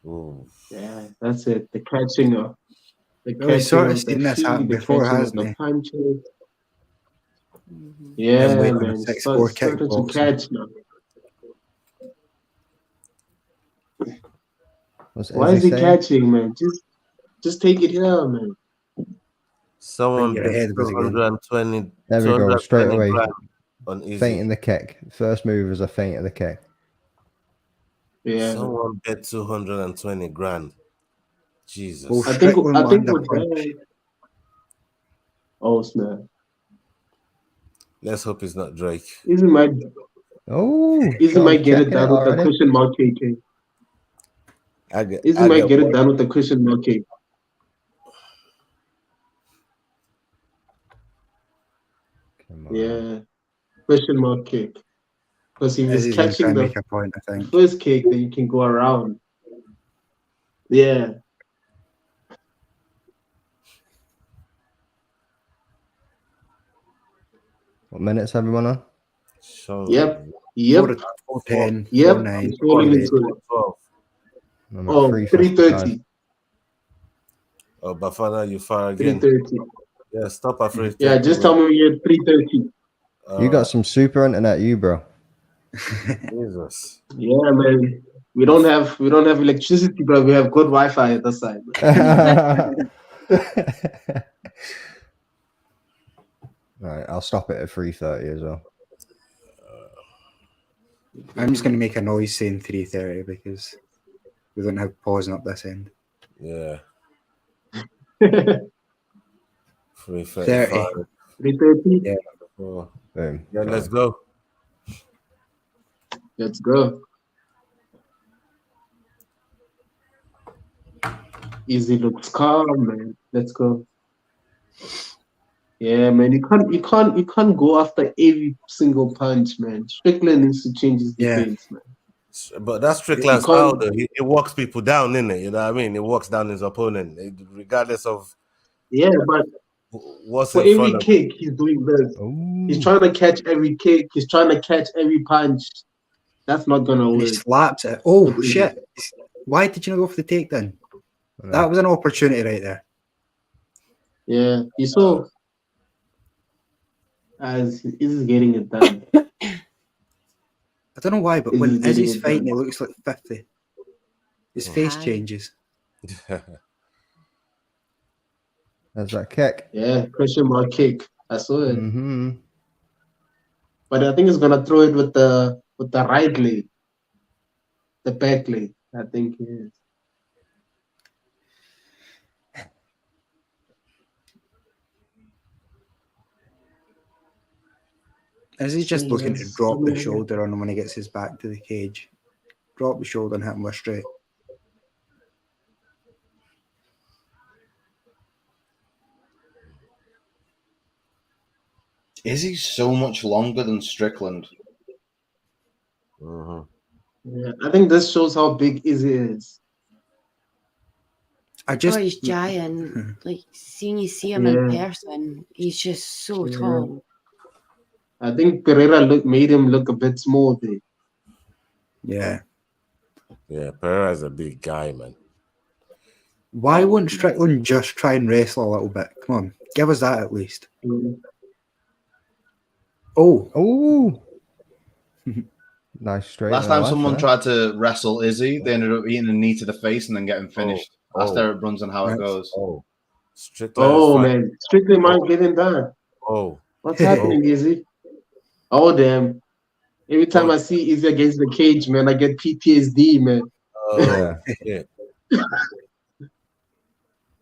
Ooh. Yeah, that's it. The catching of the Well, he's catching sort of of the seen this feet, happen the before, catching of hasn't the he? punches. And Yeah, waiting on man. a 6-4 Starting to kickboxing. catch now. Why is he catching, man? Just take it here, man. Someone Your bet head was again. 220. There we go. Straight 220 away. grand on Izzy. Feinting the kick. First move was a feint of the kick. Yeah. Someone bet 220 grand. Jesus. Will I think Strickland land a we're punch? there. Oh snap! Let's hope it's not Drake. Izzy might Oh, Izzy Sean's might get it checking done with the already. question mark kick. Izzy I might get it worried. done with the question mark kick. Come on. Yeah, question mark kick. Because if he's Izzy's going to try catching and the make a point, I think. first kick, then you can go around. Yeah. What minutes everyone on? Sean, Yep. 4:10, Yep. 4:09, He's rolling 4:08. into it. 12. I'm at Oh, 3:55. 3:30. Oh, Bafana, you far again. 3:30. Yeah, stop at 3:30. Yeah, just tell me you're 3:30. You got some super internet, you bro. Jesus. Yeah, man. We don't have electricity, but we have good Wi-Fi at the side. Right, I'll stop it at 3:30 as well. I'm just going to make a noise saying 3:30 because we don't have pausing up this end. Yeah. 30. 3:35. 3:30. Yeah. Oh. Boom. Yeah, let's go. Let's go. Easy looks calm, man. Let's go. Yeah, man. You can't go after every single punch, man. Strickland needs to change his defense, man. But that's Strickland's style, though. He walks people down, innit? You know what I mean? He walks down his opponent, regardless of but what's for in front every of kick, he's doing this. Ooh. He's trying to catch every kick. He's trying to catch every punch. That's not gonna And he work. slaps it. Oh, shit. Why did you not go for the takedown? That was an opportunity right there. Yeah, you saw as he's getting it done. I don't know why, but when Izzy's Izzy's getting it fighting, done. he looks like 50. His face changes. There's that kick. Yeah, question mark kick. I saw it. Mm-hmm. But I think he's gonna throw it with the right leg, the back leg. I think he is. Is he just looking to Yes. drop the shoulder on him when he gets his back to the cage? drop the shoulder and hit him with straight. Izzy's so much longer than Strickland. Yeah, I think this shows how big Izzy is. I just he's giant. Like, seeing you see him in person, he's just so tall. I think Pereira made him look a bit small there. yeah. Yeah, Pereira's a big guy, man. Why wouldn't Strickland just try and wrestle a little bit? Come on, give us that at least. Oh, Nice straight. Last time someone tried to wrestle Izzy, they ended up eating a knee to the face and then getting finished. Ask Derek Brunson how it goes. Man, Strickland might get in that. What's happening, Izzy? Oh, damn. Every time I see Izzy against the cage, man, I get PTSD, man. Yeah.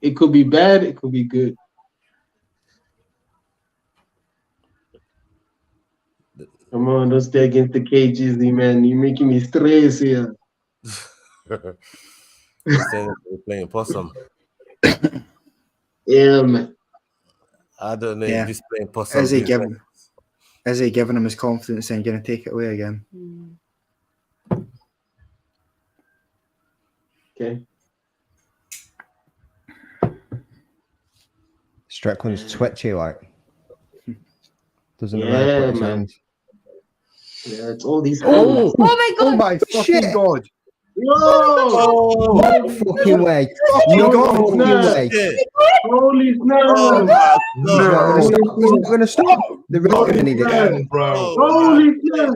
It could be bad, it could be good. Come on, don't stay against the cage, Izzy, man. You're making me stress here. Playing possum. Yeah, man. I don't know if he's playing possum. Is he giving him his confidence and going to take it away again? Okay. Strickland's twitchy, like. Doesn't Yeah, put his man. hands. Yeah, it's all these. Oh my god! Oh my fucking god! Whoa! No fucking way! No fucking way! Holy snap! He's not going to stop. They're not going to need it. Holy snap!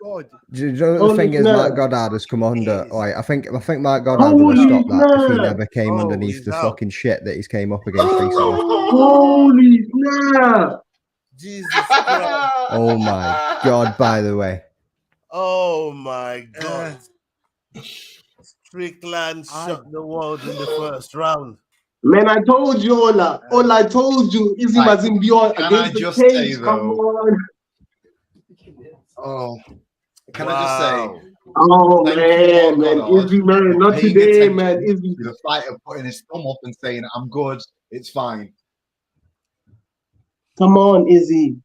God! Do you know what the thing is? Mark Goddard has come under. Like, I think Mark Goddard would have stopped that if he never came underneath the fucking shit that he's came up against recently. Holy snap! Jesus Christ. Oh my god! By the way, Oh my god. Strickland shut the world in the first round. Man, I told you, Ola. I told you. Izzy was in beyond against the cage. Come on. Oh, can I just say? Oh man, Izzy, man, not today, man. Izzy, the fighter putting his thumb up and saying, "I'm good, it's fine." Come on, Izzy.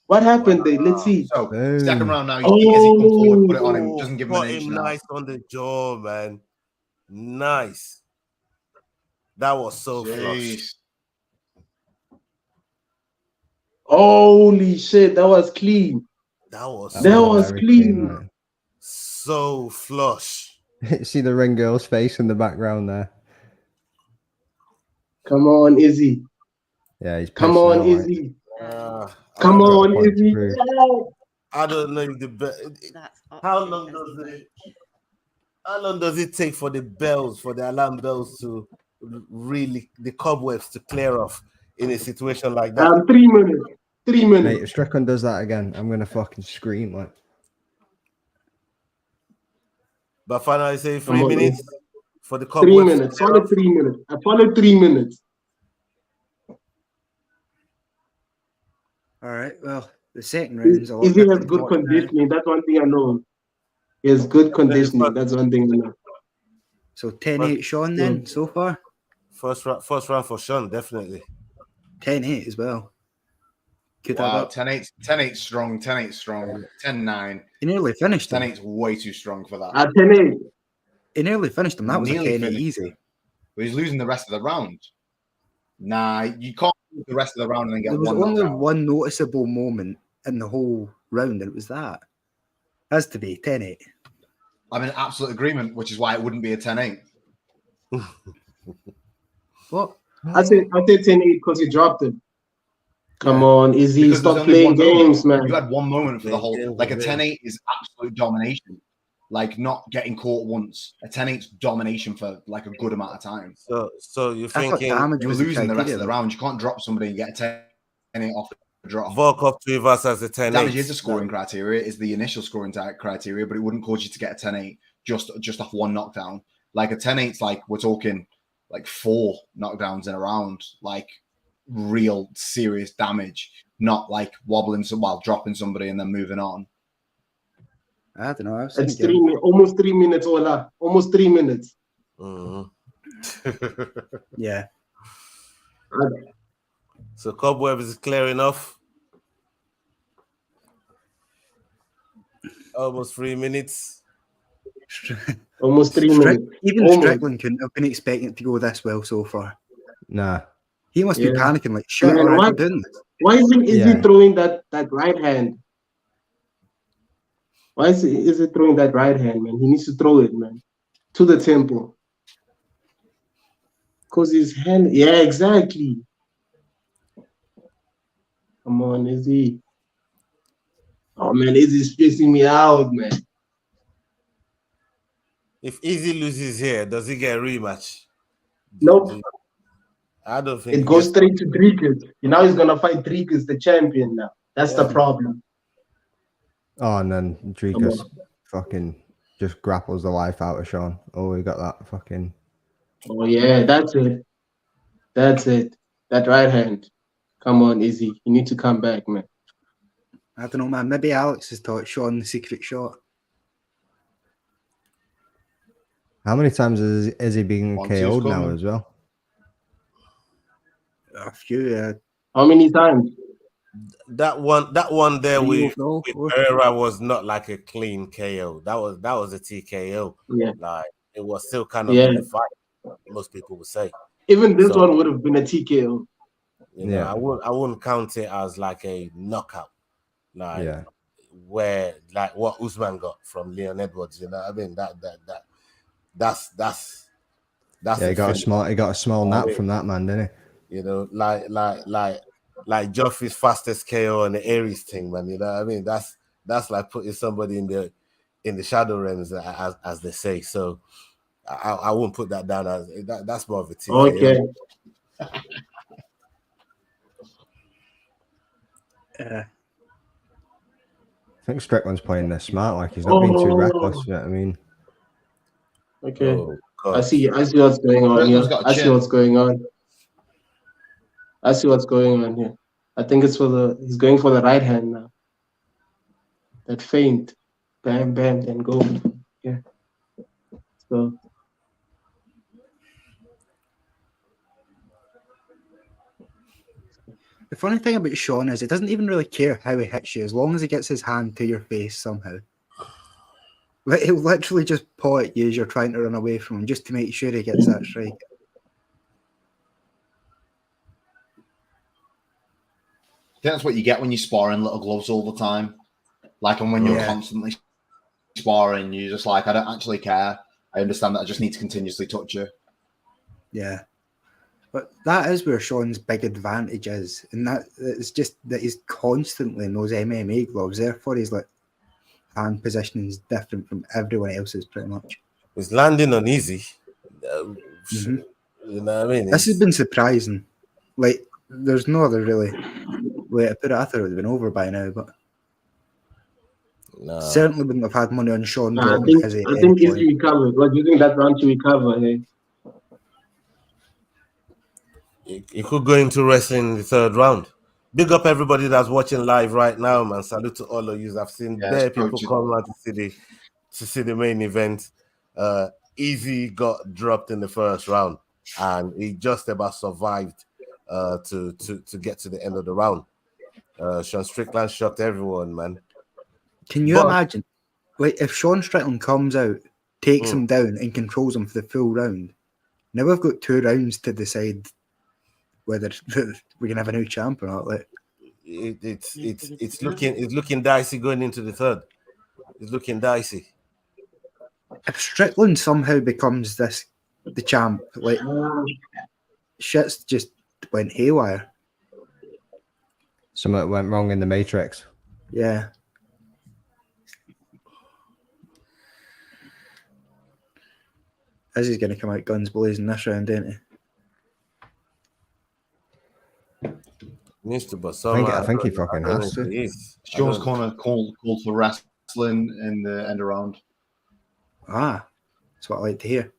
What happened there? Let's see. So second round now. Izzy come forward, put it on him. Doesn't give him an inch now. Nice on the jaw, man. Nice. That was so flush. Holy shit, that was clean. That was clean. So flush. see the ring girl's face in the background there. Come on, Izzy. Yeah, he's come on, out, Izzy. Come on, Izzy. I don't know how long does it take for the alarm bells to really, the cobwebs to clear off in a situation like that? 3 minutes. 3 minutes. Mate, if Strickland does that again, I'm gonna fucking scream like. But finally, say 3 minutes for the cobwebs. 3 minutes. Follow 3 minutes. I followed 3 minutes. All right. Well, the second round is a lot. Izzy has good conditioning. That's one thing I know. He has good conditioning. That's one thing I know. So 10-8 Sean then so far. First round for Sean, definitely. 10-8 as well. Could wow, 10-8 strong, 10-8 strong, 10-9. He nearly finished him. 10-8's way too strong for that. 10-8. He nearly finished him. That was nearly a 10-8 easy. But he's losing the rest of the round. Nah, you can't lose the rest of the round and then get there was one only knockout. one noticeable moment in the whole round, and it was that. Has to be 10-8. I'm in absolute agreement, which is why it wouldn't be a 10-8. What? I said 10-8 because he dropped it. Come on, Izzy, Because stop there's only playing one moment. games, man. You had one moment for the whole. Like a 10-8 is absolute domination. Like not getting caught once. A 10-8's domination for like a good amount of time. So you're thinking you're losing the rest of the round. You can't drop somebody and get a 10-8 off the drop. Volkov to reverse as a 10-8. Damage is a scoring criteria, is the initial scoring criteria, but it wouldn't cause you to get a 10-8 just off one knockdown. Like a 10-8's like we're talking like 4 knockdowns in a round, like real serious damage, not like wobbling while dropping somebody and then moving on. I don't know. I was It's thinking, almost 3 minutes, Ola. Almost 3 minutes. Mhm. yeah. So Cobwebs is clearing off. Almost 3 minutes. Almost 3 minutes. Even Almost. Strickland couldn't have been expecting it to go this well so far. Nah. He must be Yeah. panicking like, shit, Man, already doing this. why isn't Izzy Yeah. throwing that right hand? Why is he throwing that right hand, man? He needs to throw it, man, to the temple. Because his hand, yeah, exactly. Come on, Izzy. Oh, man, Izzy's stressing me out, man. If Izzy loses here, does he get a rematch? Nope. I don't think It goes straight to Dricus. Now he's going to fight Dricus, the champion now. That's the problem. Oh, and then Come Dricus on. fucking just grapples the life out of Sean. Oh, we got that fucking. Oh, yeah, that's it. That's it. That right hand. Come on, Izzy. You need to come back, man. I don't know, man. Maybe Alex has taught Sean the secret shot. How many times is he being One, two's KO'd now coming. as well? A few, yeah. How many times? That one there Three with overall, four. Pereira was not like a clean KO. That was a TKO. Yeah. Like it was still kind of Yeah. in the fight. Most people would say. Even this So, one would have been a TKO. You know, Yeah. I wouldn't count it as like a knockout, like Yeah. where like what Usman got from Leon Edwards. You know what I mean? That's Yeah, he got a small nap from that man, didn't he? You know, like Joffie's fastest KO and the Aries thing, man. You know what I mean? That's like putting somebody in the shadow realms, as they say. So I wouldn't put that down as that's more of a TKO. Okay. Yeah. I think Strickland's playing this smart, like he's not being too reckless. You know what I mean? Okay. Oh, God. I see what's going on here. I see what's going on. I see what's going on here. I think it's he's going for the right hand now. That feint. Bam, bam, then go. Yeah. So The funny thing about Sean is he doesn't even really care how he hits you as long as he gets his hand to your face somehow. He'll literally just paw at you as you're trying to run away from him just to make sure he gets that strike. I think that's what you get when you spar in little gloves all the time. Like, and when you're constantly sparring, you're just like, I don't actually care. I understand that I just need to continuously touch you. Yeah. But that is where Sean's big advantage is. And that it's just that he's constantly in those MMA gloves. Therefore, he's like hand positioning is different from everyone else's pretty much. It's landing on easy. You know what I mean? This has been surprising. Like, there's no other really way to put it. I thought it would have been over by now, but certainly wouldn't have had money on Sean. I think Izzy recovered. Was using that round to recover. Hey? It could go into wrestling in the third round. Big up everybody that's watching live right now, man. Salute to all of you. I've seen bare people come out to see the main event. Easy got dropped in the first round, and he just about survived to get to the end of the round. Sean Strickland shocked everyone, man. Can you imagine, like, if Sean Strickland comes out, takes him down, and controls him for the full round? Now we've got 2 rounds to decide whether we can have a new champ or not. Like, it's looking dicey going into the third. It's looking dicey. If Strickland somehow becomes the champ, like, shit's just went haywire. Something went wrong in the Matrix. Yeah. Izzy's going to come out guns blazing this round, ain't he? Needs to, but I think he fucking has to. Sean's corner called for wrestling in the end of round. Ah, that's what I like to hear.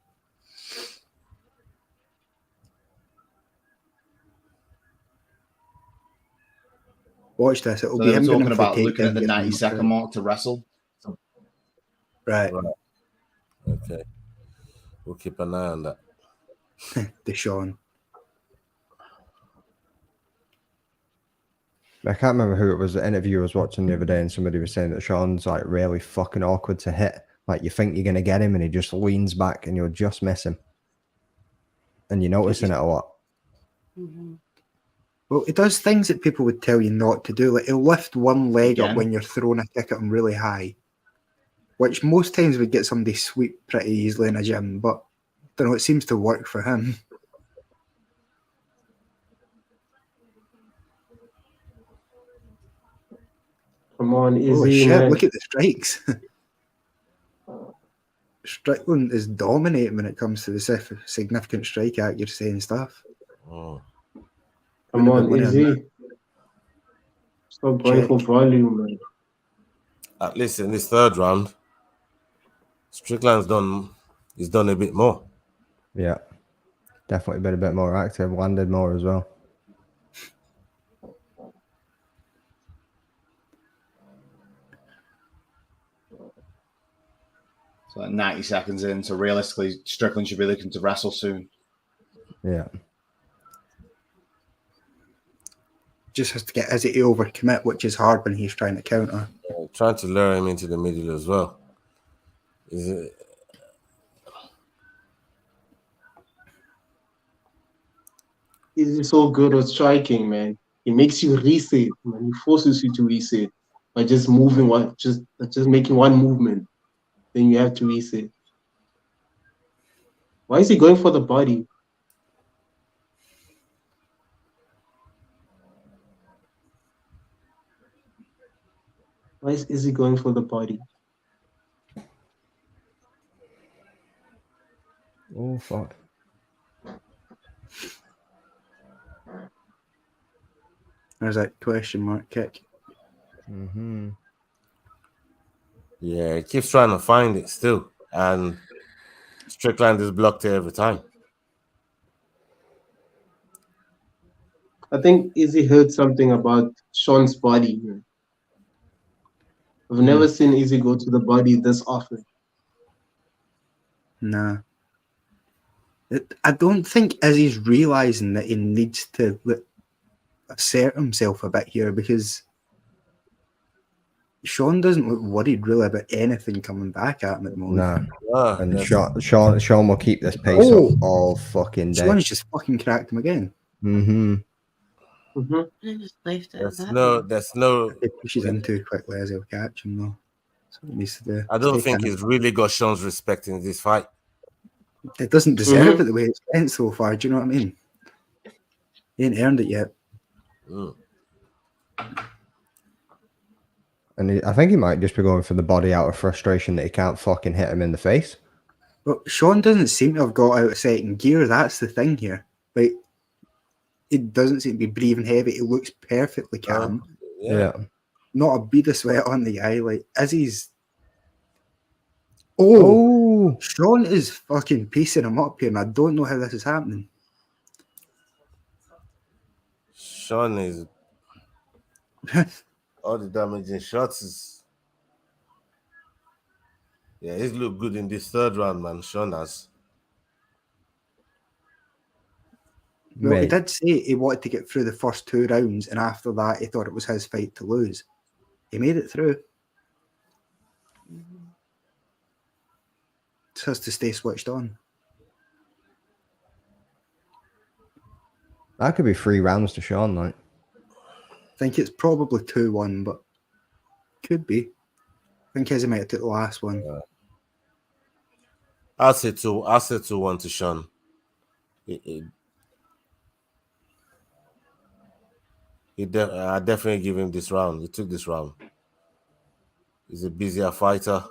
Watch this. It'll be him talking going about for looking at the takedown, 90-second mark to wrestle. So Right. Okay. We'll keep an eye on that. Deshaun. I can't remember who it was. The interview I was watching the other day, and somebody was saying that Sean's like really fucking awkward to hit. Like you think you're gonna get him, and he just leans back, and you'll just miss him. And you're noticing it a lot. Mhm. Well, it does things that people would tell you not to do. Like he'll lift one leg up Again? when you're throwing a kick at him really high, which most times would get somebody sweep pretty easily in a gym. But I don't know, it seems to work for him. Come on, Oh Izzy, shit! man. Look at the strikes. Strickland is dominating when it comes to the significant strike accuracy and stuff. Oh. Come on, Winning that. Izzy. Stop going Check. for volume, man. At least in this third round, he's done a bit more. Yeah, definitely been a bit more active, landed more as well. So like 90 seconds in, so realistically, Strickland should be looking to wrestle soon. Yeah. Just has to get Izzy to overcommit, which is hard when he's trying to counter. Trying to lure him into the middle as well. Is it? Izzy's so good at striking, man. He makes you reset, man. He forces you to reset by just moving just making one movement. Then you have to reset. Why is he going for the body? Why is Izzy going for the body? Oh fuck. There's that question mark kick. Mm-hmm. Yeah, he keeps trying to find it still, and Strickland is blocked it every time. I think Izzy heard something about Sean's body. Man. I've never seen Izzy go to the body this often. Nah. I don't think Izzy's realising that he needs to assert himself a bit here because Sean doesn't look worried really about anything coming back at him at the moment. Nah. And Sean will keep this pace up all fucking day. Sean's just fucking cracked him again. Mm-hmm. I just left it at There's no. If he pushes in too quickly, Izzy will catch him though. So he needs to do. I don't think he's really got Sean's respect in this fight. It doesn't deserve it the way it's went so far. Do you know what I mean? He ain't earned it yet. And I think he might just be going for the body out of frustration that he can't fucking hit him in the face. But Sean doesn't seem to have got out of second gear. That's the thing here. Like, he doesn't seem to be breathing heavy. He looks perfectly calm. Yeah. Not a bead of sweat on the eye. Like, Izzy's... Oh! Sean is fucking piecing him up here, and I don't know how this is happening. Sean is... all the damaging shots is... Yeah, he's looked good in this third round, man. Sean has. Well, he did say he wanted to get through the first 2 rounds, and after that, he thought it was his fight to lose. He made it through. Just has to stay switched on. That could be 3 rounds to Sean, like. I think it's probably 2-1, but could be. I think Izzy might have took the last one. I'll say 2-1 to Sean. I definitely give him this round. He took this round. He's a busier fighter.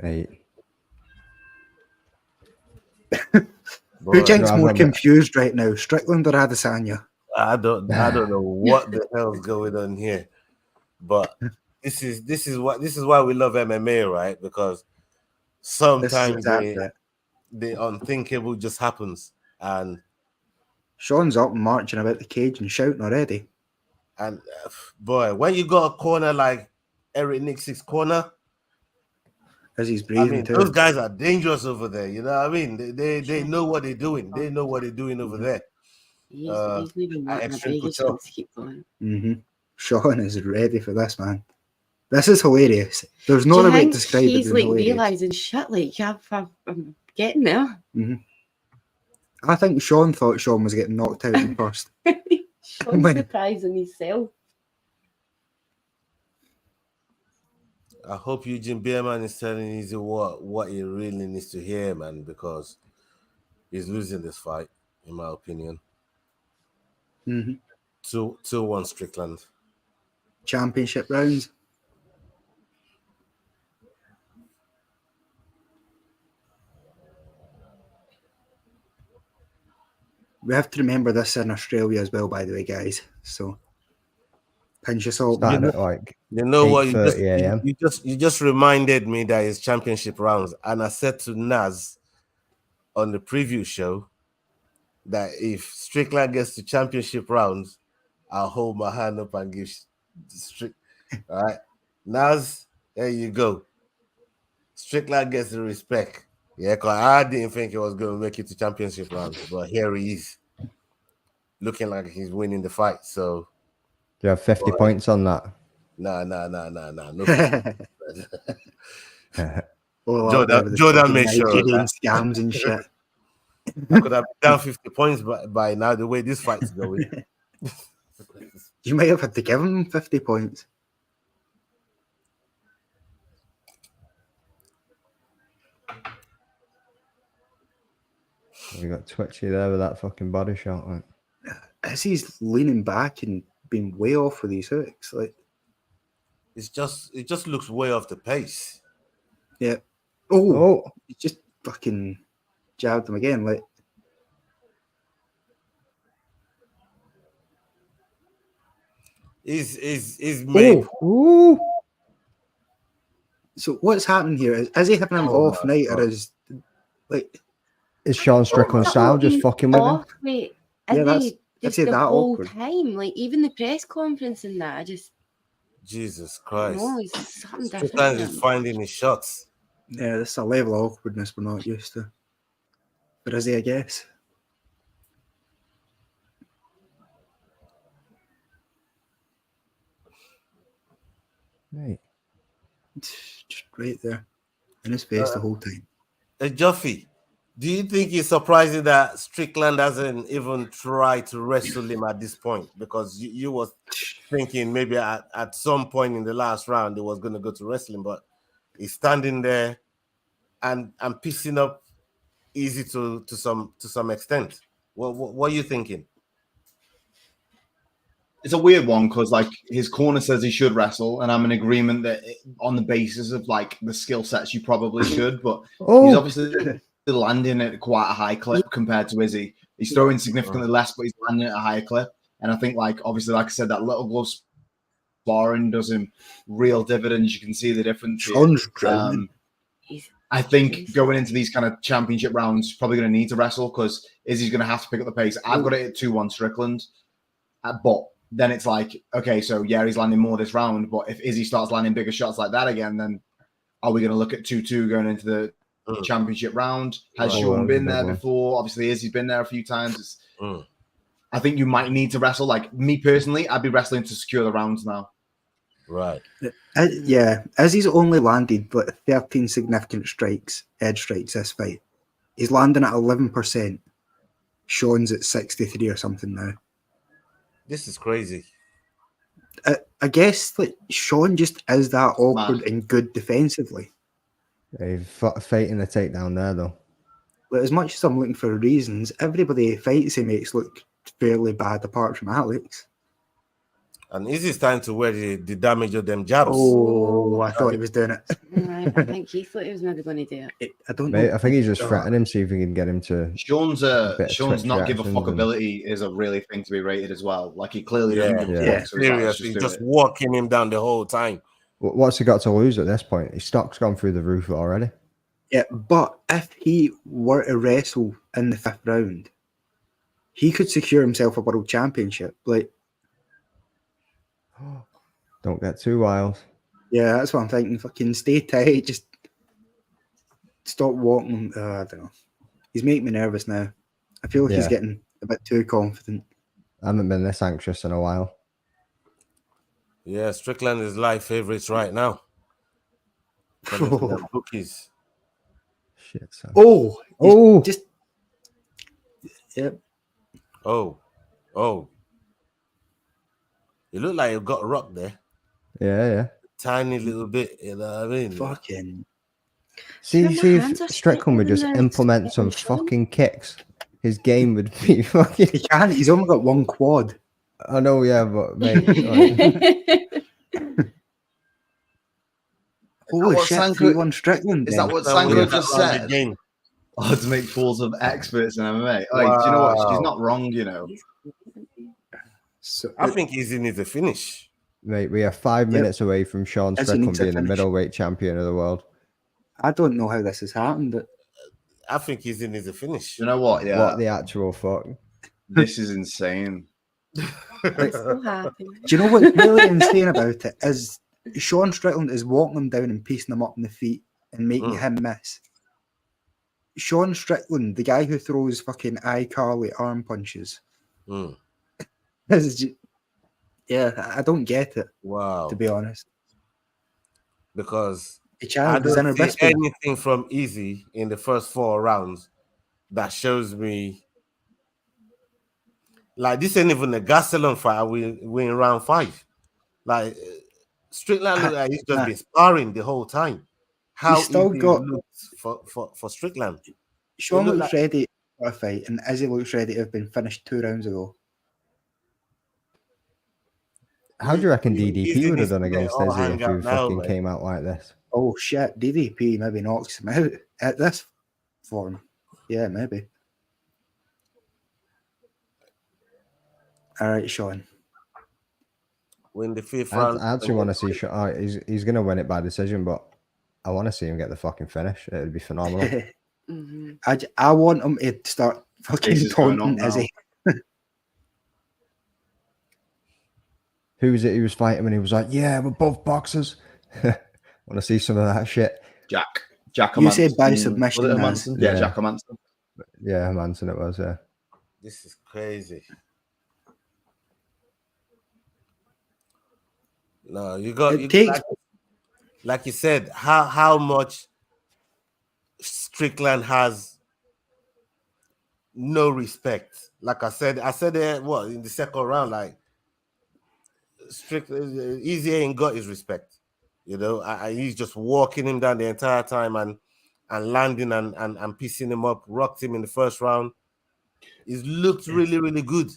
Right. Who do you think's more confused right now, Strickland or Adesanya? I don't know what the hell's going on here, but this is why we love MMA, right? Because sometimes the unthinkable just happens, and Sean's up and marching about the cage and shouting already. And boy, when you got a corner like Eric Nix's corner, as he's I breathing mean, too. those guys are dangerous over there. You know what I mean? They know what they're doing. They know what they're doing over there. He's not even at wanting a Extreme big Couture. chance to keep going. Sean is ready for this, man. This is hilarious. There's no Do you other way to think describe it he's than like hilarious. realizing shit? Like, I'm getting there. I think Sean thought Sean was getting knocked out in first. Sean's When- surprising himself. I hope Eugene Beerman is telling Izzy what he really needs to hear, man, because he's losing this fight, in my opinion. 2-1 Strickland. Championship rounds. We have to remember this in Australia as well, by the way, guys. So pinch of salt. Starting at like You know what? 8:30 a.m. You just reminded me that it's championship rounds, and I said to Naz on the preview show that if Strickland gets to championship rounds, I'll hold my hand up and give Strick. All right, Naz, there you go. Strickland gets the respect. Yeah, because I didn't think he was going to make it to championship rounds, but here he is, looking like he's winning the fight. So, Do you have 50 points on that? nah. No. Jordan made sure of Nigerian that. scams and shit. I could have been down 50 points by now, the way this fight's going. You might have had to give him 50 points. We got twitchy there with that fucking body shot. Like. As he's leaning back and being way off with these hooks, like It just looks way off the pace. yeah. Oh, he just fucking jabbed him again. Like Is made. Ooh. So what's happening here? Is he having an off night, or is like is Sean Strickland's style just fucking with him? Wait, Yeah, that's that's the that whole awkward. time. Like even the press conference and that, I just Jesus Christ. know he's something different. Strickland with is him. finding his shots. Yeah, this is a level of awkwardness we're not used to. But is he, I guess? Right. Just right there in his face the whole time. Joffie, do you think it's surprising that Strickland hasn't even tried to wrestle him at this point? Because you was thinking maybe at some point in the last round he was going to go to wrestling, but he's standing there and pissing up easy to some extent. What are you thinking? It's a weird one because like his corner says he should wrestle, and I'm in agreement that on the basis of like the skill sets you probably should, but he's obviously landing at quite a high clip compared to Izzy. He's throwing significantly less, but he's landing at a higher clip. And I think like obviously, like I said, that little glove sparring does him real dividends. You can see the difference here. I think going into these kind of championship rounds, probably going to need to wrestle because Izzy's going to have to pick up the pace. I've got it at 2-1 Strickland, but then it's like, okay, so yeah, he's landing more this round, but if Izzy starts landing bigger shots like that again, then are we going to look at 2-2 going into the championship round? Has Sean been there before? Obviously, Izzy's been there a few times. I think you might need to wrestle. Like me personally, I'd be wrestling to secure the rounds now. Right. Yeah, Izzy's only landed but 13 significant strikes, edge strikes this fight. He's landing at 11%. Sean's at 63 or something now. This is crazy. I guess like Sean just is that awkward and good defensively. Yeah, he's fighting the takedown there though. But as much as I'm looking for reasons, everybody fights he makes look fairly bad apart from Alex. And Izzy's starting to wear the damage of them jabs. Oh, I thought he was doing it. I think he thought he was maybe going to do it. I don't Mate, know. I think he's just threatening him, see if he can get him to. Sean's not give a fuck and... ability is a really thing to be rated as well. Like he clearly doesn't give a fuck. So seriously, just walking him down the whole time. What's he got to lose at this point? His stock's gone through the roof already. Yeah, but if he were to wrestle in the 5th round, he could secure himself a world championship. Like, don't get too wild. Yeah, that's what I'm thinking. Fucking stay tight. Just stop walking. I don't know. He's making me nervous now. I feel like he's getting a bit too confident. I haven't been this anxious in a while. Yeah, Strickland is live favorites right now. According to the bookies. Shit, son. Oh, just yep. Oh. You look like you got rocked there. Yeah. Tiny little bit, you know what I mean? Fucking. See Sure, my if hands are Strickland would sweating just and implement some they're swollen. fucking kicks, his game would be fucking. He can't. He's only got one quad. I know, yeah, but mate. Holy what shit! Sanko- 3-1 Strickland. Is then. that what Can't Sanko win just that round said? again. Oh, to make fools of experts in MMA. Like, do you know what? She's not wrong, you know. So, I think Izzy needs a finish. Mate, we are 5 minutes away from Sean Izzy Strickland needs a being the finish. middleweight champion of the world. I don't know how this has happened. But I think Izzy needs a finish. You know what? Yeah, What the actual fuck? this is insane. I'm so happy. do you know what's really insane about it is Sean Strickland is walking him down and piecing him up in the feet and making him miss. Sean Strickland, the guy who throws fucking iCarly arm punches. This is I don't get it. Wow. To be honest, Because he I challenged his inner don't see Bisping. anything from Izzy in the first 4 rounds that shows me like this ain't even a Gastelum fight. We win round 5. Like Strickland looked like he's just been sparring the whole time. How still easy got- it looks for Strickland. Sean look looks ready for a fight, and Izzy looks ready to have been finished 2 rounds ago. How do you reckon DDP Izzy would have needs done to get against all Izzy hang if out he now, fucking mate. came out like this? Oh shit, DDP maybe knocks him out at this form. Yeah, maybe. All right, Sean. Win the 5th round. I actually want to see Sean. He's going to win it by decision, but I want to see him get the fucking finish. It would be phenomenal. I want him to start fucking This is going on taunting now. Izzy. Who was it he was fighting when he was like, yeah, we're both boxers? Want to see some of that shit? Jack You said by Manson. submission, Was it Naz. Manson? Yeah, Yeah. Jack Manson. Yeah, Manson it was, yeah. This is crazy. No, you got like you said, how much Strickland has no respect. Like I said it in the second round, like Strickland Easy ain't got his respect. You know, he's just walking him down the entire time and landing and piecing him up, rocked him in the first round. He's looked really, really good.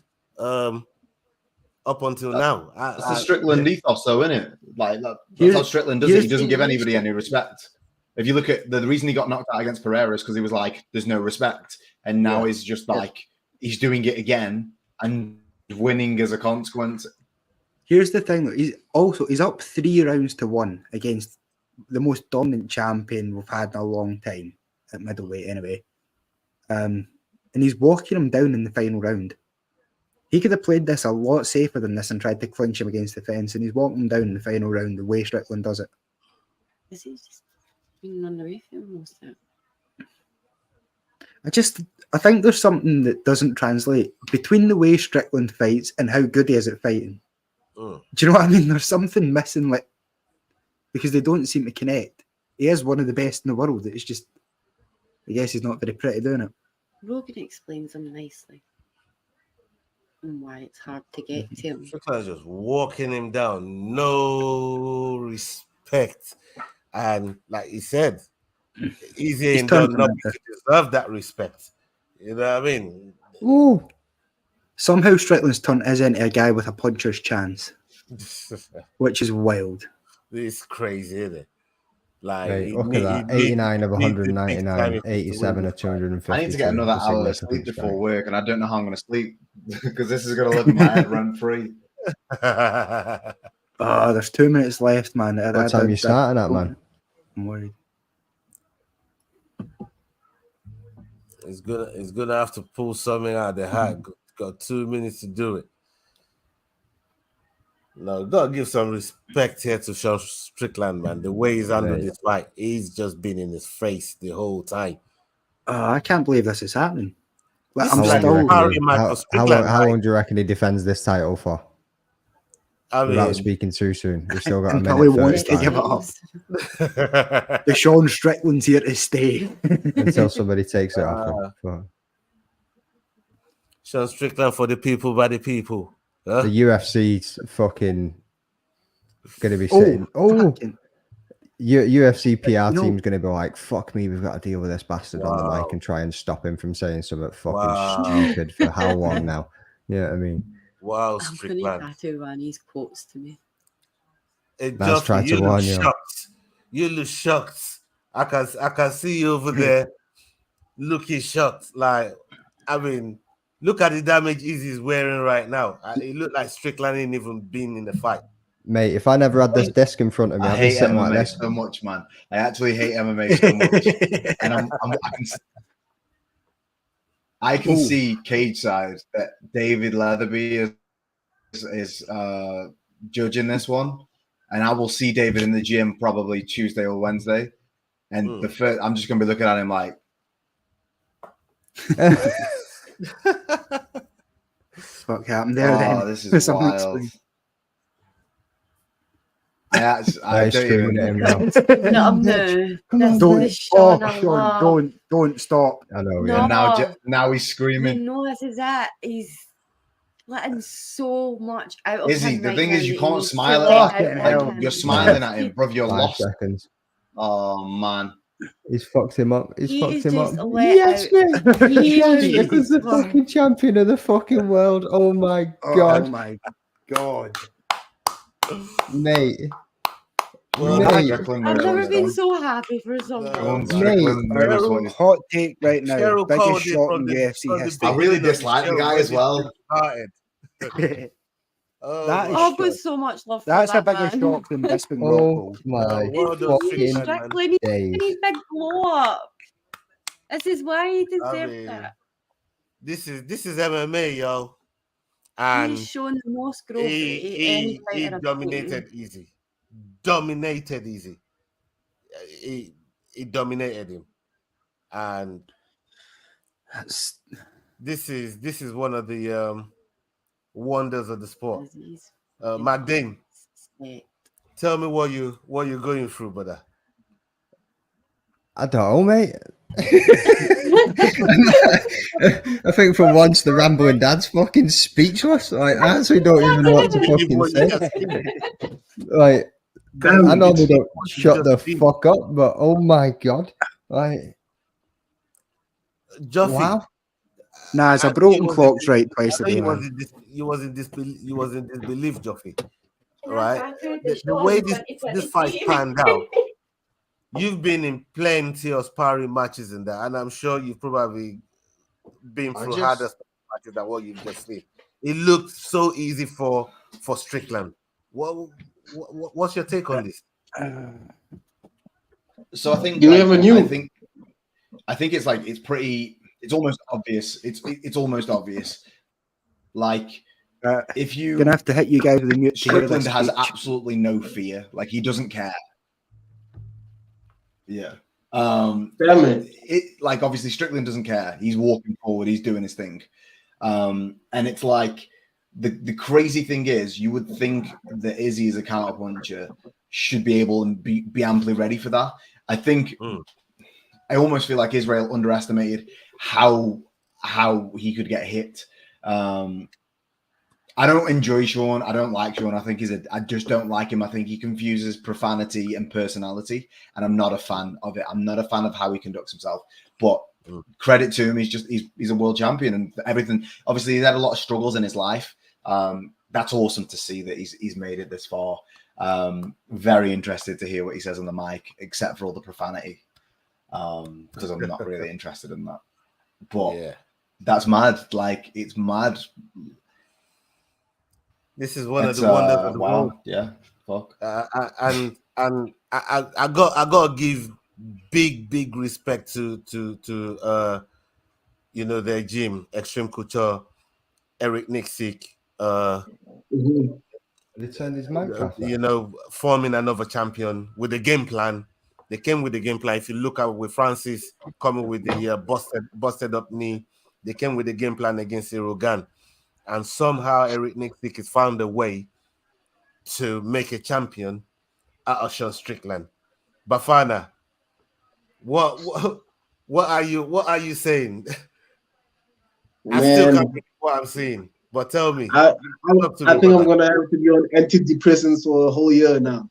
Up until now. That's the Strickland ethos, though, isn't it? Like that's how Strickland does it. He doesn't give anybody any respect. If you look at the reason he got knocked out against Pereira is because he was like, "There's no respect," and now he's just like he's doing it again and winning as a consequence. Here's the thing: he's up 3 rounds to 1 against the most dominant champion we've had in a long time at middleweight, anyway. And he's walking him down in the final round. He could have played this a lot safer than this and tried to clinch him against the fence, and he's walking him down in the final round the way Strickland does it. Is he just being on the roof almost? I think there's something that doesn't translate between the way Strickland fights and how good he is at fighting. Do you know what I mean? There's something missing, like, because they don't seem to connect. He is one of the best in the world. It's just, I guess he's not very pretty doing it. Rogan explains him nicely and why it's hard to get to him. Strickland's just walking him down, no respect, and like he said, Easy ain't done nothing to deserve that respect. You know what I mean? Ooh. Somehow Strickland's turned Izzy into a guy with a puncher's chance, which is wild. It's crazy, isn't it? Like, Right, look at that. 89 of 199, 87 of 250. I need to get another hour of sleep before work, and I don't know how I'm going to sleep because this is going to live in my head rent free. Oh, there's 2 minutes left, man. What time are you starting at, man? I'm worried. It's gonna have to pull something out of the hat. Got 2 minutes to do it. No, gotta give some respect here to Sean Strickland, man. The way he's handled this fight, he's just been in his face the whole time. I can't believe this is happening. But This I'm is like still. a sparring match for Strickland. How long do you reckon he defends this title for? I Without mean, speaking too soon, we've still got a Until minute he wants to 35 give it up. The Sean Strickland's here to stay. until somebody takes it off him. But Sean Strickland for the people, by the people. Huh? the UFC's fucking going to be sitting. UFC PR team's going to be like, fuck me, we've got to deal with this bastard on the mic and try and stop him from saying something fucking stupid for how long now? Yeah, I mean. Wow, I'm Strickland. going to tattoo Ranny's quotes to me. Nice try to warn you. Shocked. You look shocked. I can see you over there looking shocked. Like, I mean, look at the damage Izzy's wearing right now. It looked like Strickland ain't even been in the fight. Mate, if I never had this disc in front of me, I I'd be hate sitting MMA like this. so much, man. I actually hate MMA so much, and I can see cage side that David Leatherby is judging this one, and I will see David in the gym probably Tuesday or Wednesday, and the first I'm just gonna be looking at him like, Fuck happened there? Then this is wild. I don't even know. Don't stop. I know. No. Yeah. Now he's screaming. You know this is it. He's letting so much out of Izzy, him. the right thing now is, you that can't he needs smile to let at him. out Like, him. you're smiling at him, bro. You're 5 lost. seconds. Oh man, he's fucked him up. He's fucked him up. Yes, mate. He's the fucking champion of the fucking world. Oh my god. Oh my god, mate. I've never been so happy for someone. Hot take right now. Cheryl Biggest shot in UFC history. I really dislike the guy as well. I've got so much love for That's that a bigger man. shock than Bisping Oh Rockhold. my He's fucking Strickland. He's days. his big blow up. This is why he deserved it. This is MMA, yo. And He's shown the most growth. he dominated easy. Dominated easy. He dominated him. And this is one of the wonders of the sport. Magdane, tell me what you're going through, brother. I don't know, mate. I think for once the rambling dad's fucking speechless. Like, I actually don't even know what to fucking say. Like, I normally don't shut the fuck up, but oh my god, like, Joffie. Wow. Nah, it's a broken clock's right twice a day. You was in disbelief, Joffie. Right? The way this fight panned out, you've been in plenty of sparring matches in that, and I'm sure you've probably been through harder matches than what you've just seen. It looked so easy for Strickland. What's your take on this? So I think I think it's like it's almost obvious. It's almost obvious. Like if you gonna have to hit you guys with the mute. Strickland has absolutely no fear. Like he doesn't care. Yeah. It like obviously Strickland doesn't care. He's walking forward. He's doing his thing. And it's like the crazy thing is, you would think that Izzy as a counterpuncher should be able and be amply ready for that. I think I almost feel like Israel underestimated how he could get hit. I don't enjoy Sean. I don't like Sean. I just don't like him. I think he confuses profanity and personality, and I'm not a fan of it. I'm not a fan of how he conducts himself. But credit to him, he's a world champion and everything. Obviously, he's had a lot of struggles in his life. That's awesome to see that he's made it this far. Very interested to hear what he says on the mic, except for all the profanity, because I'm not really interested in that. But yeah, that's mad. Like, it's mad. This is one of the wonders of the world. Yeah, fuck. And I got to give big respect to their gym, Extreme Couture, Eric Nixick, They turned his mic off. you know, forming another champion with a game plan. They came with the game plan. If you look at with Francis coming with the busted up knee, they came with the game plan against Irogan. And somehow Eric Nixick has found a way to make a champion out of Sean Strickland. Bafana, what are you saying? I still can't believe what I'm saying. But tell me. I think I'm gonna have to be on antidepressants for a whole year now.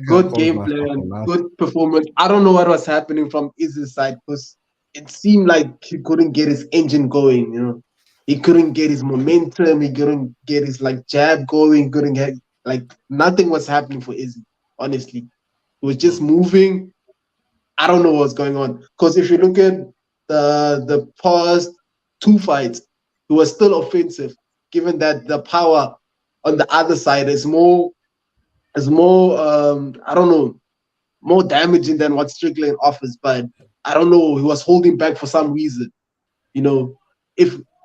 Good game plan, good performance. I don't know what was happening from Izzy's side because it seemed like he couldn't get his engine going. You know, he couldn't get his momentum. He couldn't get his jab going. Couldn't get nothing was happening for Izzy. Honestly, he was just moving. I don't know what's going on because if you look at the past 2 fights, he was still offensive. Given that the power on the other side is more I don't know, more damaging than what Strickland offers. But I don't know, he was holding back for some reason. You know,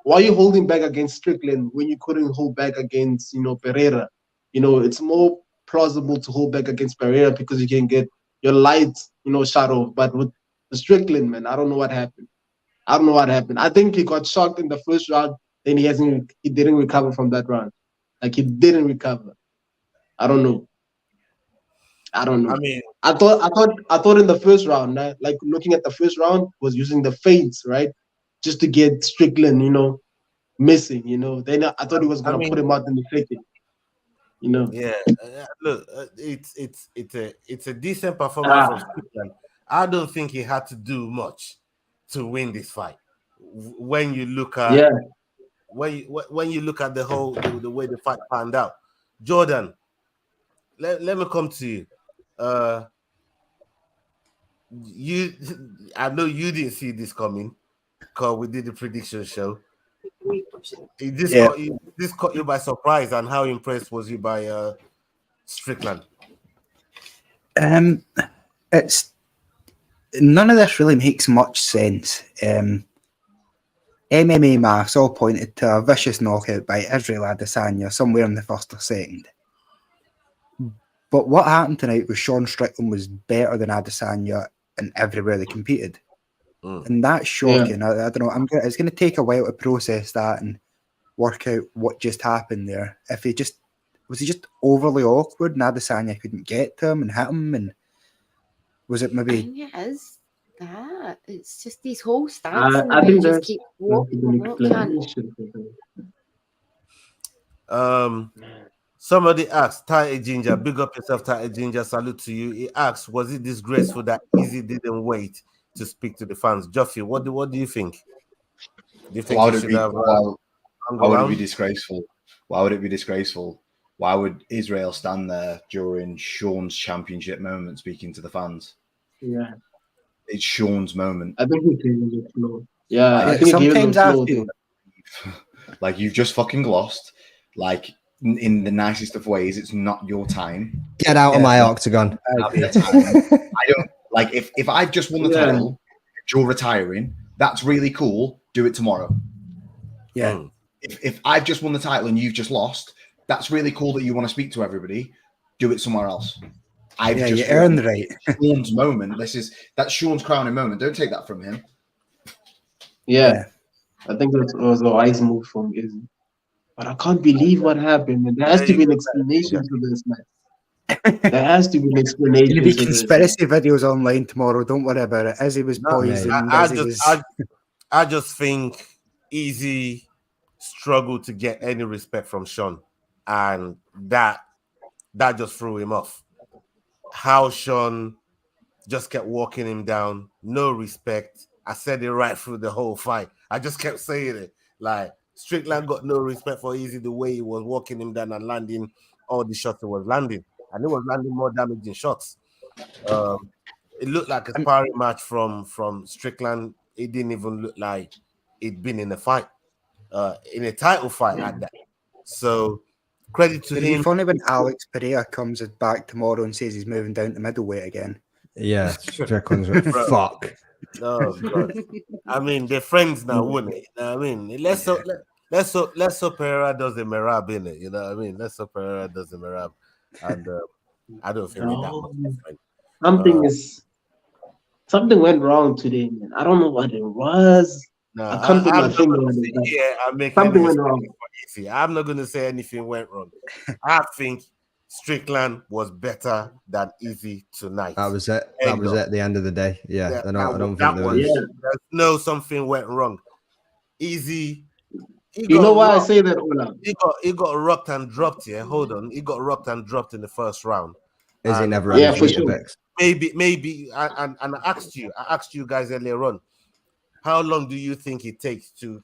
why are you holding back against Strickland when you couldn't hold back against, Pereira? You know, it's more plausible to hold back against Pereira because you can get your lights, shut off. But with Strickland, man, I don't know what happened. I think he got shocked in the first round, then he didn't recover from that round. He didn't recover. I don't know. I mean, I thought in the first round, looking at the first round, was using the feints, right? Just to get Strickland, missing, Then I thought he was gonna put him out in the second. Yeah, look, it's a decent performance from Strickland. I don't think he had to do much to win this fight. When you look at when you look at the way the fight panned out, Jordan, let me come to you. I know you didn't see this coming because we did the prediction show. This caught you by surprise, and how impressed was you by Strickland? It's none of this really makes much sense. MMA maths all pointed to a vicious knockout by Israel Adesanya somewhere in the first or second. But what happened tonight was Sean Strickland was better than Adesanya in everywhere they competed. And that's shocking. I don't know. It's going to take a while to process that and work out what just happened there. Was he just overly awkward and Adesanya couldn't get to him and hit him? And was it maybe? I think it is that. It's just these whole stats. I think just keep walking. Somebody asked, Ty Ginger, big up yourself, Ty Ginger, salute to you. He asked, was it disgraceful that Izzy didn't wait to speak to the fans? Joffie, what do you think? Do you think why would it be disgraceful? Why would it be disgraceful? Why would Israel stand there during Sean's championship moment speaking to the fans? Yeah. It's Sean's moment. I think he gave him the floor. Yeah, I think sometimes I feel like you've just fucking lost. Like in the nicest of ways, it's not your time. Get out of my octagon. I don't like if I've just won the title, you're retiring. That's really cool. Do it tomorrow. Yeah. If I've just won the title and you've just lost, that's really cool that you want to speak to everybody. Do it somewhere else. You earned the right. Sean's moment. That's Sean's crowning moment. Don't take that from him. Yeah. I think that was a wise move from Izzy. But I can't believe what happened. And there has to be an explanation to this, man. There has to be an explanation. There'll be conspiracy videos online tomorrow. Don't worry about it. Izzy was poisoned. I just think Izzy struggled to get any respect from Sean, and that just threw him off. How Sean just kept walking him down, no respect. I said it right through the whole fight. I just kept saying it. Like, Strickland got no respect for Izzy the way he was walking him down and landing all the shots he was landing. And it was landing more damaging shots. It looked like a sparring match from Strickland. It didn't even look like it'd been in a fight, in a title fight at that. So credit to him. It'd be funny when Alex Pereira comes back tomorrow and says he's moving down to middleweight again. Yeah, Strickland's fuck. Oh God. I mean, they're friends now, wouldn't it? You know what I mean? Let's hope Pereira does the Merab in it. You know what I mean? Let's hope Pereira does the Merab, and I don't think they're that much different. Something went wrong today, man. I don't know what it was. No, I can't put I'm my not finger going on to it. sit But here and make something any went excuse wrong. for Easy. I'm not going to say anything went wrong. I think Strickland was better than Easy tonight. That was it. That was it at the end of the day. Yeah, I don't think there was. There's no something went wrong. Easy. You know why I say that, Ola? He got rocked and dropped here. Hold on. He got rocked and dropped in the first round. Is he never had his Weetabix? Maybe and I asked you guys earlier on, how long do you think it takes to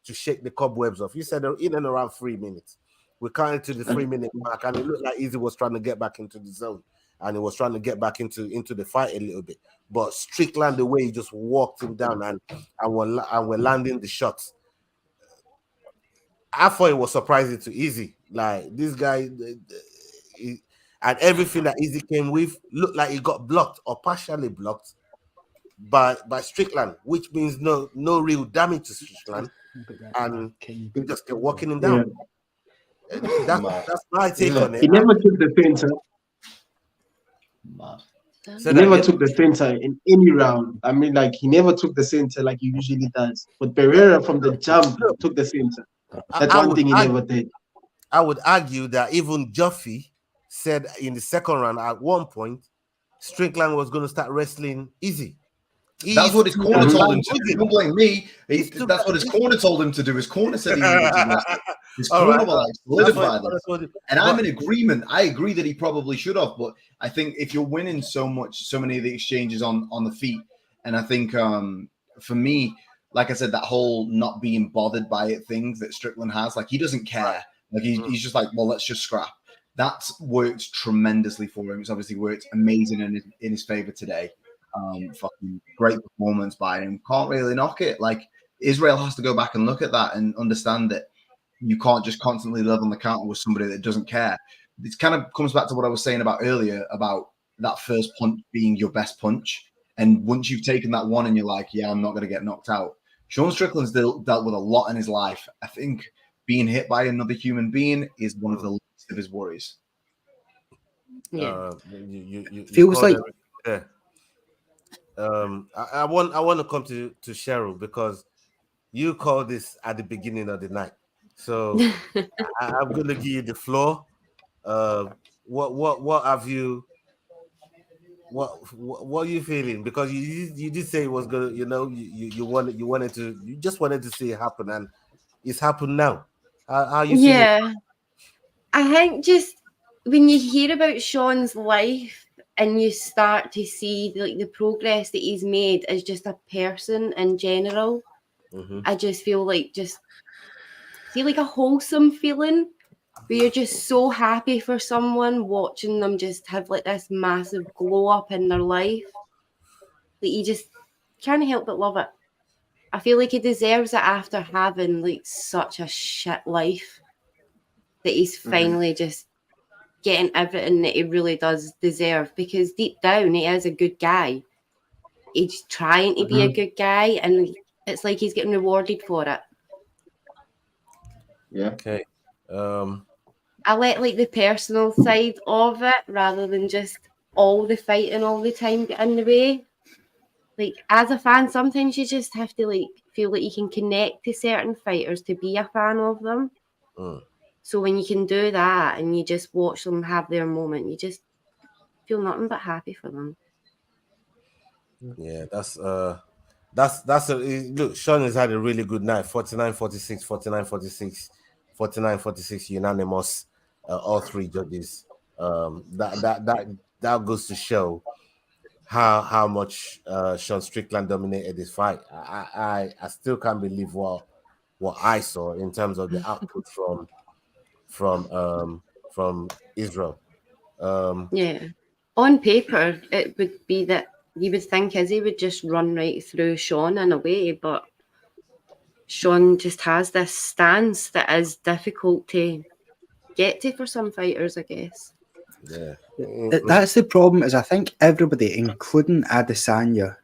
shake the cobwebs off? You said in and around 3 minutes. We're coming to the 3-minute mark, and it looked like Easy was trying to get back into the zone, and he was trying to get back into the fight a little bit. But Strickland, the way he just walked him down and we're landing the shots, I thought it was surprising to Easy. Like this guy, and everything that Easy came with looked like he got blocked or partially blocked by Strickland, which means no real damage to Strickland, and he just kept walking him down. Yeah. That's my take on it. He never took the feinter. He never took the feinter in any round. I mean, like he never took the center like he usually does. But Pereira from the jump took the center. That's one thing he never did. I would argue that even Joffie said in the second round at one point, Strickland was going to start wrestling Easy. That's what his corner told him to do. Don't blame me. That's what his corner told him to do. His corner said he needed to wrestle. His corner will like solidify this. And I'm in agreement. I agree that he probably should have, but I think if you're winning so many of the exchanges on the feet, and I think for me, like I said, that whole not being bothered by it thing that Strickland has, like he doesn't care. Like he's just like, well, let's just scrap. That's worked tremendously for him. It's obviously worked amazing in his favor today. Fucking great performance by him. Can't really knock it. Like Israel has to go back and look at that and understand that you can't just constantly live on the counter with somebody that doesn't care. It kind of comes back to what I was saying about earlier about that first punch being your best punch. And once you've taken that one and you're like, yeah, I'm not going to get knocked out. Sean Strickland's dealt with a lot in his life. I think being hit by another human being is one of the least of his worries. Yeah. Feels like I want to come to Cheryl because you called this at the beginning of the night, so I'm going to give you the floor. What have you? What are you feeling? Because you did say it was gonna, you just wanted to see it happen, and it's happened now. How you? Yeah, I think just when you hear about Sean's life and you start to see like the progress that he's made as just a person in general, I just feel like a wholesome feeling where you're just so happy for someone, watching them just have like this massive glow up in their life that you just can't help but love it. I feel like he deserves it after having like such a shit life, that he's finally just getting everything that he really does deserve, because deep down he is a good guy. He's trying to be a good guy, and it's like he's getting rewarded for it. Yeah. Okay. I let like the personal side of it rather than just all the fighting all the time get in the way. Like as a fan, sometimes you just have to like feel like you can connect to certain fighters to be a fan of them. So when you can do that and you just watch them have their moment, you just feel nothing but happy for them. Yeah, that's look, Sean has had a really good night. 49-46, 49-46, 49-46 unanimous, all three judges. That goes to show how much Sean Strickland dominated this fight. I still can't believe what I saw in terms of the output from Israel. Yeah, on paper it would be that you would think Izzy would just run right through Sean in a way, but Sean just has this stance that is difficult to get to for some fighters, I guess. Yeah, that's the problem. Is I think everybody, including Adesanya,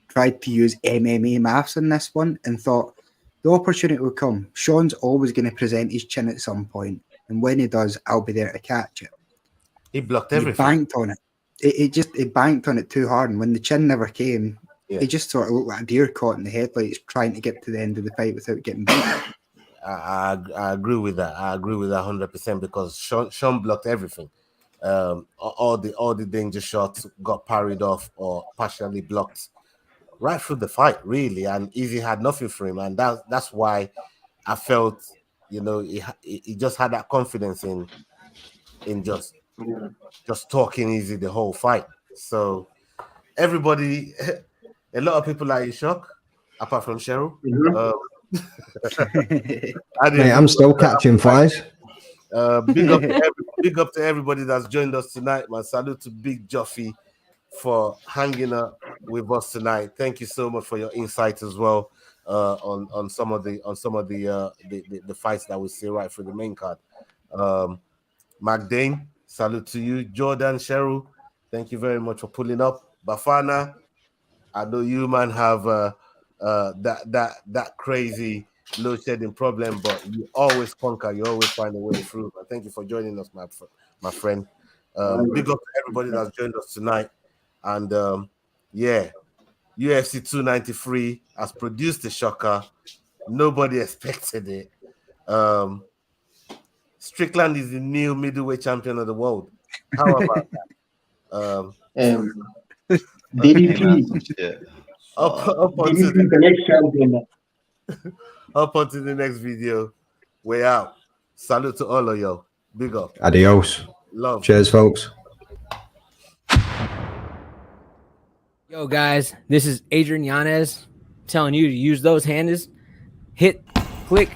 tried to use MMA maths in this one and thought the opportunity will come. Sean's always going to present his chin at some point, and when he does, I'll be there to catch it. He blocked He everything. banked on it. He banked on it too hard, and when the chin never came, he just sort of looked like a deer caught in the headlights trying to get to the end of the fight without getting beat. I agree with that. I agree with that 100% because Sean blocked everything. All the danger shots got parried off or partially blocked right through the fight, really, and Easy had nothing for him, and that's why I felt, you know, he just had that confidence in just talking Easy the whole fight. So everybody, a lot of people are in shock, apart from Cheryl. Mate, I'm still catching flies. Big up to everybody that's joined us tonight, man. Salute to Big Joffie for hanging up with us tonight. Thank you so much for your insight as well on some of the fights that we see right through the main card. McDane, salute to you. Jordan, Cheryl, thank you very much for pulling up. Bafana, I know you, man, have that crazy load shedding problem, but you always conquer. You always find a way through. But thank you for joining us, my friend. Big up to everybody that's joined us tonight. And UFC 293 has produced a shocker. Nobody expected it. Strickland is the new middleweight champion of the world. How about that? DDP. Up onto the next champion. Up onto the next video. We're out. Salute to all of y'all. Big up. Adios. Love. Cheers, folks. Yo, guys, this is Adrian Yanez telling you to use those hands. Hit, click,